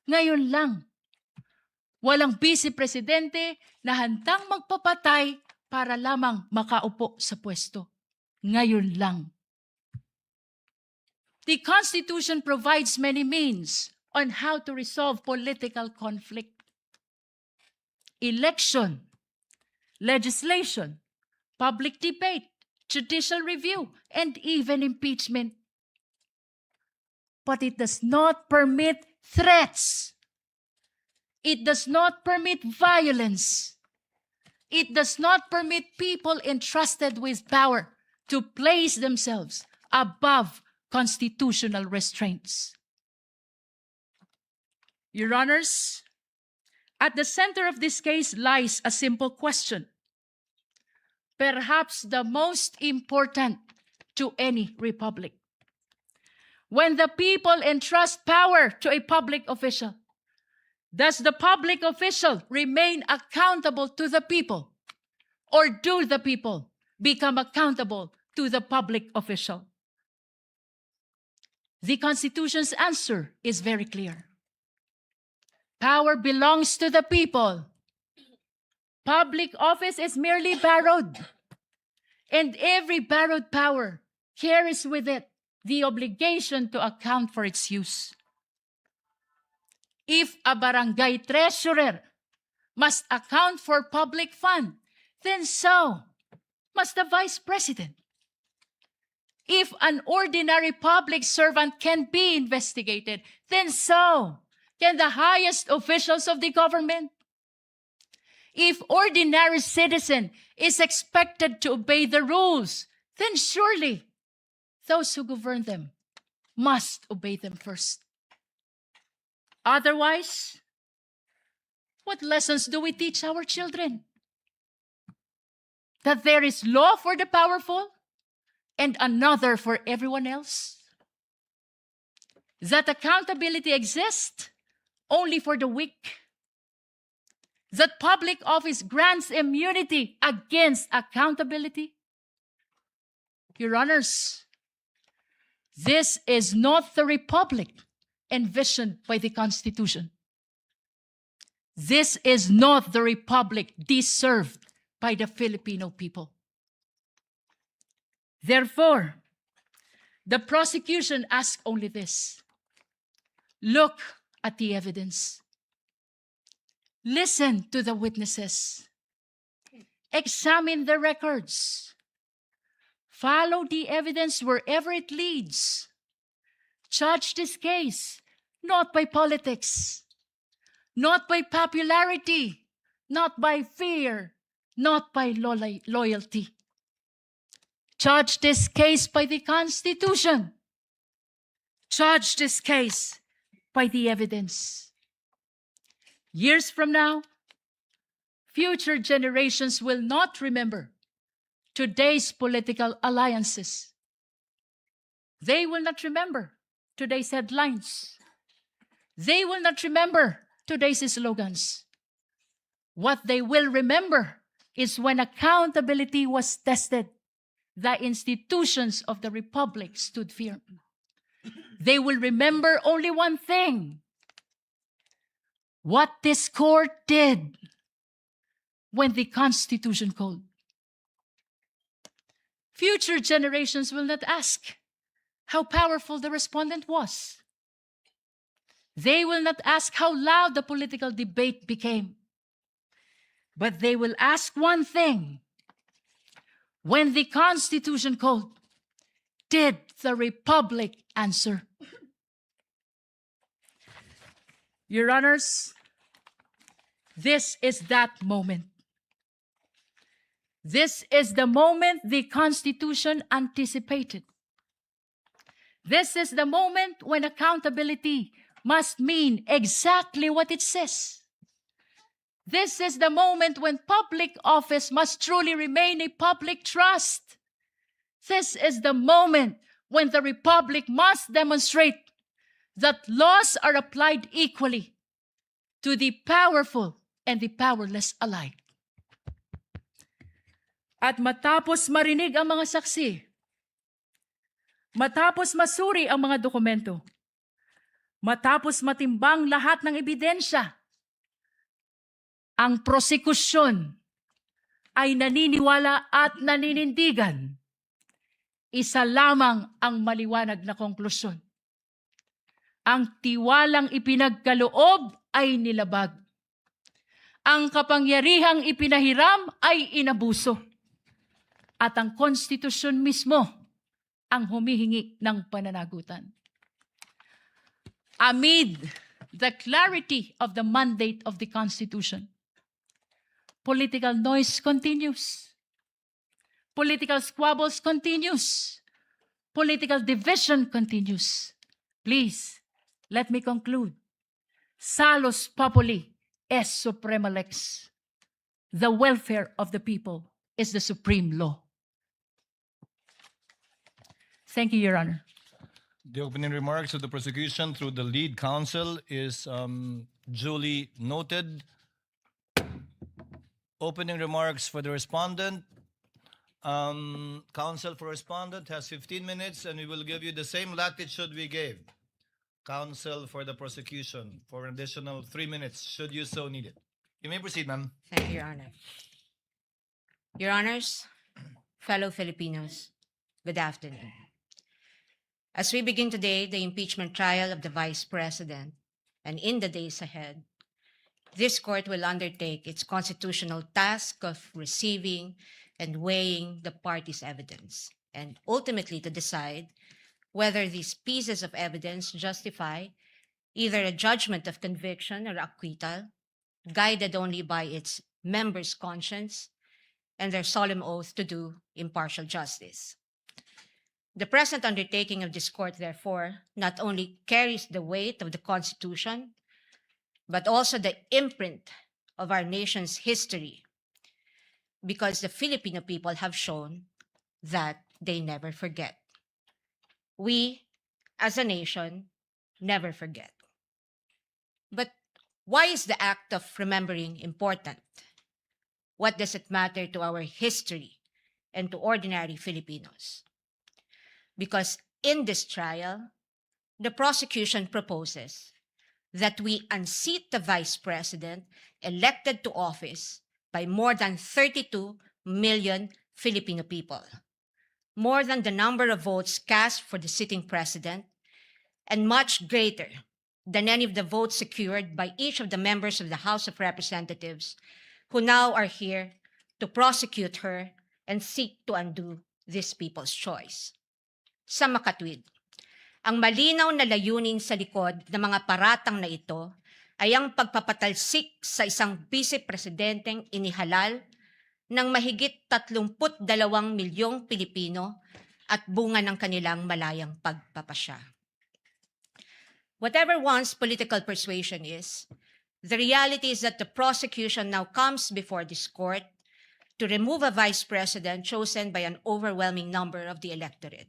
Ngayon lang, walang vice presidente na handang magpapatay para lamang makaupo sa pwesto. Ngayon lang. The Constitution provides many means on how to resolve political conflict. Election, legislation, public debate, judicial review, and even impeachment. But it does not permit threats It does not permit violence. It does not permit people entrusted with power to place themselves above constitutional restraints. Your Honors, at the center of this case lies a simple question, perhaps the most important to any republic. When the people entrust power to a public official, does the public official remain accountable to the people, or do the people become accountable to the public official? The Constitution's answer is very clear. Power belongs to the people. Public office is merely borrowed, and every borrowed power carries with it the obligation to account for its use. If a barangay treasurer must account for public fund, then so must the vice president. If an ordinary public servant can be investigated, then so can the highest officials of the government. If ordinary citizen is expected to obey the rules, then surely those who govern them must obey them first. Otherwise, what lessons do we teach our children? That there is law for the powerful and another for everyone else? That accountability exists only for the weak? That public office grants immunity against accountability? Your Honors, this is not the republic envisioned by the Constitution. This is not the republic deserved by the Filipino people. Therefore, the prosecution asks only this: look at the evidence. Listen to the witnesses. Examine the records. Follow the evidence wherever it leads. Judge this case not by politics, not by popularity, not by fear, not by loyalty. Judge this case by the Constitution. Judge this case by the evidence. Years from now, future generations will not remember today's political alliances. They will not remember today's headlines. They will not remember today's slogans. What they will remember is when accountability was tested, the institutions of the Republic stood firm. They will remember only one thing: what this court did when the Constitution called. Future generations will not ask how powerful the respondent was. They will not ask how loud the political debate became. But they will ask one thing: when the Constitution called, did the Republic answer? Your Honors, this is that moment. This is the moment the Constitution anticipated. This is the moment when accountability must mean exactly what it says. This is the moment when public office must truly remain a public trust. This is the moment when the Republic must demonstrate that laws are applied equally to the powerful and the powerless alike. At matapos marinig ang mga saksi, matapos masuri ang mga dokumento, matapos matimbang lahat ng ebidensya, ang prosekusyon ay naniniwala at naninindigan. Isa lamang ang maliwanag na konklusyon: ang tiwalang ipinagkaloob ay nilabag. Ang kapangyarihang ipinahiram ay inabuso. At ang konstitusyon mismo ang humihingi ng pananagutan. Amid the clarity of the mandate of the Constitution. Political noise continues. Political squabbles continues. Political division continues. Please, let me conclude. Salus populi est suprema lex. The welfare of the people is the supreme law. Thank you, Your Honor. The opening remarks of the prosecution through the lead counsel is duly noted. Opening remarks for the respondent. Counsel for respondent has 15 minutes, and we will give you the same latitude we gave counsel for the prosecution for an additional 3 minutes, should you so need it. You may proceed, ma'am. Thank you, Your Honor. Your Honors, fellow Filipinos, good afternoon. As we begin today the impeachment trial of the Vice President, and in the days ahead, this court will undertake its constitutional task of receiving and weighing the parties' evidence, and ultimately to decide whether these pieces of evidence justify either a judgment of conviction or acquittal, guided only by its members' conscience and their solemn oath to do impartial justice. The present undertaking of this court, therefore, not only carries the weight of the Constitution, but also the imprint of our nation's history, because the Filipino people have shown that they never forget. We, as a nation, never forget. But why is the act of remembering important? What does it matter to our history and to ordinary Filipinos? Because in this trial, the prosecution proposes that we unseat the Vice President elected to office by more than 32 million Filipino people, more than the number of votes cast for the sitting president, and much greater than any of the votes secured by each of the members of the House of Representatives who now are here to prosecute her and seek to undo this people's choice. Sa makatwid, ang malinaw na layunin sa likod ng mga paratang na ito ay ang pagpapatalsik sa isang vice-presidenteng inihalal ng mahigit 32 milyong Pilipino at bunga ng kanilang malayang pagpapasya. Whatever one's political persuasion is, the reality is that the prosecution now comes before this court to remove a vice president chosen by an overwhelming number of the electorate.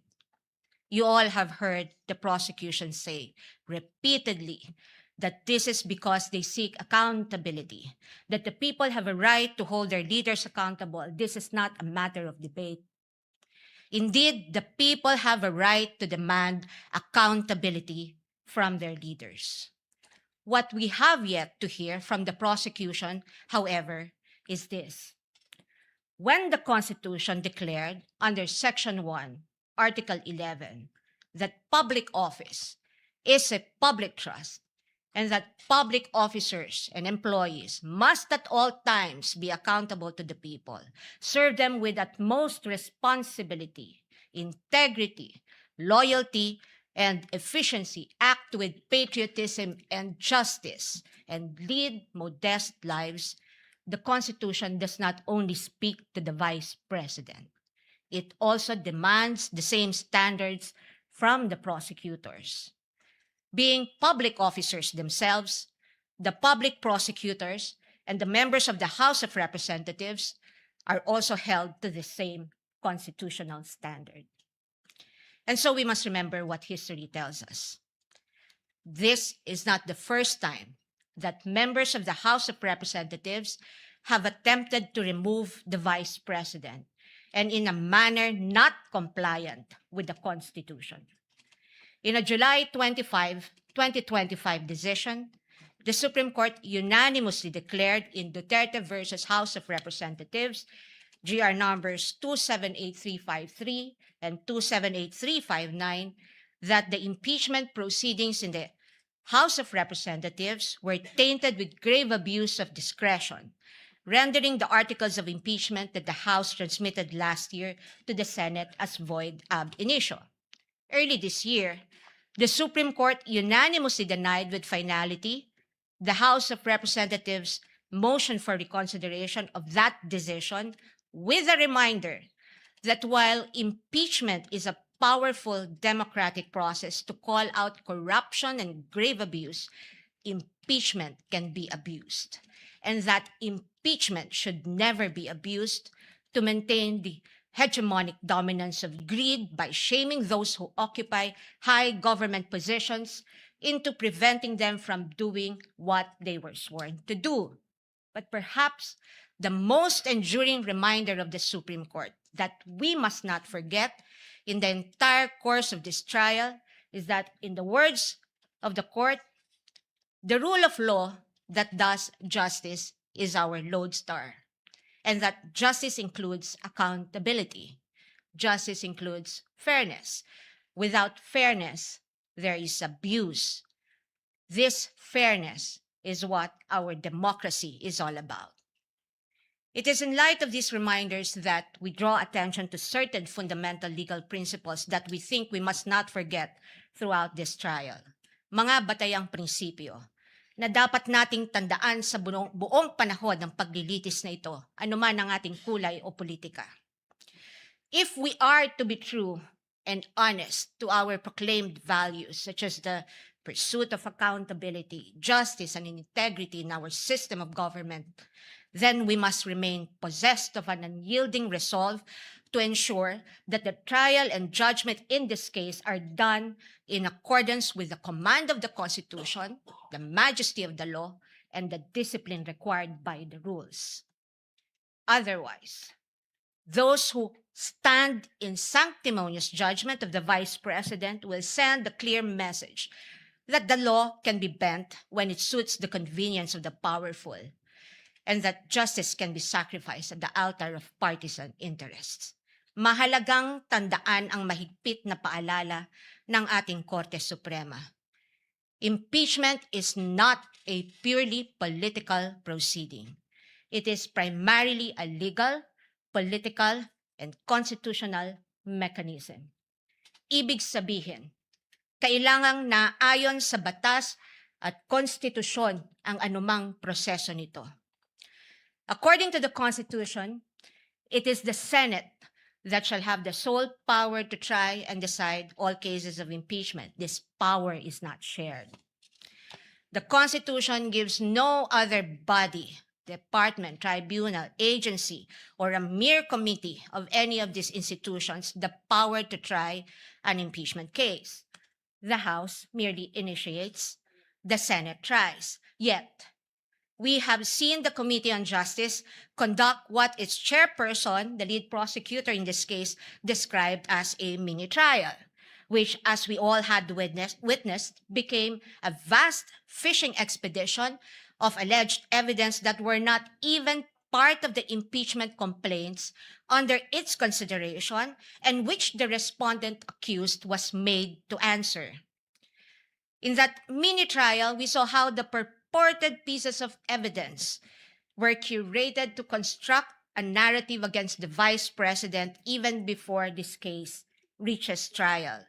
You all have heard the prosecution say repeatedly that this is because they seek accountability, that the people have a right to hold their leaders accountable. This is not a matter of debate. Indeed, the people have a right to demand accountability from their leaders. What we have yet to hear from the prosecution, however, is this. When the Constitution declared under Section 1, Article 11, that public office is a public trust and that public officers and employees must at all times be accountable to the people, serve them with utmost responsibility, integrity, loyalty, and efficiency, act with patriotism and justice, and lead modest lives, the Constitution does not only speak to the Vice President. It also demands the same standards from the prosecutors. Being public officers themselves, the public prosecutors and the members of the House of Representatives are also held to the same constitutional standard. And so we must remember what history tells us. This is not the first time that members of the House of Representatives have attempted to remove the Vice President, and in a manner not compliant with the Constitution. In a July 25, 2025 decision, the Supreme Court unanimously declared in Duterte versus House of Representatives, GR numbers 278353 and 278359, that the impeachment proceedings in the House of Representatives were tainted with grave abuse of discretion, rendering the articles of impeachment that the House transmitted last year to the Senate as void ab initio. Early this year, The Supreme Court unanimously denied with finality the House of Representatives' motion for reconsideration of that decision, with a reminder that while impeachment is a powerful democratic process to call out corruption and grave abuse, impeachment can be abused, and that impeachment should never be abused to maintain the hegemonic dominance of greed by shaming those who occupy high government positions into preventing them from doing what they were sworn to do. But perhaps the most enduring reminder of the Supreme Court that we must not forget in the entire course of this trial is that, in the words of the court, the rule of law that does justice is our lodestar, and that justice includes accountability. Justice includes fairness. Without fairness, there is abuse. This fairness is what our democracy is all about. It is in light of these reminders that we draw attention to certain fundamental legal principles that we think we must not forget throughout this trial. Mga batayang prinsipyo na dapat nating tandaan sa buong panahon ng paglilitis na ito, anuman ang ating kulay o politika. If we are to be true and honest to our proclaimed values, such as the pursuit of accountability, justice, and integrity in our system of government, then we must remain possessed of an unyielding resolve to ensure that the trial and judgment in this case are done in accordance with the command of the Constitution, the majesty of the law, and the discipline required by the rules. Otherwise, those who stand in sanctimonious judgment of the Vice President will send a clear message that the law can be bent when it suits the convenience of the powerful, and that justice can be sacrificed at the altar of partisan interests. Mahalagang tandaan ang mahigpit na paalala ng ating Korte Suprema. Impeachment is not a purely political proceeding. It is primarily a legal, political, and constitutional mechanism. Ibig sabihin, kailangang naayon sa batas at konstitusyon ang anumang proseso nito. According to the Constitution, it is the Senate that shall have the sole power to try and decide all cases of impeachment. This power is not shared. The Constitution gives no other body, department, tribunal, agency, or a mere committee of any of these institutions the power to try an impeachment case. The House merely initiates, the Senate tries. Yet, we have seen the Committee on Justice conduct what its chairperson, the lead prosecutor in this case, described as a mini trial, which, as we all had witnessed, became a vast fishing expedition of alleged evidence that were not even part of the impeachment complaints under its consideration, and which the respondent accused was made to answer. In that mini trial, we saw how the purported pieces of evidence were curated to construct a narrative against the Vice President even before this case reaches trial.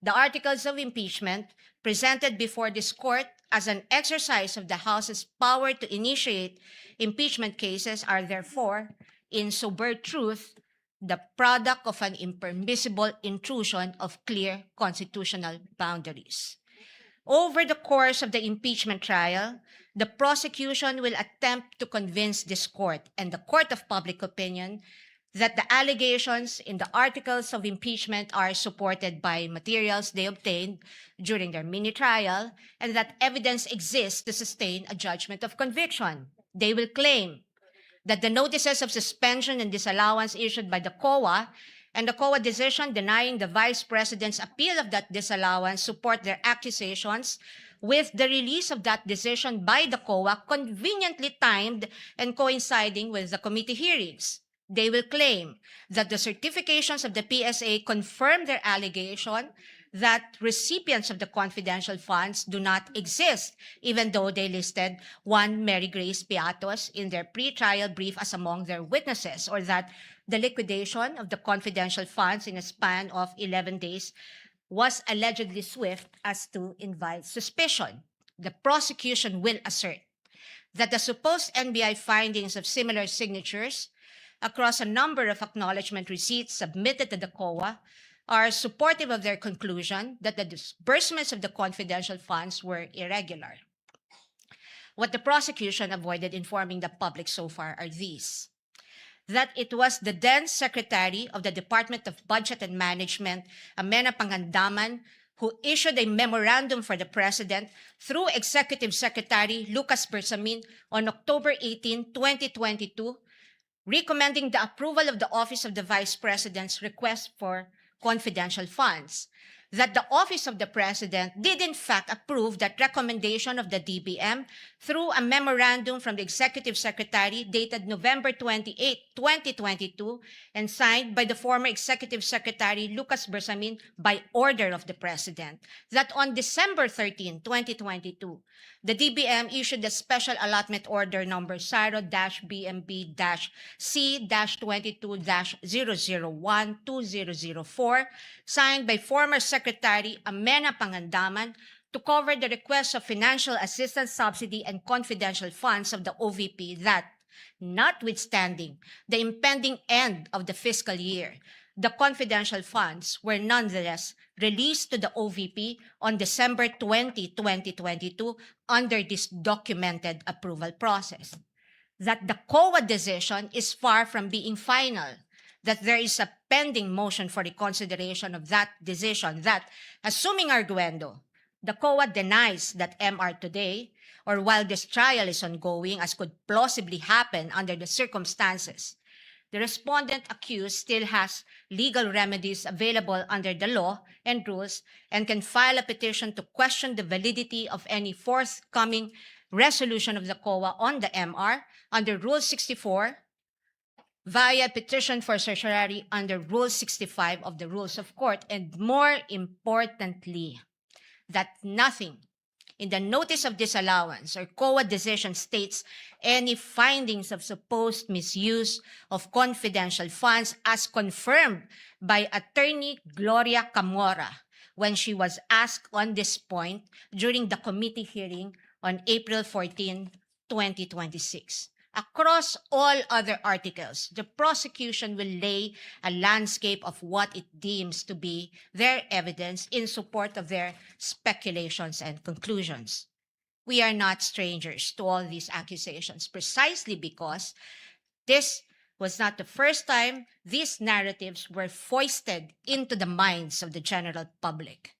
The articles of impeachment presented before this court as an exercise of the House's power to initiate impeachment cases are therefore, in sober truth, the product of an impermissible intrusion of clear constitutional boundaries. Over the course of the impeachment trial, the prosecution will attempt to convince this court and the court of public opinion that the allegations in the articles of impeachment are supported by materials they obtained during their mini trial, and that evidence exists to sustain a judgment of conviction. They will claim that the notices of suspension and disallowance issued by the COA and the COA decision denying the Vice President's appeal of that disallowance support their accusations, with the release of that decision by the COA conveniently timed and coinciding with the committee hearings. They will claim that the certifications of the PSA confirm their allegation that recipients of the confidential funds do not exist, even though they listed one Mary Grace Piatos in their pre-trial brief as among their witnesses, or that the liquidation of the confidential funds in a span of 11 days was allegedly swift as to invite suspicion. The prosecution will assert that the supposed NBI findings of similar signatures across a number of acknowledgement receipts submitted to the COA are supportive of their conclusion that the disbursements of the confidential funds were irregular. What the prosecution avoided informing the public so far are these: that it was the then Secretary of the Department of Budget and Management, Amena Pangandaman, who issued a memorandum for the President through Executive Secretary Lucas Bersamin on October 18, 2022, recommending the approval of the Office of the Vice President's request for confidential funds. That the Office of the President did in fact approve that recommendation of the DBM through a memorandum from the Executive Secretary dated November 28, 2022, and signed by the former Executive Secretary Lucas Bersamin by order of the President. That on December 13, 2022, the DBM issued a special allotment order number SARO-BMB-C-22-001-2004, signed by former Secretary Amena Pangandaman, to cover the request of financial assistance, subsidy, and confidential funds of the OVP that, notwithstanding the impending end of the fiscal year, the confidential funds were nonetheless released to the OVP on December 20, 2022 under this documented approval process. That the COA decision is far from being final, that there is a pending motion for reconsideration of that decision, that, assuming arguendo, the COA denies that MR today, or while this trial is ongoing, as could plausibly happen under the circumstances, the respondent accused still has legal remedies available under the law and rules and can file a petition to question the validity of any forthcoming resolution of the COA on the MR under Rule 64 via petition for certiorari under Rule 65 of the Rules of Court, and more importantly, that nothing in the notice of disallowance or COA decision states any findings of supposed misuse of confidential funds as confirmed by Attorney Gloria Camora when she was asked on this point during the committee hearing on April 14, 2026. Across all other articles, the prosecution will lay a landscape of what it deems to be their evidence in support of their speculations and conclusions. We are not strangers to all these accusations, precisely because this was not the first time these narratives were foisted into the minds of the general public.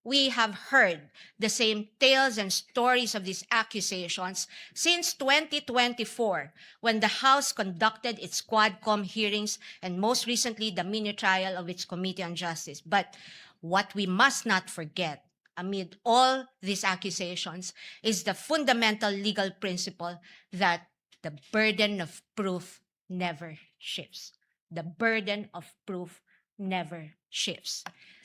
We have heard the same tales and stories of these accusations since 2024, when the House conducted its Quadcom hearings and most recently the mini trial of its Committee on Justice. But what we must not forget amid all these accusations is the fundamental legal principle that the burden of proof never shifts. The burden of proof never shifts.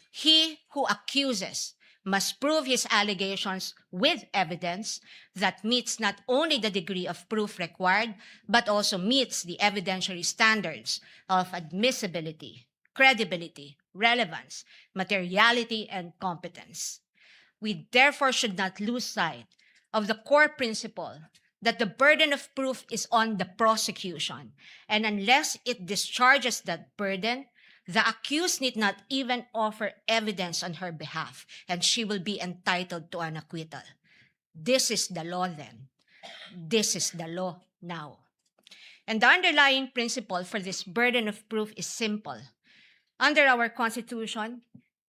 He who accuses must prove his allegations with evidence that meets not only the degree of proof required, but also meets the evidentiary standards of admissibility, credibility, relevance, materiality, and competence. We therefore should not lose sight of the core principle that the burden of proof is on the prosecution, and unless it discharges that burden, the accused need not even offer evidence on her behalf, and she will be entitled to an acquittal. This is the law then. This is the law now. And the underlying principle for this burden of proof is simple. Under our Constitution,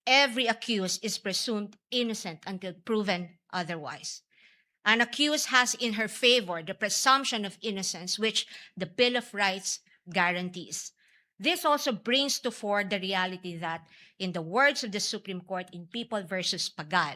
every accused is presumed innocent until proven otherwise. An accused has in her favor the presumption of innocence, which the Bill of Rights guarantees. This also brings to fore the reality that, in the words of the Supreme Court in People versus Pagal,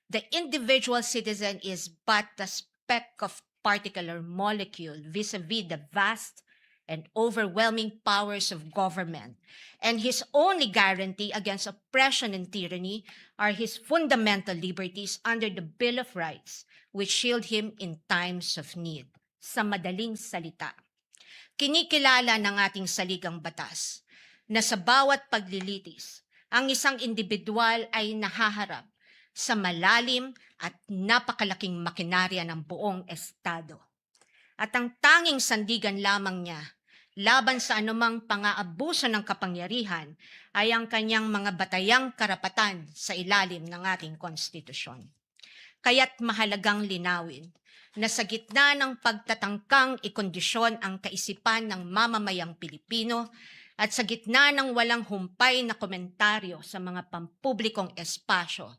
the individual citizen is but a speck of particular molecule vis-a-vis the vast and overwhelming powers of government, and his only guarantee against oppression and tyranny are his fundamental liberties under the Bill of Rights, which shield him in times of need. Sa madaling salita, kinikilala ng ating saligang batas na sa bawat paglilitis ang isang individual ay nahaharap sa malalim at napakalaking makinarya ng buong Estado. At ang tanging sandigan lamang niya laban sa anumang pang-aabuso ng kapangyarihan ay ang kanyang mga batayang karapatan sa ilalim ng ating konstitusyon. Kaya't mahalagang linawin na sa gitna ng pagtatangkang ikondisyon ang kaisipan ng mamamayang Pilipino at sa gitna ng walang humpay na komentaryo sa mga pampublikong espasyo,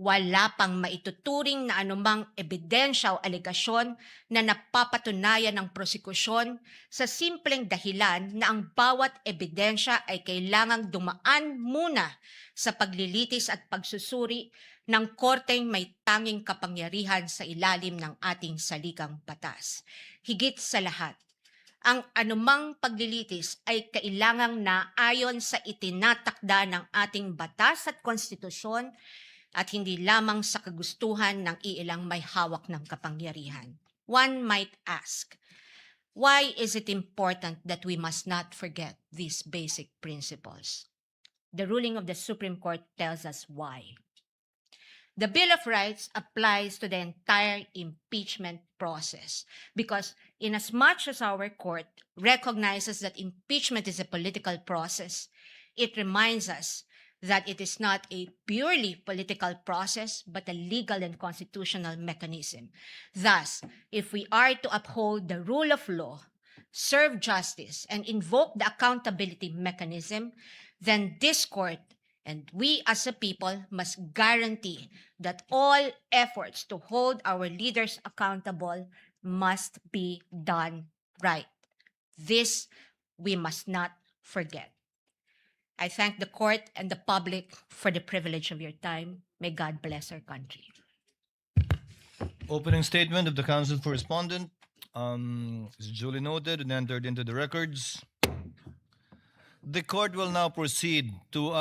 wala pang maituturing na anumang ebidensya o alegasyon na napapatunayan ng prosekusyon sa simpleng dahilan na ang bawat ebidensya ay kailangang dumaan muna sa paglilitis at pagsusuri ng korteng may tanging kapangyarihan sa ilalim ng ating saligang batas. Higit sa lahat, ang anumang paglilitis ay kailangang naayon sa itinatakda ng ating batas at konstitusyon at hindi lamang sa kagustuhan ng iilang may hawak ng kapangyarihan. One might ask, why is it important that we must not forget these basic principles? The ruling of the Supreme Court tells us why. The Bill of Rights applies to the entire impeachment process because inasmuch as our court recognizes that impeachment is a political process, it reminds us that it is not a purely political process, but a legal and constitutional mechanism. Thus, if we are to uphold the rule of law, serve justice, and invoke the accountability mechanism, then this court and we as a people must guarantee that all efforts to hold our leaders accountable must be done right. This we must not forget. I thank the court and the public for the privilege of your time. May God bless our country. Opening statement of the counsel for respondent is duly noted and entered into the records. The court will now proceed to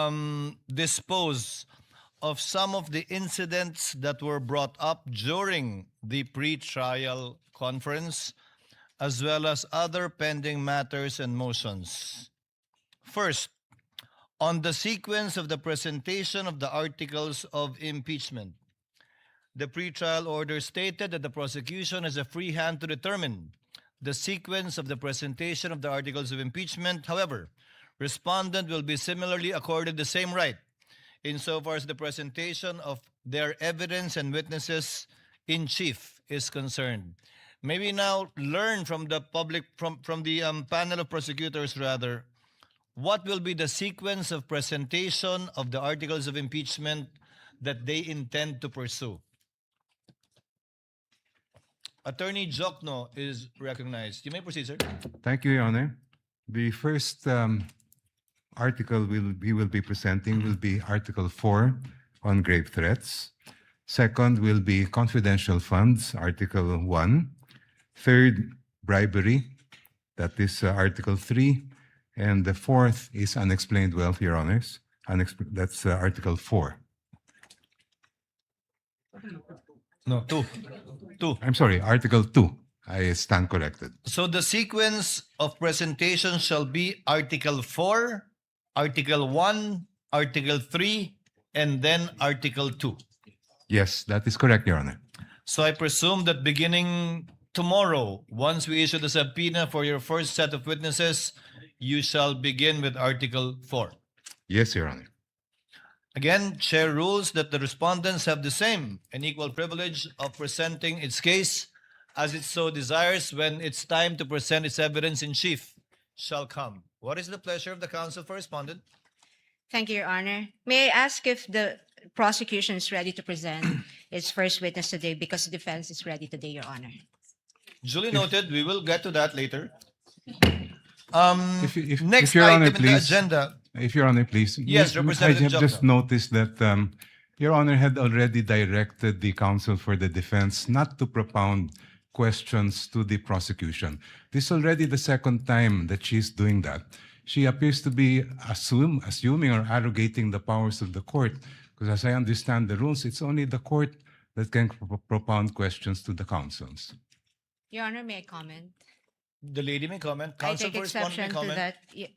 dispose of some of the incidents that were brought up during the pre-trial conference, as well as other pending matters and motions. First, on the sequence of the presentation of the articles of impeachment. The pretrial order stated that the prosecution has a free hand to determine the sequence of the presentation of the articles of impeachment. However, respondent will be similarly accorded the same right insofar as the presentation of their evidence and witnesses in chief is concerned. May we now learn from the public, from the panel of prosecutors rather, what will be the sequence of presentation of the articles of impeachment that they intend to pursue? Attorney Jokno is recognized. You may proceed, sir. Thank you, Your Honor. The first article we will be presenting will be Article 4 on grave threats. Second will be confidential funds, Article 1. Third, bribery, that is Article 3. And the fourth is unexplained wealth, Your Honors. That's Article 4. No, two. I'm sorry, Article 2. I stand corrected. So the sequence of presentation shall be Article 4, Article 1, Article 3, and then Article 2. Yes, that is correct, Your Honor. So I presume that beginning tomorrow, once we issue the subpoena for your first set of witnesses, you shall begin with Article 4. Yes, Your Honor. Again, Chair rules that the respondents have the same and equal privilege of presenting its case as it so desires when it's time to present its evidence in chief shall come. What is the pleasure of the counsel for respondent? Thank you, Your Honor. May I ask if the prosecution is ready to present its first witness today because the defense is ready today, Your Honor? Duly noted. We will get to that later. If Next Your item Honor, in the please, agenda. If Your Honor, please. Yes, I Representative have just Jokno. noticed that Your Honor had already directed the counsel for the defense not to propound questions to the prosecution. This is already the second time that she's doing that. She appears to be assuming or arrogating the powers of the court, because as I understand the rules, it's only the court that can propound questions to the counsels. Your Honor, may I comment? The lady may comment. I Counsel take for respondent may exception to comment. that.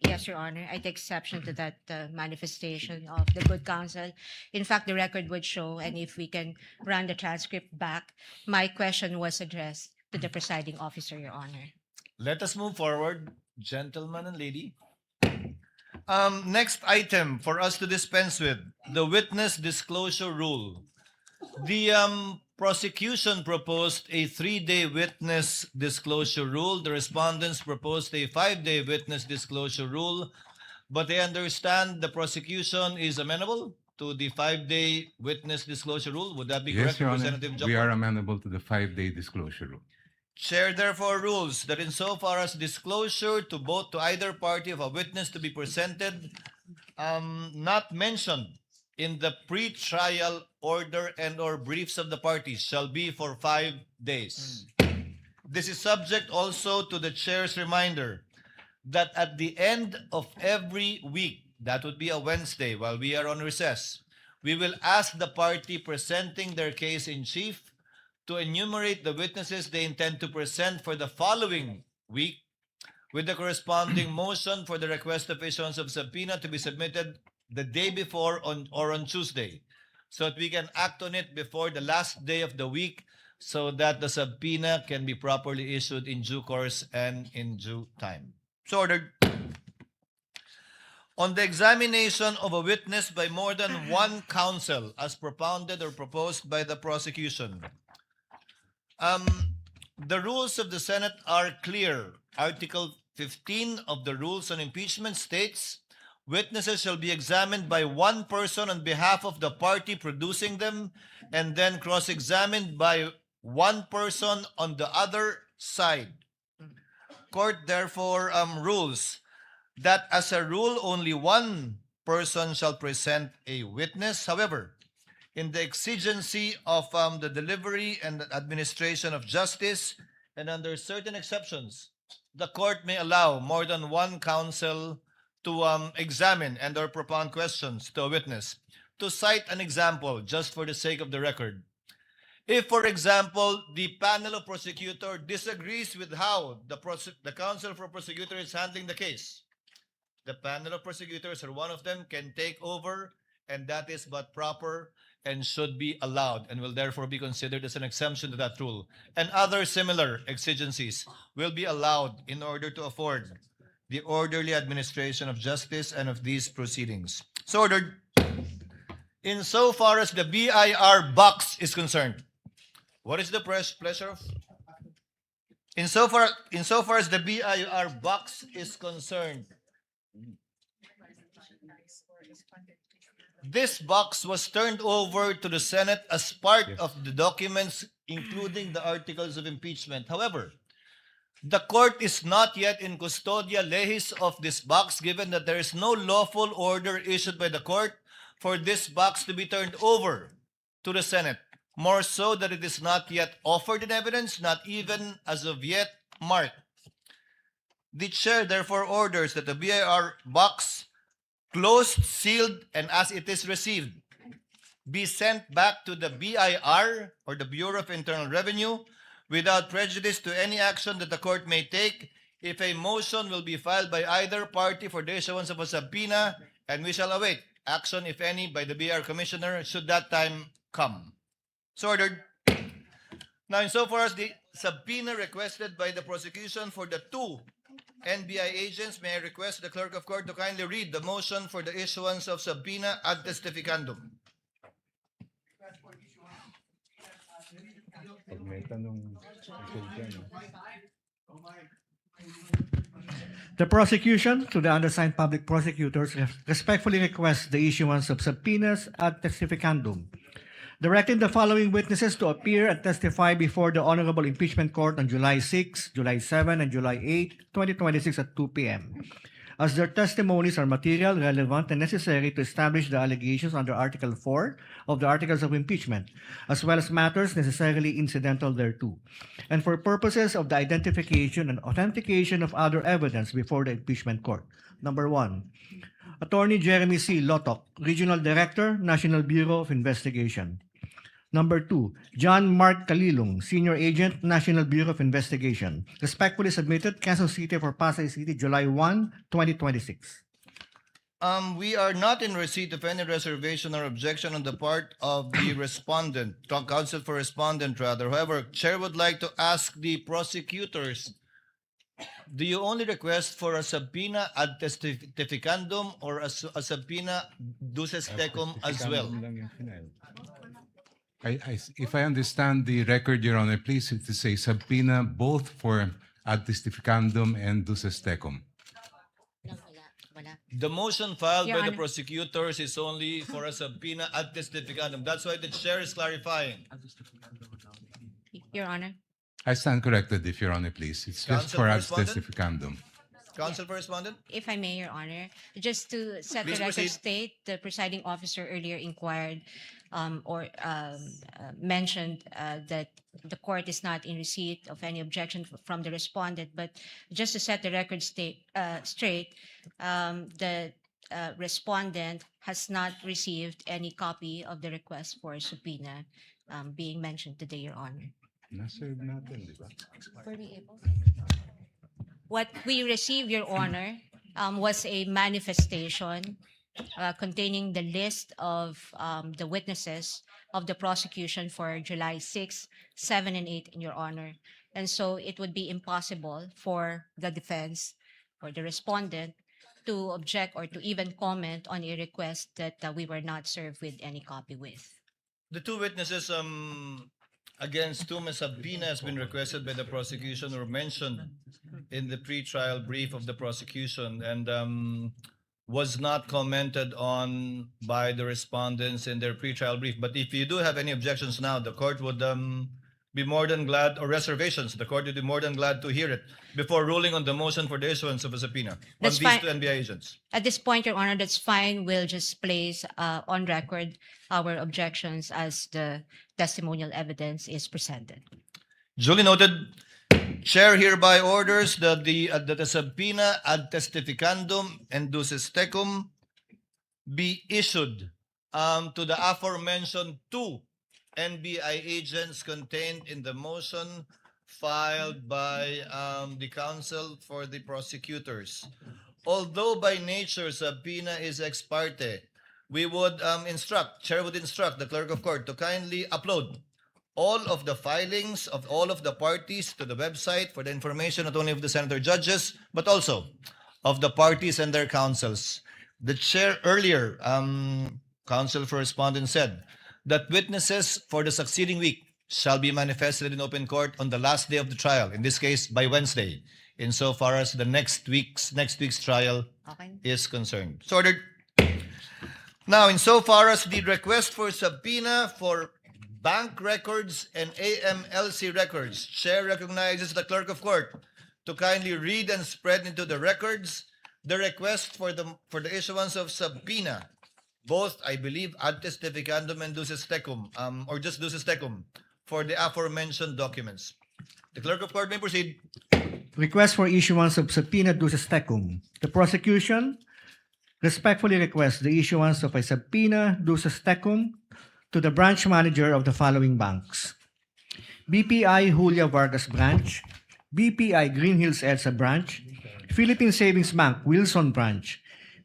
Yes, Your Honor. I take exception to that manifestation of the good counsel. In fact, the record would show, and if we can run the transcript back, my question was addressed to the presiding officer, Your Honor. Let us move forward, gentleman and lady. Next item for us to dispense with, the witness disclosure rule. The prosecution proposed a 3-day witness disclosure rule. The respondents proposed a 5-day witness disclosure rule. But I understand the prosecution is amenable to the 5-day witness disclosure rule. Would that be Yes, correct, Your Honor. Representative We Jokbal? are amenable to the 5-day disclosure rule. Chair therefore rules that insofar as disclosure to both to either party of a witness to be presented, not mentioned in the pre-trial order and or briefs of the parties shall be for 5 days. This is subject also to the chair's reminder that at the end of every week, that would be a Wednesday while we are on recess, we will ask the party presenting their case in chief to enumerate the witnesses they intend to present for the following week with the corresponding motion for the request of issuance of subpoena to be submitted the day before or on Tuesday, so that we can act on it before the last day of the week so that the subpoena can be properly issued in due course and in due time. So ordered. On the examination of a witness by more than one counsel as propounded or proposed by the prosecution, the rules of the Senate are clear. Article 15 of the Rules on Impeachment states, witnesses shall be examined by one person on behalf of the party producing them and then cross-examined by one person on the other side. Court therefore rules that as a rule, only one person shall present a witness. However, in the exigency of the delivery and administration of justice, and under certain exceptions, the court may allow more than one counsel to examine and or propound questions to a witness. To cite an example, just for the sake of the record, if, for example, the panel of prosecutor disagrees with how the counsel for prosecutor is handling the case, the panel of prosecutors or one of them can take over, and that is but proper and should be allowed and will therefore be considered as an exemption to that rule. And other similar exigencies will be allowed in order to afford the orderly administration of justice and of these proceedings. So ordered. Insofar as the BIR box is concerned, what is the pleasure of? Insofar as the BIR box is concerned, this box was turned over to the Senate as part of the documents, including the articles of impeachment. However, the court is not yet in custodia legis of this box, given that there is no lawful order issued by the court for this box to be turned over to the Senate. More so that it is not yet offered in evidence, not even as of yet marked. The chair therefore orders that the BIR box, closed, sealed, and as it is received, be sent back to the BIR or the Bureau of Internal Revenue without prejudice to any action that the court may take if a motion will be filed by either party for the issuance of a subpoena, and we shall await action, if any, by the BIR Commissioner should that time come. So ordered. Now, insofar as the subpoena requested by the prosecution for the two NBI agents, may I request the clerk of court to kindly read the motion for the issuance of subpoena ad testificandum. The prosecution, through the undersigned public prosecutors, respectfully requests the issuance of subpoenas ad testificandum, directing the following witnesses to appear and testify before the Honorable Impeachment Court on July 6, July 7, and July 8, 2026 at 2 p.m. as their testimonies are material, relevant, and necessary to establish the allegations under Article 4 of the Articles of Impeachment, as well as matters necessarily incidental thereto, and for purposes of the identification and authentication of other evidence before the Impeachment Court. Number 1, Attorney Jeremy C. Lotok, Regional Director, National Bureau of Investigation. Number 2, John Mark Kalilong, Senior Agent, National Bureau of Investigation. Respectfully submitted, Quezon City for Pasay City, July 1, 2026. We are not in receipt of any reservation or objection on the part of the respondent, counsel for respondent rather. However, Chair would like to ask the prosecutors, do you only request for a subpoena ad testificandum or a subpoena duces tecum as well? If I understand the record, Your Honor, please to say subpoena both for ad testificandum and duces tecum. The motion filed Your by the Honor. prosecutors is only for a subpoena ad testificandum. That's why the Chair is clarifying. Your Honor. I stand corrected, if Your Honor, please. It's just Counsel for ad for respondent? testificandum. Counsel for respondent? If I may, Your Honor, just to set Please the record proceed. straight, the presiding officer earlier inquired mentioned that the court is not in receipt of any objection from the respondent. But just to set the record straight, the respondent has not received any copy of the request for subpoena being mentioned today, Your Honor. Naserve natin, di ba? What we received, Your Honor, was a manifestation containing the list of the witnesses of the prosecution for July 6, 7, and 8, Your Honor. And so it would be impossible for the defense or the respondent to object or to even comment on a request that we were not served with any copy with. The two witnesses against whom a subpoena has been requested by the prosecution were mentioned in the pre-trial brief of the prosecution and was not commented on by the respondents in their pre-trial brief. But if you do have any objections now, the court would be more than glad, or reservations, the court would be more than glad to hear it before ruling on the motion for the issuance of a subpoena on That's these fine. two NBI agents. At this point, Your Honor, that's fine. We'll just place on record our objections as the testimonial evidence is presented. Duly noted. Chair hereby orders that the subpoena ad testificandum and duces tecum be issued to the aforementioned two NBI agents contained in the motion filed by the counsel for the prosecutors. Although by nature subpoena is ex parte, we would Chair would instruct the clerk of court to kindly upload all of the filings of all of the parties to the website for the information not only of the senator judges, but also of the parties and their counsels. The Chair earlier, counsel for respondent said that witnesses for the succeeding week shall be manifested in open court on the last day of the trial, in this case by Wednesday, insofar as the next week's trial is concerned. So ordered. Now, insofar as the request for subpoena for bank records and AMLC records, Chair recognizes the clerk of court to kindly read and spread into the records the request for the issuance of subpoena, both, I believe, ad testificandum and duces tecum, or just duces tecum, for the aforementioned documents. The clerk of court may proceed. Request for issuance of subpoena duces tecum. The prosecution respectfully requests the issuance of a subpoena duces tecum to the branch manager of the following banks: BPI Julia Vargas Branch, BPI Green Hills EDSA Branch, Philippine Savings Bank Wilson Branch,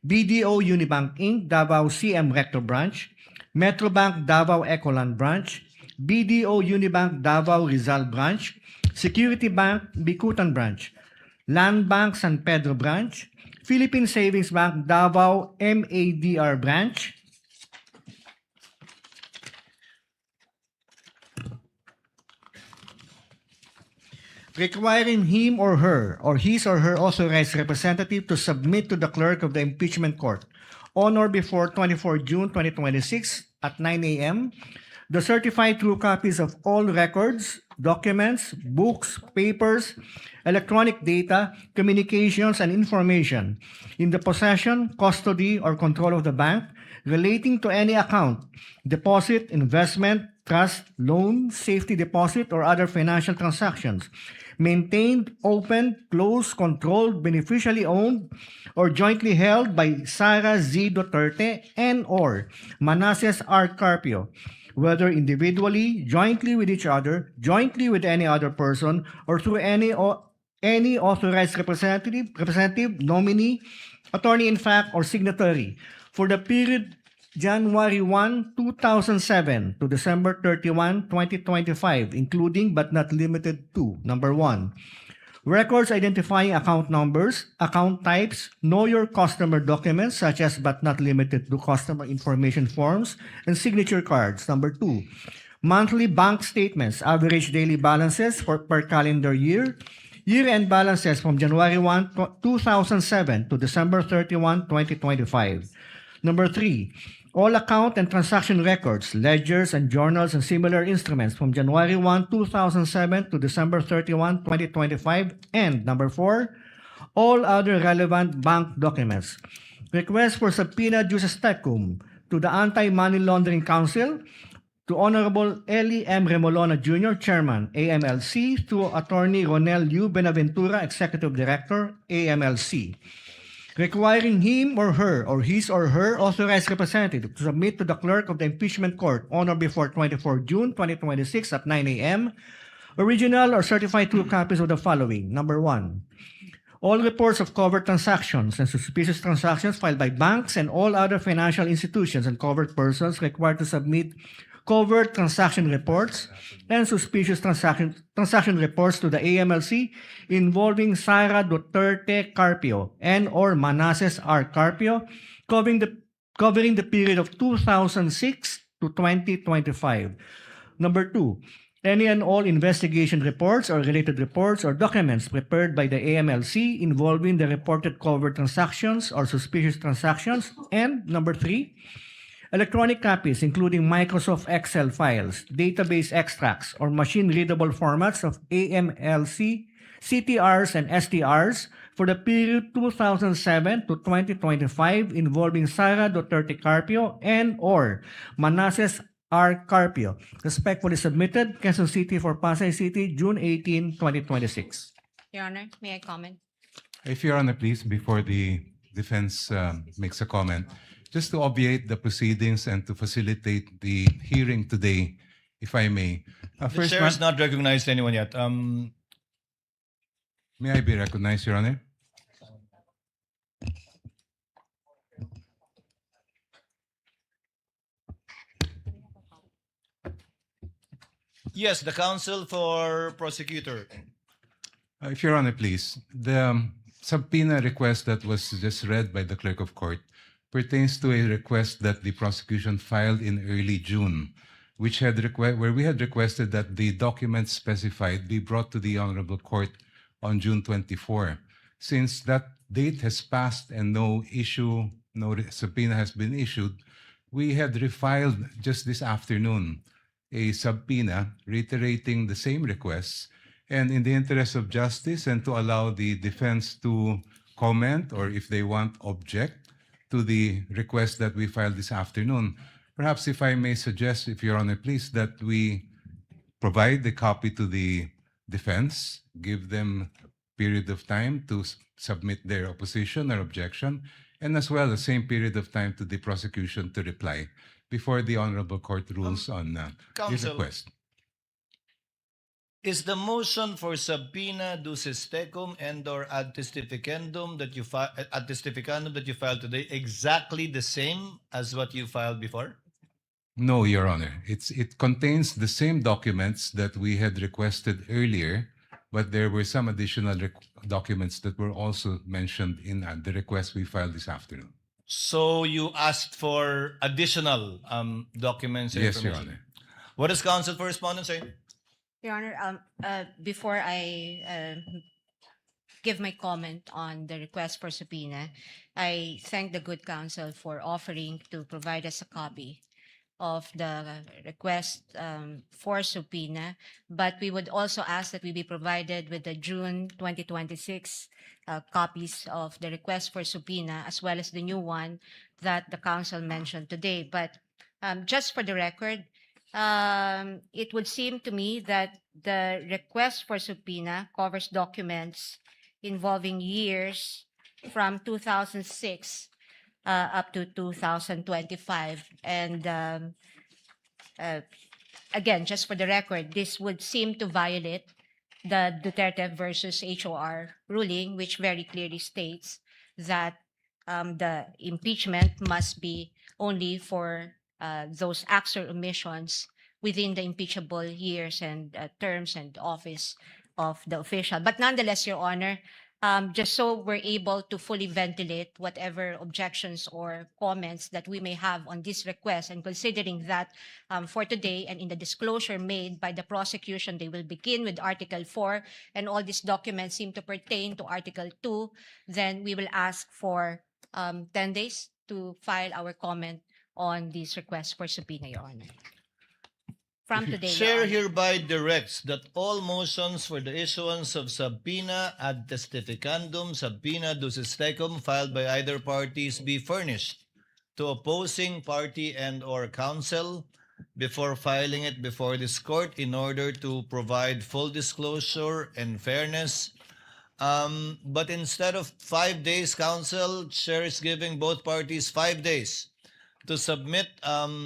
BDO Unibank Inc. Davao CM Recto Branch, Metrobank Davao Ecoland Branch, BDO Unibank Davao Rizal Branch, Security Bank Bicutan Branch, Land Bank San Pedro Branch, Philippine Savings Bank Davao MADR Branch, requiring him or her or his or her authorized representative to submit to the clerk of the impeachment court on or before 24 June 2026 at 9 a.m. the certified true copies of all records, documents, books, papers, electronic data, communications, and information in the possession, custody, or control of the bank relating to any account, deposit, investment, trust, loan, safety deposit, or other financial transactions maintained, opened, closed, controlled, beneficially owned, or jointly held by Sara Z. Duterte and or Manasseh R. Carpio, whether individually, jointly with each other, jointly with any other person, or through any authorized representative, nominee, attorney in fact, or signatory for the period January 1, 2007 to December 31, 2025, including but not limited to: number 1, records identifying account numbers, account types, know your customer documents such as but not limited to customer information forms and signature cards. Number 2, monthly bank statements, average daily balances per calendar year, year-end balances from January 1, 2007 to December 31, 2025. Number 3, all account and transaction records, ledgers and journals and similar instruments from January 1, 2007 to December 31, 2025. And number 4, all other relevant bank documents. Request for subpoena juris tecum to the Anti-Money Laundering Council, to Honorable Eli M. Remolona Jr., Chairman, AMLC, to Attorney Ronel U. Benaventura, Executive Director, AMLC, requiring him or her or his or her authorized representative to submit to the clerk of the impeachment court on or before 24 June 2026 at 9 a.m. original or certified true copies of the following. Number 1, all reports of covered transactions and suspicious transactions filed by banks and all other financial institutions and covered persons required to submit covered transaction reports and suspicious transaction reports to the AMLC involving Sara Duterte Carpio and or Manasseh R. Carpio covering the period of 2006 to 2025. Number 2, any and all investigation reports or related reports or documents prepared by the AMLC involving the reported covered transactions or suspicious transactions. And number 3, electronic copies including Microsoft Excel files, database extracts, or machine-readable formats of AMLC, CTRs, and STRs for the period 2007 to 2025 involving Sara Duterte Carpio and or Manasseh R. Carpio. Respectfully submitted, Quezon City for Pasay City, June 18, 2026. Your Honor, may I comment? If Your Honor, please, before the defense makes a comment, just to obviate the proceedings and to facilitate the hearing today, if I may. The chair has not recognized anyone yet. May I be recognized, Your Honor? Yes, the counsel for prosecutor. If Your Honor, please. The subpoena request that was just read by the clerk of court pertains to a request that the prosecution filed in early June, where we had requested that the documents specified be brought to the Honorable Court on June 24. Since that date has passed and no subpoena has been issued, we had refiled just this afternoon a subpoena reiterating the same requests, and in the interest of justice and to allow the defense to comment or, if they want, object to the request that we filed this afternoon. Perhaps if I may suggest, if Your Honor, please, that we provide the copy to the defense, give them a period of time to submit their opposition or objection, and as well the same period of time to the prosecution to reply before the Honorable Court rules on this Counsel, request. is the motion for subpoena ducis tecum and or ad testificandum that you filed today exactly the same as what you filed before? No, Your Honor. It contains the same documents that we had requested earlier, but there were some additional documents that were also mentioned in the request we filed this afternoon. So you asked for additional documents and Yes, Your information? Honor. What does counsel for respondent say? Your Honor, before I give my comment on the request for subpoena, I thank the good counsel for offering to provide us a copy of the request for subpoena, but we would also ask that we be provided with the June 2026 copies of the request for subpoena, as well as the new one that the counsel mentioned today. But just for the record, it would seem to me that the request for subpoena covers documents involving years from 2006 up to 2025. And again, just for the record, this would seem to violate the Duterte versus HOR ruling, which very clearly states that the impeachment must be only for those acts or omissions within the impeachable years and terms and office of the official. But nonetheless, Your Honor, just so we're able to fully ventilate whatever objections or comments that we may have on this request, and considering that for today and in the disclosure made by the prosecution, they will begin with Article 4, and all these documents seem to pertain to Article 2, then we will ask for 10 days to file our comment on this request for subpoena, Your Honor. From today, Your Chair Honor. hereby directs that all motions for the issuance of subpoena ad testificandum, subpoena ducis tecum filed by either parties be furnished to opposing party and or counsel before filing it before this court in order to provide full disclosure and fairness. But instead of 5 days, counsel, chair is giving both parties 5 days to submit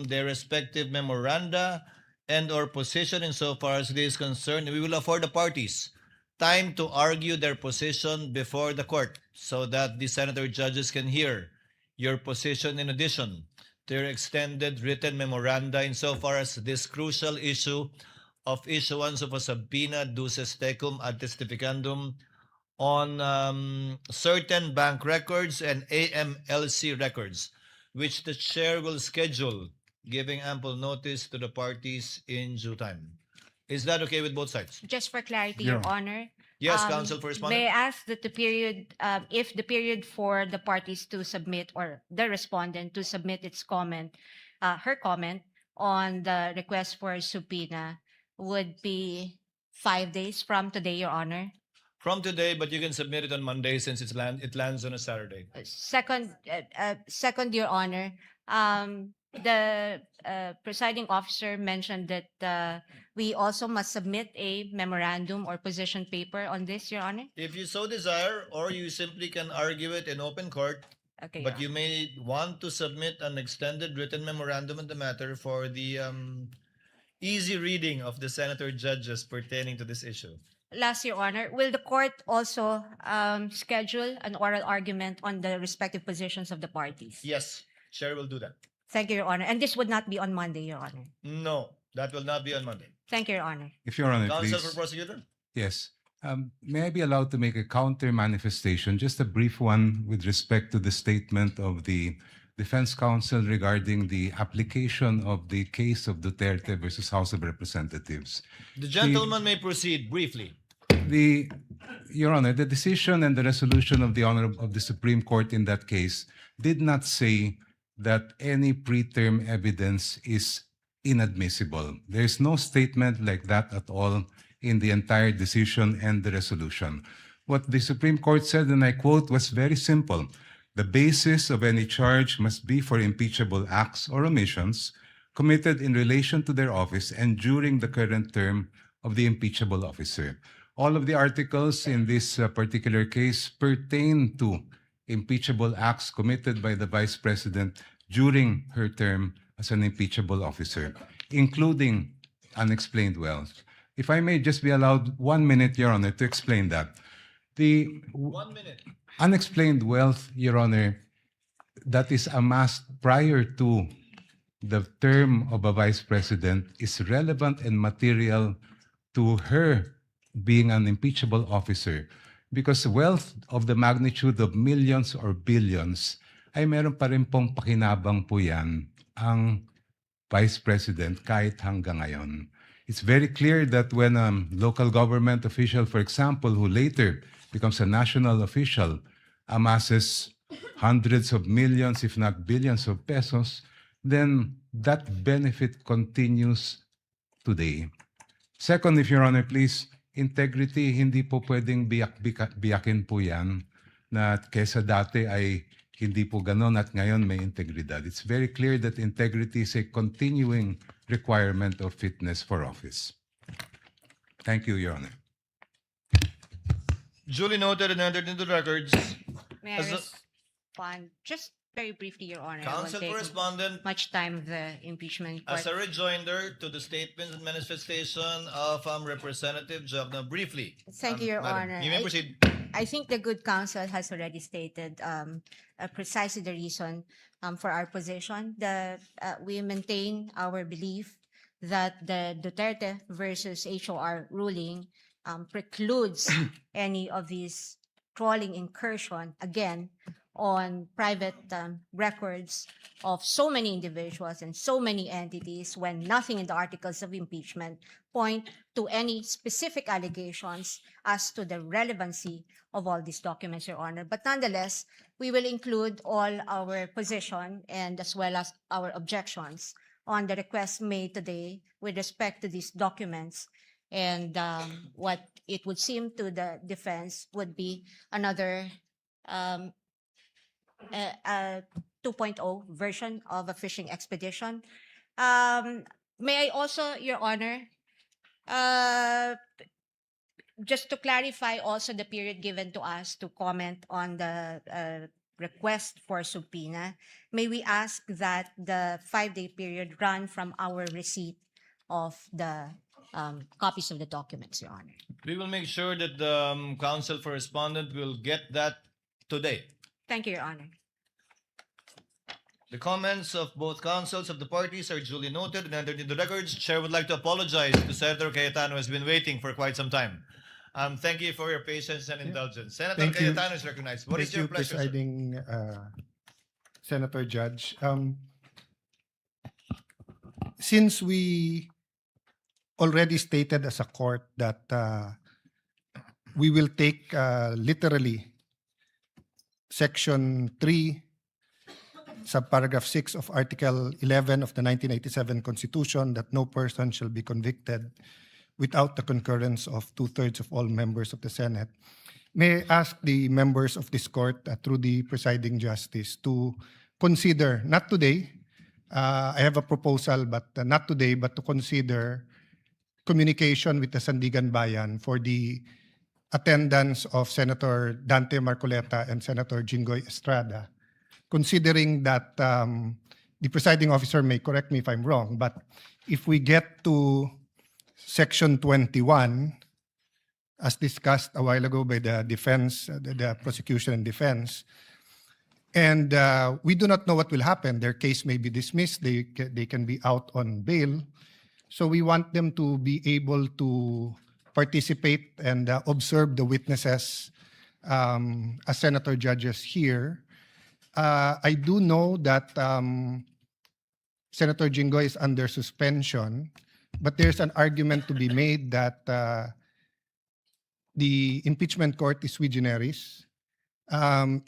their respective memoranda and or position insofar as it is concerned. We will afford the parties time to argue their position before the court so that the senator judges can hear your position in addition to your extended written memoranda insofar as this crucial issue of issuance of a subpoena ducis tecum ad testificandum on certain bank records and AMLC records, which the chair will schedule, giving ample notice to the parties in due time. Is that okay with both sides? Just for clarity, Yeah. Your Honor. Yes, counsel for respondent. May I ask that the period, if the period for the parties to submit or the respondent to submit its comment, her comment on the request for subpoena would be 5 days from today, Your Honor? From today, but you can submit it on Monday since it lands on a Saturday. Second, Your Honor, the presiding officer mentioned that we also must submit a memorandum or position paper on this, Your Honor. If you so desire, or you simply can argue it in open court, Okay, but you may want to submit an extended written memorandum on the matter for the easy reading of the senator judges pertaining to this issue. Last, Your Honor, will the court also schedule an oral argument on the respective positions of the parties? Yes, chair will do that. Thank you, Your Honor. And this would not be on Monday, Your Honor. No, that will not be on Monday. Thank you, Your Honor. If Your Honor, Counsel please. for prosecutor? Yes. May I be allowed to make a counter manifestation, just a brief one with respect to the statement of the defense counsel regarding the application of the case of Duterte versus House of Representatives. The gentleman may proceed briefly. Your Honor, the decision and the resolution of the Supreme Court in that case did not say that any preterm evidence is inadmissible. There is no statement like that at all in the entire decision and the resolution. What the Supreme Court said, and I quote, was very simple. The basis of any charge must be for impeachable acts or omissions committed in relation to their office and during the current term of the impeachable officer. All of the articles in this particular case pertain to impeachable acts committed by the Vice President during her term as an impeachable officer, including unexplained wealth. If I may just be allowed 1 minute, Your Honor, to explain that. The 1 minute. unexplained wealth, Your Honor, that is amassed prior to the term of a Vice President is relevant and material to her being an impeachable officer because wealth of the magnitude of millions or billions ay meron pa rin pong pakinabang po yan ang Vice President kahit hanggang ngayon. It's very clear that when a local government official, for example, who later becomes a national official, amasses hundreds of millions, if not billions of pesos, then that benefit continues today. Second, if Your Honor, please, integrity, hindi po pwedeng biyakin po yan na kesa dati ay hindi po ganon at ngayon may integridad. It's very clear that integrity is a continuing requirement of fitness for office. Thank you, Your Honor. Duly noted and entered into the records. May I As a- respond? Just Very briefly, Your Honor. I won't Counsel take for Respondent, much time of the impeachment court. as a rejoinder to the statement and manifestation of Representative Jokno, briefly. Thank you, Your Madam, Honor. you may proceed. I think the good counsel has already stated precisely the reason for our position. We maintain our belief that the Duterte versus HOR ruling precludes any of these trawling incursion, again, on private records of so many individuals and so many entities when nothing in the articles of impeachment point to any specific allegations as to the relevancy of all these documents, Your Honor. But nonetheless, we will include all our position and as well as our objections on the request made today with respect to these documents. And what it would seem to the defense would be another 2.0 version of a fishing expedition. May I also, Your Honor, just to clarify also the period given to us to comment on the request for subpoena, may we ask that the 5-day period run from our receipt of the copies of the documents, Your Honor. We will make sure that the Counsel for Respondent will get that today. Thank you, Your Honor. The comments of both counsels of the parties are duly noted and entered into records. Chair would like to apologize to Senator Cayetano, who has been waiting for quite some time. Thank you for your patience and indulgence. Senator Thank you. Cayetano is recognized. What is your pleasure, sir? Presiding Senator Judge. Since we already stated as a court that we will take literally Section 3, subparagraph 6 of Article 11 of the 1987 Constitution, that no person shall be convicted without the concurrence of 2/3 of all members of the Senate. May I ask the members of this court, through the presiding justice, to consider, not today, I have a proposal, but not today, but to consider communication with the Sandigan Bayan for the attendance of Senator Dante Marcoleta and Senator Jinggoy Estrada, considering that the presiding officer may correct me if I'm wrong, but if we get to Section 21, as discussed a while ago by the defense, the prosecution and defense, and we do not know what will happen. Their case may be dismissed. They can be out on bail. So we want them to be able to participate and observe the witnesses as senator judges here. I do know that Senator Jinggoy is under suspension, but there's an argument to be made that the impeachment court is sui generis.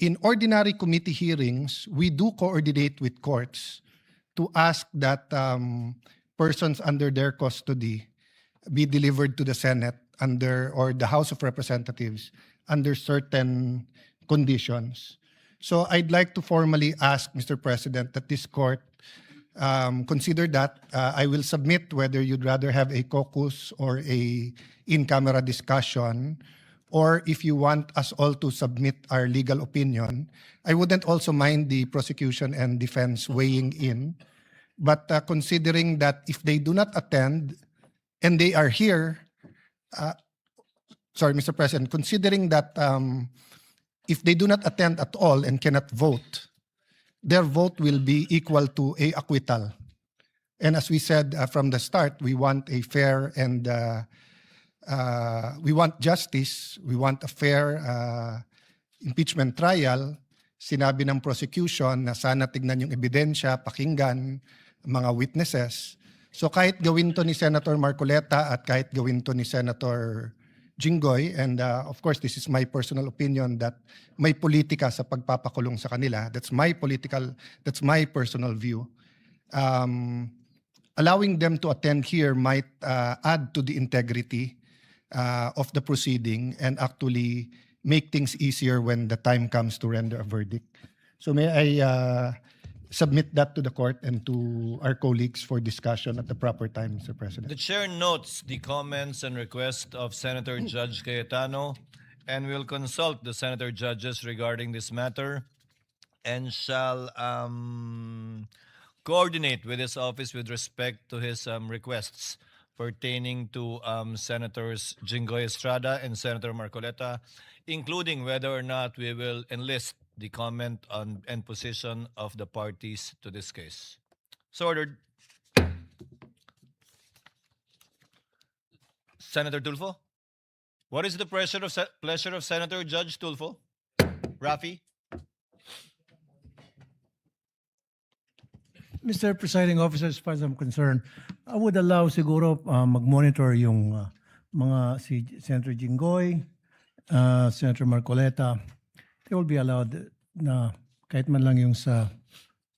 In ordinary committee hearings, we do coordinate with courts to ask that persons under their custody be delivered to the Senate or the House of Representatives under certain conditions. So I'd like to formally ask, Mr. President, that this court consider that. I will submit whether you'd rather have a caucus or a in-camera discussion, or if you want us all to submit our legal opinion. I wouldn't also mind the prosecution and defense weighing in, but considering that if they do not attend and they are here, sorry, Mr. President, considering that if they do not attend at all and cannot vote, their vote will be equal to a acquittal. And as we said from the start, we want a fair and we want justice, we want a fair impeachment trial. Sinabi ng prosecution na sana tignan yung ebidensya, pakinggan mga witnesses. So kahit gawin to ni Senator Marcoleta at kahit gawin to ni Senator Jinggoy, and of course this is my personal opinion that may politika sa pagpapakulong sa kanila. That's my personal view. Allowing them to attend here might add to the integrity of the proceeding and actually make things easier when the time comes to render a verdict. So may I submit that to the court and to our colleagues for discussion at the proper time, Mr. President. The chair notes the comments and request of Senator Judge Cayetano and will consult the senator judges regarding this matter. and shall coordinate with his office with respect to his requests pertaining to Senators Jinggoy Estrada and Senator Marcoleta, including whether or not we will enlist the comment on and position of the parties to this case. So ordered. Senator Tulfo? What is the pleasure of Senator Judge Tulfo? Rafi? Mr. Presiding Officer, as far as I'm concerned, I would allow siguro mag-monitor yung mga si Senator Jinggoy, Senator Marcoleta. They will be allowed na kahit man lang yung sa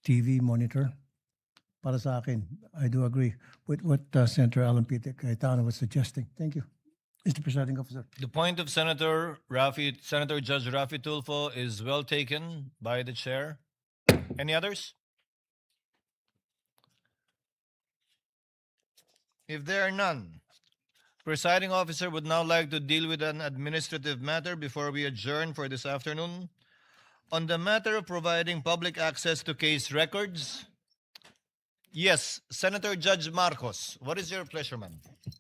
TV monitor. Para sa akin, I do agree with what Senator Alan Peter Cayetano was suggesting. Thank you, Mr. Presiding Officer. The point of Senator Judge Rafi Tulfo is well taken by the chair. Any others? If there are none, Presiding Officer would now like to deal with an administrative matter before we adjourn for this afternoon. On the matter of providing public access to case records, yes, Senator Judge Marcos, what is your pleasure, ma'am?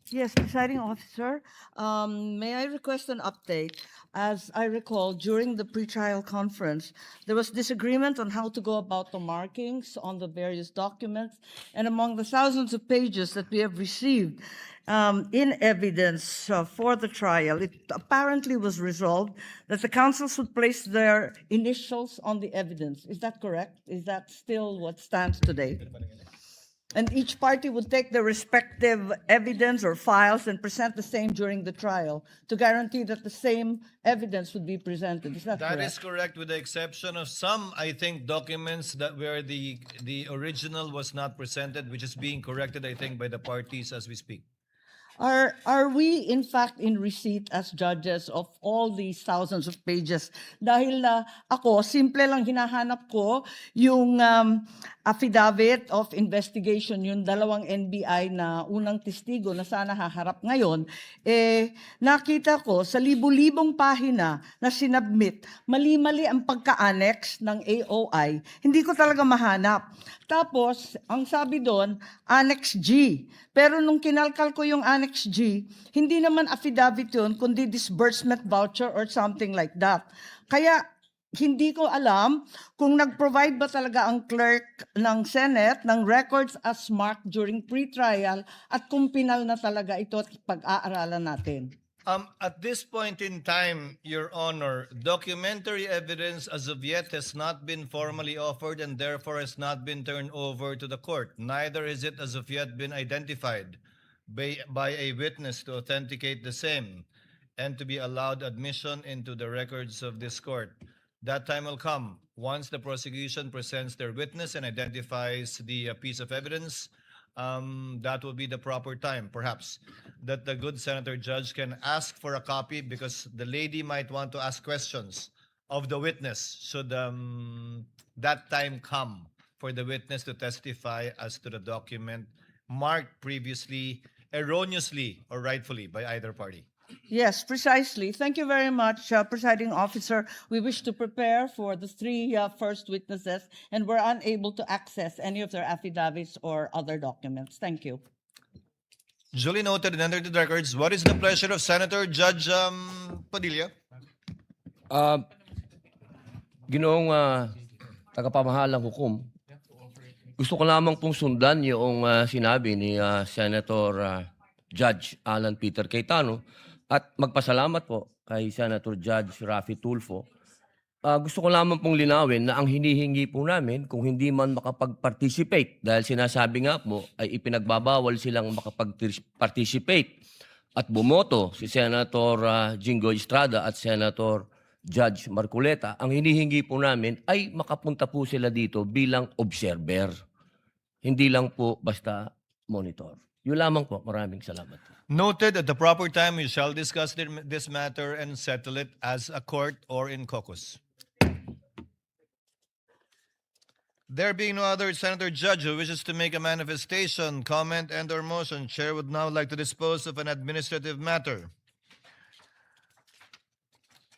Yes, Presiding Officer, may I request an update? As I recall, during the pretrial conference, there was disagreement on how to go about the markings on the various documents, and among the thousands of pages that we have received in evidence for the trial, it apparently was resolved that the counsels would place their initials on the evidence. Is that correct? Is that still what stands today? And each party would take their respective evidence or files and present the same during the trial to guarantee that the same evidence would be presented. Is that correct? That is correct, with the exception of some, I think, documents that where the original was not presented, which is being corrected, I think, by the parties as we speak. Are we in fact in receipt as judges of all these thousands of pages? Dahil ako, simple lang hinahanap ko yung affidavit of investigation, yung dalawang NBI na unang testigo na sana haharap ngayon, nakita ko sa libu-libong pahina na sinabmit, mali-mali ang pagka-annex ng AOI, hindi ko talaga mahanap. Tapos, ang sabi doon, Annex G. Pero nung kinalkal ko yung Annex G, hindi naman affidavit yun, kundi disbursement voucher or something like that. Kaya, hindi ko alam kung nag-provide ba talaga ang clerk ng Senate ng records as marked during pre-trial at kung pinal na talaga ito at pag-aaralan natin. At this point in time, Your Honor, documentary evidence as of yet has not been formally offered and therefore has not been turned over to the court. Neither has it as of yet been identified by a witness to authenticate the same and to be allowed admission into the records of this court. That time will come once the prosecution presents their witness and identifies the piece of evidence. That will be the proper time, perhaps, that the good Senator Judge can ask for a copy because the lady might want to ask questions of the witness should that time come for the witness to testify as to the document marked previously erroneously or rightfully by either party. Yes, precisely. Thank you very much, Presiding Officer. We wish to prepare for the three first witnesses, and we're unable to access any of their affidavits or other documents. Thank you. Duly noted and entered the records. What is the pleasure of Senator Judge Padilla? Ginoong tagapamahalang hukom, gusto ko lamang pong sundan yung sinabi ni Senator Judge Alan Peter Cayetano at magpasalamat po kay Senator Judge Rafi Tulfo. Gusto ko lamang pong linawin na ang hinihingi po namin kung hindi man makapag-participate dahil sinasabi nga po ay ipinagbabawal silang makapag-participate at bumoto si Senator Jinggoy Estrada at Senator Judge Marcoleta. Ang hinihingi po namin ay makapunta po sila dito bilang observer. Hindi lang po basta monitor. Yun lamang po. Maraming salamat. Noted, at the proper time we shall discuss this matter and settle it as a court or in caucus. There being no other Senator Judge who wishes to make a manifestation, comment, and or motion, Chair would now like to dispose of an administrative matter.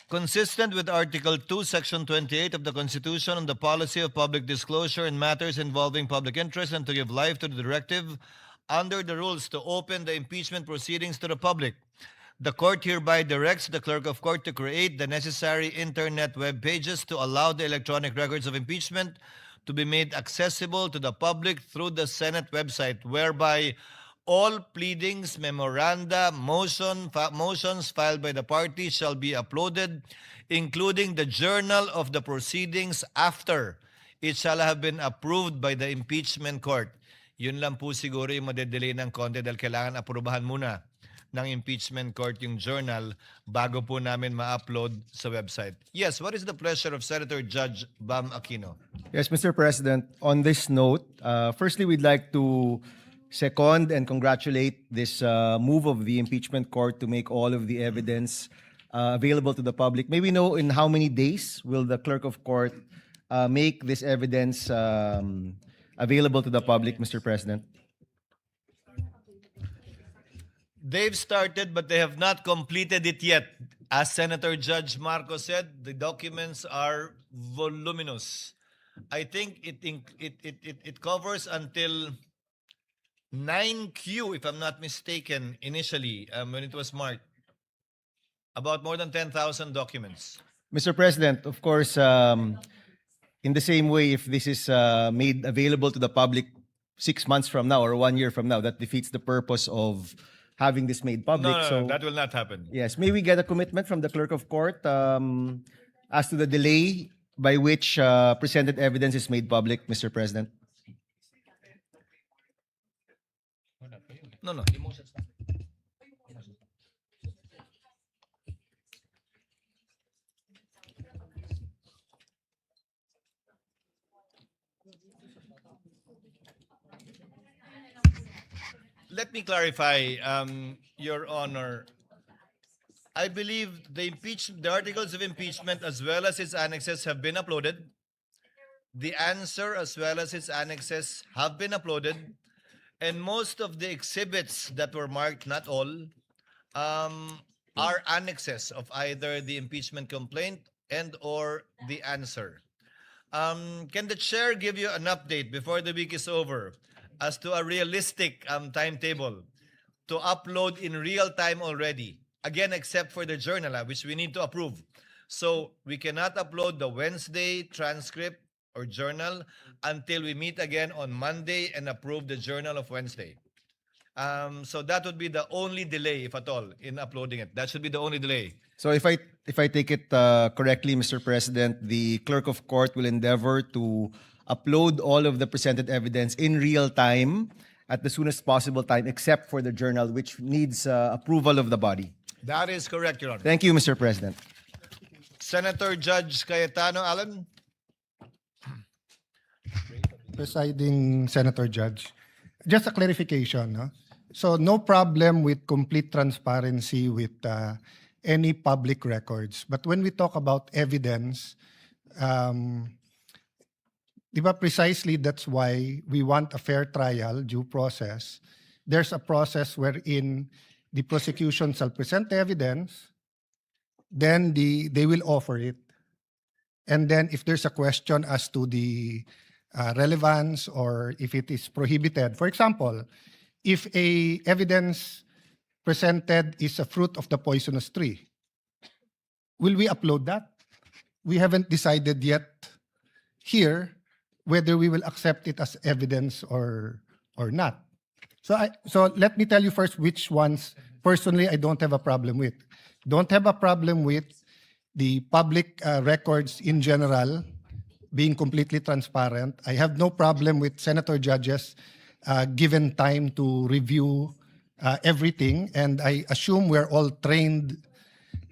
Consistent with Article 2, Section 28 of the Constitution on the policy of public disclosure in matters involving public interest and to give life to the directive under the rules to open the impeachment proceedings to the public, the court hereby directs the clerk of court to create the necessary internet web pages to allow the electronic records of impeachment to be made accessible to the public through the Senate website, whereby all pleadings, memoranda, motions filed by the parties shall be uploaded, including the journal of the proceedings after it shall have been approved by the impeachment court. Yun lang po siguro yung madedelay ng konti dahil kailangan aprubahan muna ng impeachment court yung journal bago po namin ma-upload sa website. Yes, what is the pleasure of Senator Judge Bam Aquino? Yes, Mr. President. On this note, firstly, we'd like to second and congratulate this move of the impeachment court to make all of the evidence available to the public. May we know in how many days will the clerk of court make this evidence available to the public, Mr. President? They've started, but they have not completed it yet. As Senator Judge Marco said, the documents are voluminous. I think it covers until 9Q, if I'm not mistaken, initially, when it was marked. About more than 10,000 documents. Mr. President, of course, in the same way, if this is made available to the public 6 months from now or 1 year from now, that defeats the purpose of having this made public. No, that will not happen. Yes, may we get a commitment from the clerk of court as to the delay by which presented evidence is made public, Mr. President? No. Let me clarify, Your Honor. I believe the articles of impeachment as well as its annexes have been uploaded. The answer as well as its annexes have been uploaded. And most of the exhibits that were marked, not all, are annexes of either the impeachment complaint and or the answer. Can the chair give you an update before the week is over as to a realistic timetable to upload in real time already? Again, except for the journal, which we need to approve. So we cannot upload the Wednesday transcript or journal until we meet again on Monday and approve the journal of Wednesday. So that would be the only delay, if at all, in uploading it. That should be the only delay. So if I take it correctly, Mr. President, the clerk of court will endeavor to upload all of the presented evidence in real time at the soonest possible time, except for the journal, which needs approval of the body. That is correct, Your Honor. Thank you, Mr. President. Senator Judge Cayetano Allen. Presiding Senator Judge, just a clarification. No? So no problem with complete transparency with any public records. But when we talk about evidence, precisely that's why we want a fair trial, due process. There's a process wherein the prosecution shall present evidence, then they will offer it. And then if there's a question as to the relevance or if it is prohibited, for example, if a evidence presented is a fruit of the poisonous tree, will we upload that? We haven't decided yet here whether we will accept it as evidence or not. So let me tell you first which ones personally I don't have a problem with. Don't have a problem with the public records in general being completely transparent. I have no problem with senator judges given time to review everything, and I assume we're all trained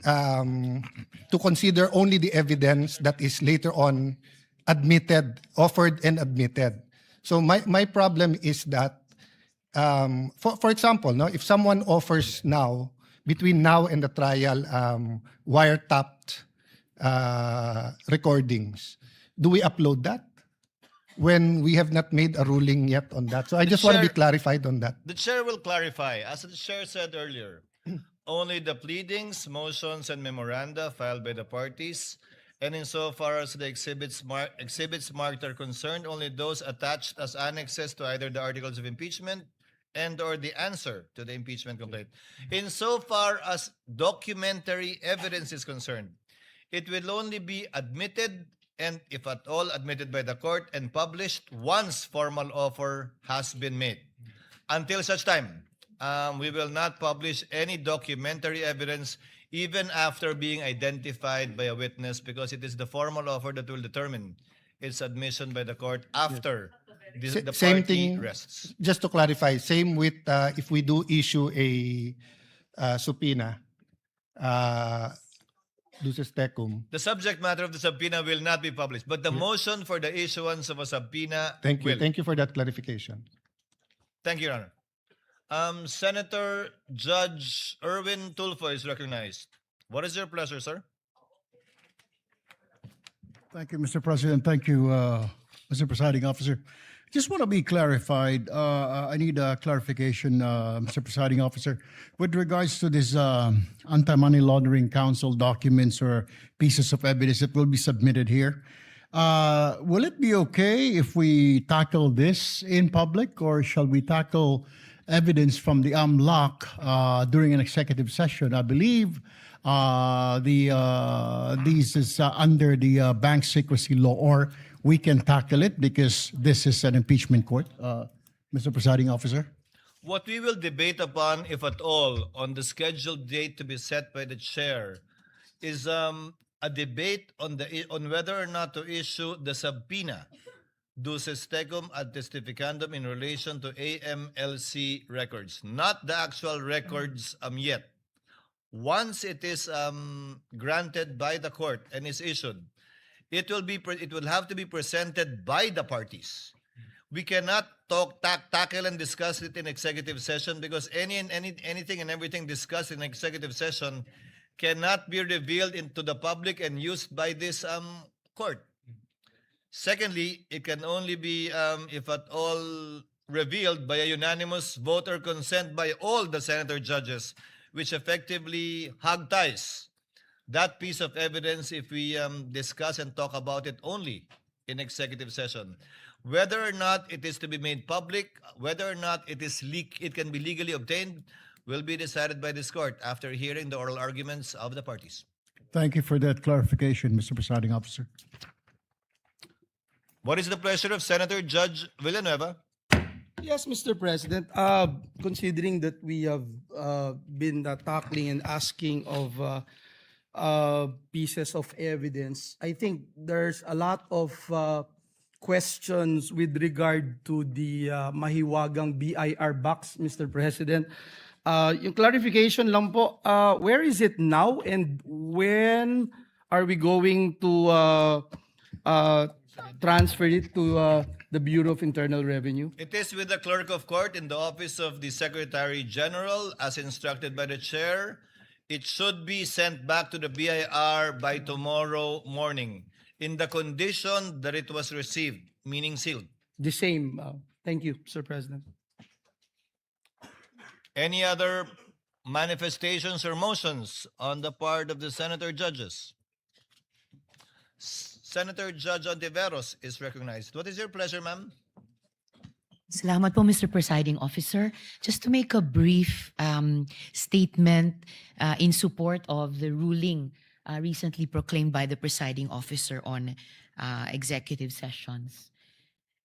to consider only the evidence that is later on offered and admitted. So my problem is that, for example, no, if someone offers now, between now and the trial, wiretapped recordings, do we upload that when we have not made a ruling yet on that? So I just want to be clarified on that. The chair will clarify. As the chair said earlier, only the pleadings, motions, and memoranda filed by the parties, and insofar as the exhibits marked are concerned, only those attached as annexes to either the articles of impeachment and or the answer to the impeachment complaint. Insofar as documentary evidence is concerned, it will only be admitted and, if at all, admitted by the court and published once formal offer has been made. Until such time, we will not publish any documentary evidence even after being identified by a witness, because it is the formal offer that will determine its admission by the court after the Same party thing, rests. just to clarify, same with if we do issue a subpoena, duces tecum. The subject matter of the subpoena will not be published, but the motion for the issuance of a subpoena Thank you. will. Thank you for that clarification. Thank you, Your Honor. Senator Judge Erwin Tulfo is recognized. What is your pleasure, sir? Thank you, Mr. President. Thank you, Mr. Presiding Officer. Just want to be clarified. I need a clarification, Mr. Presiding Officer, with regards to this Anti-Money Laundering Council documents or pieces of evidence that will be submitted here. Will it be okay if we tackle this in public, or shall we tackle evidence from the AMLAC during an executive session? I believe these is under the bank secrecy law, or we can tackle it because this is an impeachment court, Mr. Presiding Officer. What we will debate upon, if at all, on the scheduled date to be set by the chair is a debate on whether or not to issue the subpoena duces tecum ad testificandum in relation to AMLC records, not the actual records yet. Once it is granted by the court and is issued, it will have to be presented by the parties. We cannot tackle and discuss it in executive session, because anything and everything discussed in executive session cannot be revealed into the public and used by this court. Secondly, it can only be, if at all, revealed by a unanimous vote or consent by all the senator judges, which effectively hog ties that piece of evidence if we discuss and talk about it only in executive session. Whether or not it is to be made public, whether or not it can be legally obtained, will be decided by this court after hearing the oral arguments of the parties. Thank you for that clarification, Mr. Presiding Officer. What is the pleasure of Senator Judge Villanueva? Yes, Mr. President. Considering that we have been tackling and asking of pieces of evidence, I think there's a lot of questions with regard to the mahiwagang BIR box, Mr. President. Yung clarification lang po, where is it now, and when are we going to transfer it to the Bureau of Internal Revenue? It is with the clerk of court in the office of the Secretary General as instructed by the chair. It should be sent back to the BIR by tomorrow morning in the condition that it was received, meaning sealed. The same. Thank you, Mr. President. Any other manifestations or motions on the part of the senator judges? Senator Judge Ontiveros is recognized. What is your pleasure, ma'am? Salamat po, Mr. Presiding Officer. Just to make a brief statement in support of the ruling recently proclaimed by the Presiding Officer on executive sessions.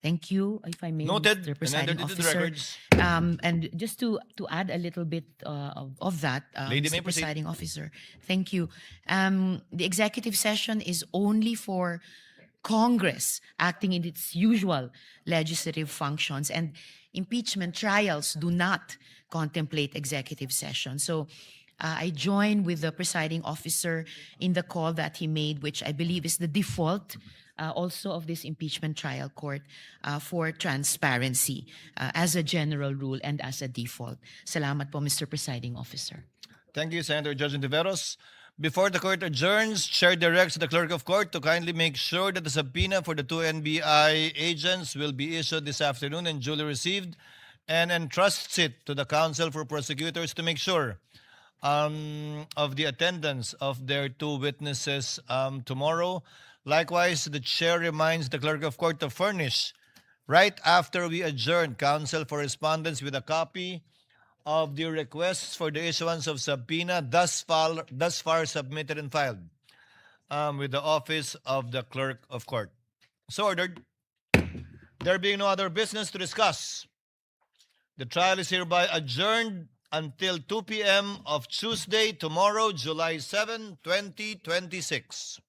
Thank you, if I may, Noted. Mr. Presiding And entered into the Officer. records. And just to add a little bit of that, Lady may Mr. proceed. Presiding Officer, thank you. The executive session is only for Congress acting in its usual legislative functions, and impeachment trials do not contemplate executive session. So I join with the Presiding Officer in the call that he made, which I believe is the default also of this impeachment trial court for transparency as a general rule and as a default. Salamat po, Mr. Presiding Officer. Thank you, Senator Judge Ontiveros. Before the court adjourns, Chair directs the clerk of court to kindly make sure that the subpoena for the two NBI agents will be issued this afternoon and duly received, and entrusts it to the Council for Prosecutors to make sure of the attendance of their two witnesses tomorrow. Likewise, the chair reminds the clerk of court to furnish, right after we adjourn, counsel for respondents with a copy of the requests for the issuance of subpoena thus far submitted and filed with the office of the clerk of court. So ordered. There being no other business to discuss, the trial is hereby adjourned until 2 p.m. of Tuesday, tomorrow, July 7, 2026.